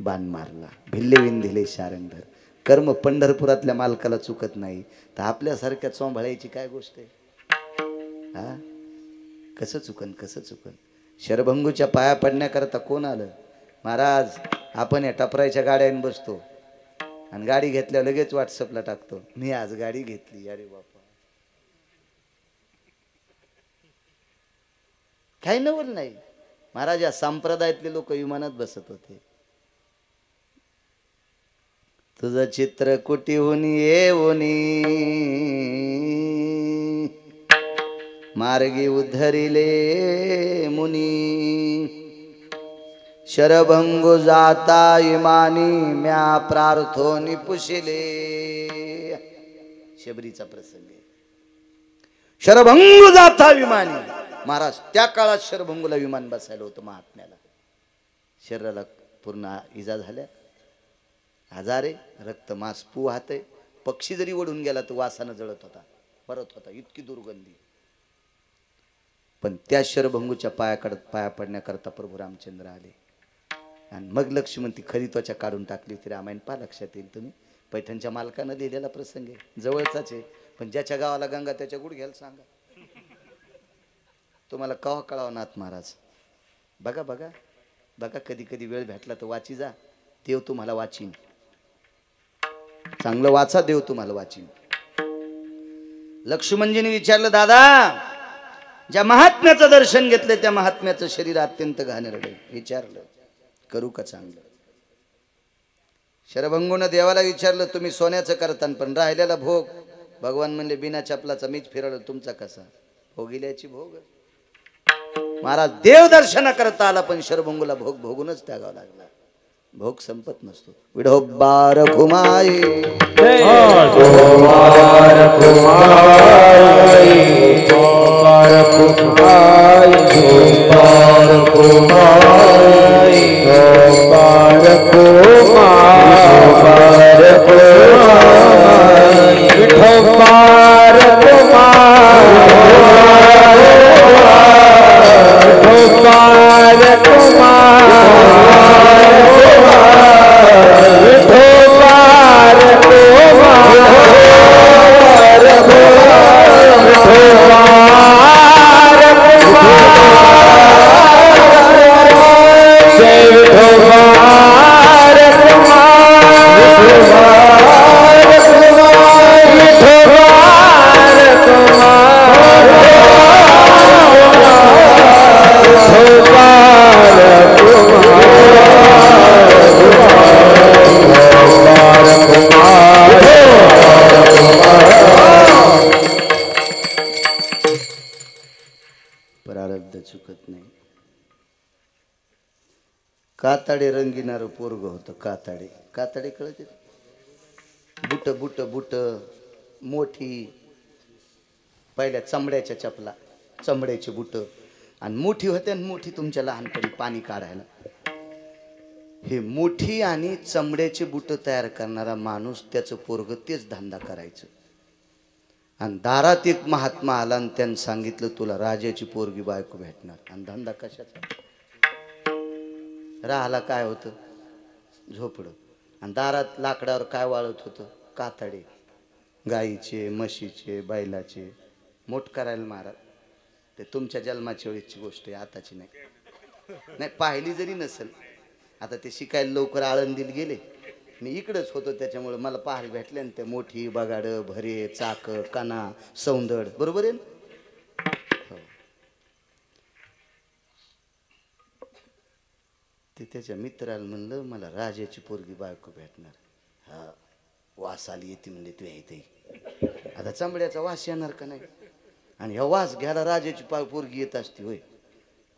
बाण मारला. भिल्ले विंधिले शारंधर. कर्म पंढरपुरातल्या मालकाला चुकत नाही, तर आपल्यासारख्या चोंभाळ्याची काय गोष्ट आहे. हा, कसं चुकन, कसं चुकन. शरभंगूच्या पाया पडण्याकरता कोण आलं? महाराज, आपण या टपरायच्या गाड्याने बसतो आणि गाडी घेतल्यावर लगेच व्हॉट्सअपला टाकतो, मी आज गाडी घेतली. अरे बापा, काही नवल नाही. महाराज, या संप्रदायातले लोक विमानात बसत होते. तुझं चित्र कुटीहून येऊनी मार्गी उद्धरिले मुनी. शरभंगू जाता इमानी म्या प्रार्थोनी पुशिले. शबरीचा प्रसंग आहे. शरभंगू जाता विमानी. महाराज, त्या काळात शरभंगूला विमान बसायला होतं महात्म्याला. शरीराला पूर्ण इजा झाल्या, आजारे, रक्त मास पू वाहतंय. पक्षी जरी ओढून गेला तर वासानं जळत होता, परत होता, इतकी दुर्गंधी. पण त्या शरभंगूच्या पाया पडण्याकरता प्रभू रामचंद्र आले. आणि मग लक्ष्मण ती खरी त्वचा काढून टाकली होती. रामायण पहा, लक्षात येईल. तुम्ही पैठणच्या मालकानं लिहिलेला प्रसंग आहे, जवळचाच आहे. पण ज्याच्या गावाला गंगा त्याच्या गुडघ्याला सांगा. तुम्हाला कवा कळावं नाथ महाराज. बघा बघा बघा, कधी कधी वेळ भेटला तर वाची जा. देव तुम्हाला वाचीन, चांगलं वाचा, देव तुम्हाला वाचीन. लक्ष्मणजीने विचारलं, दादा ज्या महात्म्याचं दर्शन घेतलं त्या महात्म्याचं शरीर अत्यंत घाणेरडं आहे. विचारलं, करू का चांगलं? शरभंगूनं देवाला विचारलं, तुम्ही सोन्याचं करतान पण राहिलेला भोग. भगवान म्हणले, बिना चपलाचा मीच फिरवलं, तुमचा कसा? भोगिल्याची भोग. महाराज, देव दर्शन करता आला पण शरभंगूला भोग भोगूनच त्यागावं लागला. भोग संपत नसतो. विढोबार घुमाई, प्रारब्ध चुकत नाही. काताडे रंगीनार पोरग होतं. काताडे, काताडे कळते? बुट बुट बुट मोठी, पहिल्या चमड्याच्या चपला, चमड्याची बुट आणि मोठी होते. आणि मोठी तुमच्या लहानपणी पाणी काढायला, हे मोठी आणि चमड्याचे बुट तयार करणारा माणूस, त्याचं पोरग तेच धंदा करायचं. आणि दारात एक महात्मा आला आणि त्यानं सांगितलं, तुला राजाची पोरगी बायको भेटणार. आणि धंदा कशाचा? राहाला काय होतं? झोपडं. आणि दारात लाकडावर काय वाळत होतं? कातडे, गाईचे, म्हशीचे, बैलाचे. मोठ करायला महाराज, ते तुमच्या जन्माच्या वेळीची गोष्ट आहे, आताची नाही. नाही पाहिली जरी नसेल. आता ते शिकायला लवकर आळंदीला गेले, मी इकडंच होतो त्याच्यामुळे मला पाहायला भेटले ना ते मोठी बगाड भरे चाक काना सौंदड बरोबर आहे ना हो. ते त्याच्या मित्राला म्हणलं मला राजाची पोरगी बायको भेटणार हा वास आली येते म्हणजे तू येते आता चांबड्याचा वास येणार का नाही आणि ह्या वास घ्यायला राजाची पोरगी येत असती होय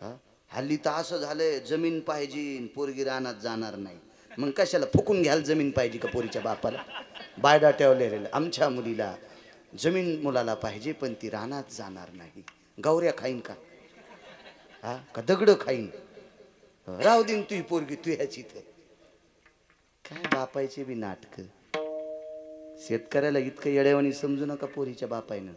हा हल्ली तर असं झालंय जमीन पाहिजे पोरगी रानात जाणार नाही मग कशाला फुकून घ्यायला जमीन पाहिजे का पोरीच्या बापाला बायडा ठेवलेलं आमच्या मुलीला जमीन मुलाला पाहिजे पण ती रानात जाणार नाही गौऱ्या खाईन का हा का दगड खाईन राहू दिन तू पोरगी तू ह्याची काय बापायचे बी नाटक शेतकऱ्याला इतकं येड्यावानी समजू नका पोरीच्या बापायनं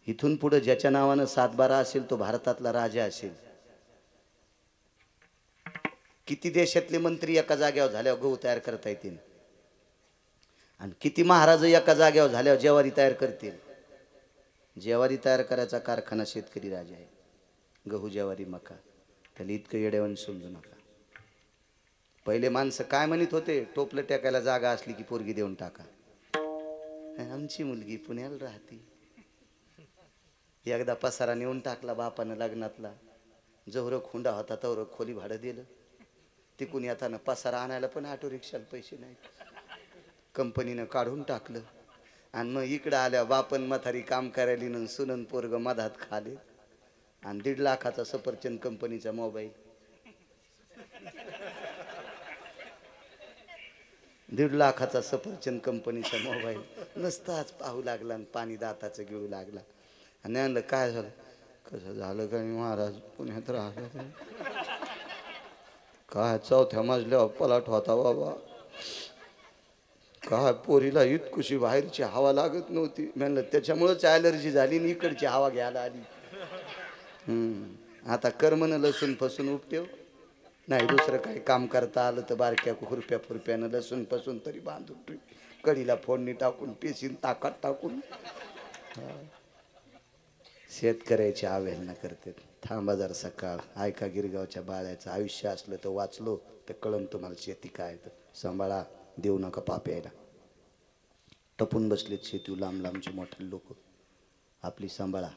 इथून पुढे ज्याच्या नावानं 7-12 असेल तो भारतातला राजा असेल किती देशातले मंत्री एका जागेवर झाल्यावर गहू तयार करता येतील आणि किती महाराज एका जागेवर झाल्यावर ज्वारी तयार करतील ज्वारी तयार करायचा कारखाना शेतकरी राजा आहे गहू ज्वारी मका त्याला इतकं येड्यावानी समजू नका पहिले माणसं काय म्हणत होते टोपलं टाकायला जागा असली की पोरगी देऊन टाका आमची मुलगी पुण्याला राहते एकदा पसारा नेऊन टाकला बापानं लग्नातला जवळ खुंडा होता तवर खोली भाडं दिलं तिकून येताना पसारा आणायला पण ऑटो रिक्षाला पैसे नाहीत कंपनीनं काढून टाकलं आणि मग इकडं आल्या बापन म्हातारी काम करायली सुनन पोरग मधात खाले आणि 1.5 लाखाचा सफरचंद कंपनीचा मोबाईल 1.5 लाखाचा सफरचंद कंपनीचा मोबाईल नसताच पाहू लागला आणि पाणी दाताचं गिळू लागला आणि आणलं काय झालं कसं झालं का महाराज पुण्यात राहिलं काय 4थ्या मजल्यावर पलाट होता बाबा काय पोरीला इतकुशी बाहेरची हवा लागत नव्हती म्हणलं त्याच्यामुळेच ॲलर्जी झाली आणि इकडची हवा घ्यायला आली आता कर्मनं लसूण फसून उपटेव नाही दुसरं काही काम करता आलं तर बारक्या खुरप्या फुरप्यानं लसूण फसून तरी बांधून ठेवी कढीला फोडणी टाकून पेशीन ताकात टाकून शेतकऱ्याची अवहेलना करते थांबा जरा सकाळ ऐका गिरगावच्या बाळ्याचं आयुष्य असलं तर वाचलो तर कळण तुम्हाला शेती काय तर सांभाळा देऊ नका पाप यायला टपून बसलेत शेती लांब लांबचे मोठे लोक आपली सांभाळा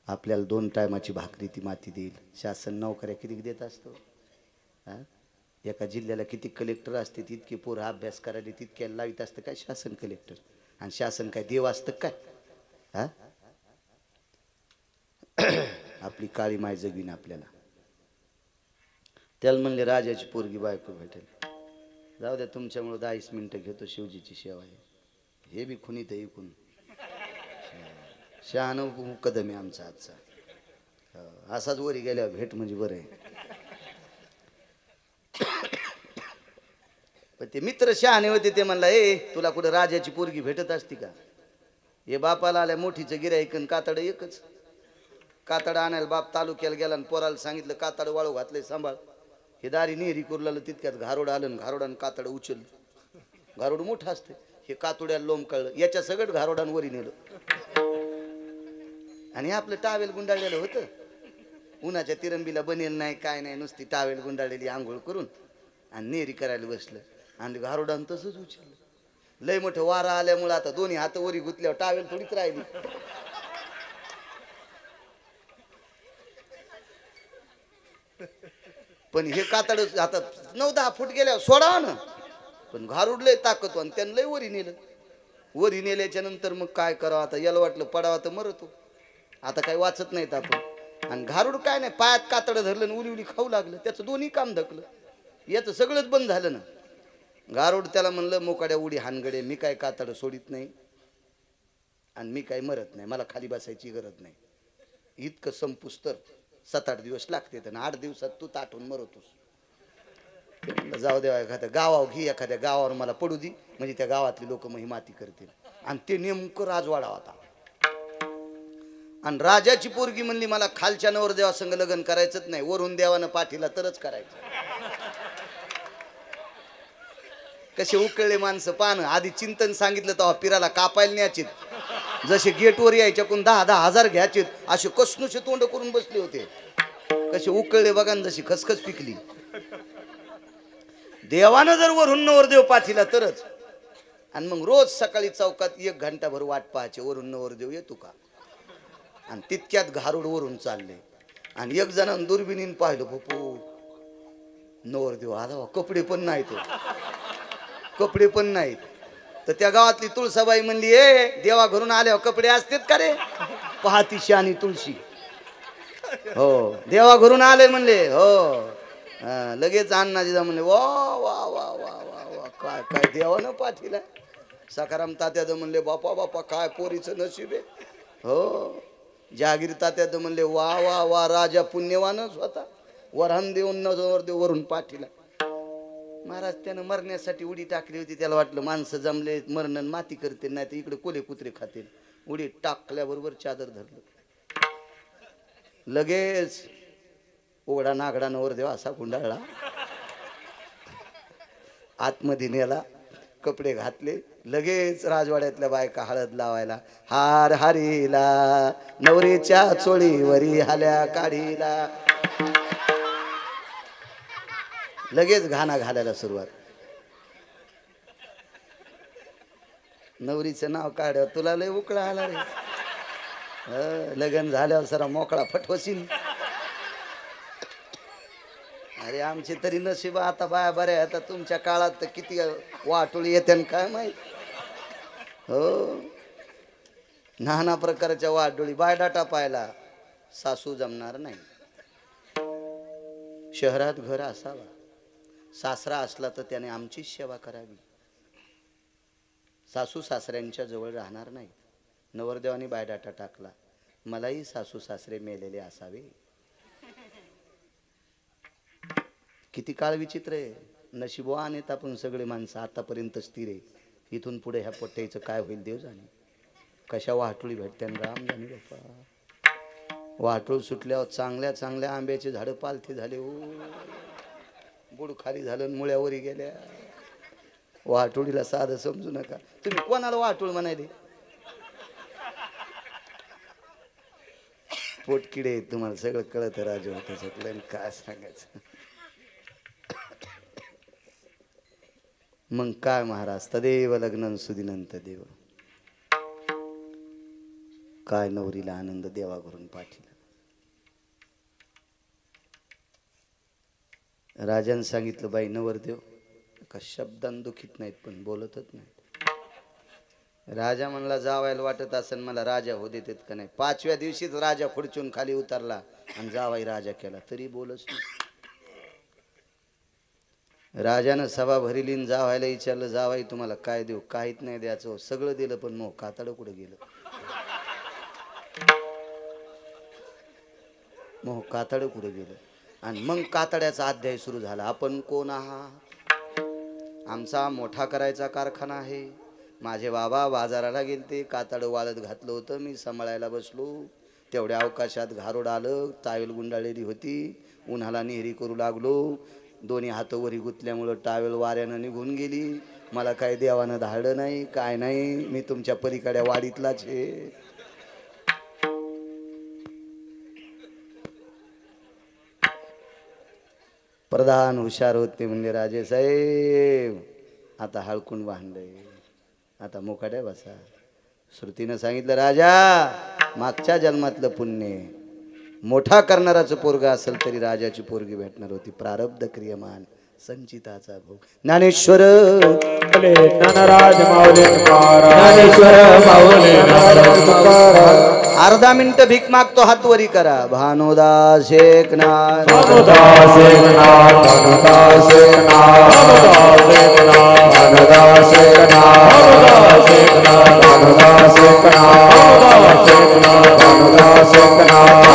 आपल्याला 2 टायमाची भाकरी ती माती देईल शासन नोकऱ्या किती देत असतो हा एका जिल्ह्याला किती कलेक्टर असते तितके पोरं अभ्यास करायला तितक्याला लावित असतं काय शासन कलेक्टर आणि शासन काय देव असतं काय हा आपली काळी माय जगवीन आपल्याला त्याला म्हणले राजाची पोरगी बायको भेटेल जाऊ द्या तुमच्यामुळे 10 मिनिटं घेतो शिवजीची सेवा आहे हे बी खुनीत आहे इकून शहाणं कदम आहे आमचा आजचा असाच वरी गेल्यावर भेट म्हणजे बरं आहे पण ते मित्र शहाणे होते ते म्हणला ए तुला कुठं राजाची पोरगी भेटत असती का हे बापाला आल्या मोठीचं गिऱ्हाईकन कातड एकच कातड आणायला बाप तालुक्याला गेला आणि पोराला सांगितलं कातड वाळू घातलंय सांभाळ हे दारी नेहरी कुरलालं तितक्यात घारोड आलं घारोडानं कातड उचललं घारोड मोठं असतं हे कातुड्याला लोम कळलं याच्या सगळं घारोडांवरी नेलं आणि आपलं टावेल गुंडाळलेलं होतं उन्हाच्या तिरंबीला बनेल नाही काय नाही नुसती टावेल गुंडाळलेली आंघोळ करून आणि नेहरी करायला बसलं आणि घारोडानं तसंच उचललं लय मोठं वारा आल्यामुळं आता दोन्ही हात वरी गुतल्यावर टावेल थोडीच राहिली पण हे कातड आता 9-10 फूट गेल्यावर सोडावं ना पण घारुडलंय ताकद आणि त्यानं लय वरी नेलं वरी नेल्याच्या नंतर मग काय करावं आता याला वाटलं पडावा तर मरतो आता काही वाचत नाहीत आपण आणि घारुड काय नाही पायात कातड धरलं उली उली खाऊ लागलं त्याचं दोन्ही काम धकलं याचं सगळंच बंद झालं ना घारुड त्याला म्हणलं मोकाड्या उडी हानगडे मी काय कातड सोडित नाही आणि मी काय मरत नाही मला खाली बसायची गरज नाही इतकं संपूस तर 7-8 दिवस लागते तर 8 दिवसात तू ताटून मरतोस जाऊ द्या एखाद्या गावावर घे एखाद्या गावावर मला पडू दे म्हणजे त्या गावातली लोक महिमाती करतील आणि ते नेमकं राजवाडा होता आणि राजाची पोरगी म्हणली मला खालच्या नवरदेवा संग लग्न करायचंच नाही वरून देवानं पाठीला तरच करायचं कसे उकळले माणसं पान आधी चिंतन सांगितलं तेव्हा पिराला कापायला न्यायचीत जसे गेटवर यायच्या कोण 10,000 घ्यायचेत असे कसनुसे तोंड करून बसले होते कशी उकळले बघा ना, जशी खसखस पिकली. देवानं जर वरून नवरदेव पाठीला तरच. आणि मग रोज सकाळी चौकात 1 घंटाभर वाट पाहायची, वरून नवरदेव येतो का. आणि तितक्यात घारुड वरून चालले. आणि एक जणांनी दुर्बिणीन पाहिलं, पप्पू नवरदेव आला, कपडे पण नाहीत, कपडे पण नाहीत. तर त्या गावातली तुळसाबाई म्हणली, ए देवा घरून आल्यावर कपडे असतात का रे. पाहती शानी तुळशी. हो देवा घरून आले म्हणले. हो लगेच अण्णाजीदा म्हणले, वा वा वा वा वा वा, काय काय देवानं पाठीला. सखाराम तात्याद म्हणले, बापा बापा काय पोरीचं नशीब आहे. हो जहागीर तात्याद म्हणले, वा वा वा, राजा पुण्यवानच होता, वरहन देऊन नवरदेव वरून पाठीला. महाराज त्यानं मरण्यासाठी उडी टाकली होती. त्याला वाटलं माणसं जमले, मरण माती करते, नाही तर इकडे कोले कुत्रे खातील. उडी टाकल्याबरोबर चादर धरलं. लगेच उघडा नागडा नवरदेव असा गुंडाळला, आतमध्ये नेला, कपडे घातले. लगेच राजवाड्यातल्या बायका हळद लावायला, हार हारीला नवरीच्या चोळीवरी हाल्या काढीला. लगेच घाणा घालायला सुरुवात. नवरीचं नाव काढ, तुला लय उकळा आला रे. लग्न झाल्यावर सरा मोकळा फटवशील. अरे आमची तरी नशीब आता बाया बऱ्या. आता तुमच्या काळात तर किती वाटोळी येते काय माहित. हो नाना प्रकारच्या वाटोळी. बायडाटा पाहायला सासू जमणार नाही. शहरात घर असावा, सासरा असला तर त्याने आमचीच सेवा करावी. सासू सासऱ्यांच्या जवळ राहणार नाही. नवरदेवानी बायडाटा टाकला, मलाही सासू सासरे मेलेले असावे. किती काळ विचित्र आहे. नशिबवान आहेत आपण सगळे माणसं आतापर्यंत स्थिर आहे. इथून पुढे ह्या पोट्याचं काय होईल देव जाणे. कशा वाहटुळी भेटते राम जाणे बाप्पा. वाहटूळ सुटल्यावर चांगल्या चांगल्या आंब्याचे झाडं पालथे झाले. हो बुड खाली झालं, मुळ्यावरी गेल्या. वाहटुळीला साधं समजू नका. तुम्ही कोणाला वाहटूळ म्हणाले. पोटकिडे तुम्हाला सगळं कळत राजू. त्याच्यातलं काय सांगायचं. मग काय महाराज, तदेव लग्न सुदिनंत देव. काय नवरीला आनंद देवा घरून पाठीला. राजाने सांगितलं, बाई नवरदेव का शब्दान दुखीत नाहीत पण बोलतच नाहीत. राजा म्हणला, जावायला वाटत असेल मला राजा हो देतात का नाही. 5व्या दिवशीच राजा खुर्चून खाली उतरला आणि जावाई राजा केला तरी बोलच नाही. राजानं सभा भरिलीन जावायला विचारलं, जावाई तुम्हाला काय देऊ. काहीच नाही द्यायचं. सगळं दिलं पण मग कातड कुठे गेलं. मग कातड कुठे गेलं. आणि मग कातड्याचा अध्याय सुरू झाला. आपण कोण आहात. आमचा मोठा करायचा कारखाना आहे. माझे बाबा बाजाराला गेलते, कातड वाळत घातलं होतं, मी सांभाळायला बसलो. तेवढ्या अवकाशात घारोड आलं, टावेल गुंडाळलेली होती, उन्हाला नेहरी करू लागलो. दोन्ही हातोवरी गुतल्यामुळं टावेल वाऱ्यानं निघून गेली. मला काय देवानं धाडलं नाही, काय नाही. मी तुमच्या पलीकडे वाडीतलाच आहे. प्रधान हुशार होते म्हणजे, राजे साहेब आता हळकून भांडय, आता मोकाट्या बसा. श्रुतीनं सांगितलं, राजा मागच्या जन्मातलं पुण्य मोठा करणाराचं पोरगा असेल तरी राजाची पोरगी भेटणार होती. प्रारब्ध क्रियमान संचिताचा भोग. ज्ञानेश्वर ज्ञानराज माऊली ज्ञानेश्वर माऊली अर्धा मिनिट भीक मागतो, हातवरी करा. भानुदास एकनाथ, भानुदास एकनाथ, भानुदास एकनाथ, भानुदास एकनाथ, भानुदास एकनाथ, भानुदास एकनाथ, भानुदास एकनाथ, भानुदास एकनाथ, भानुदास एकनाथ.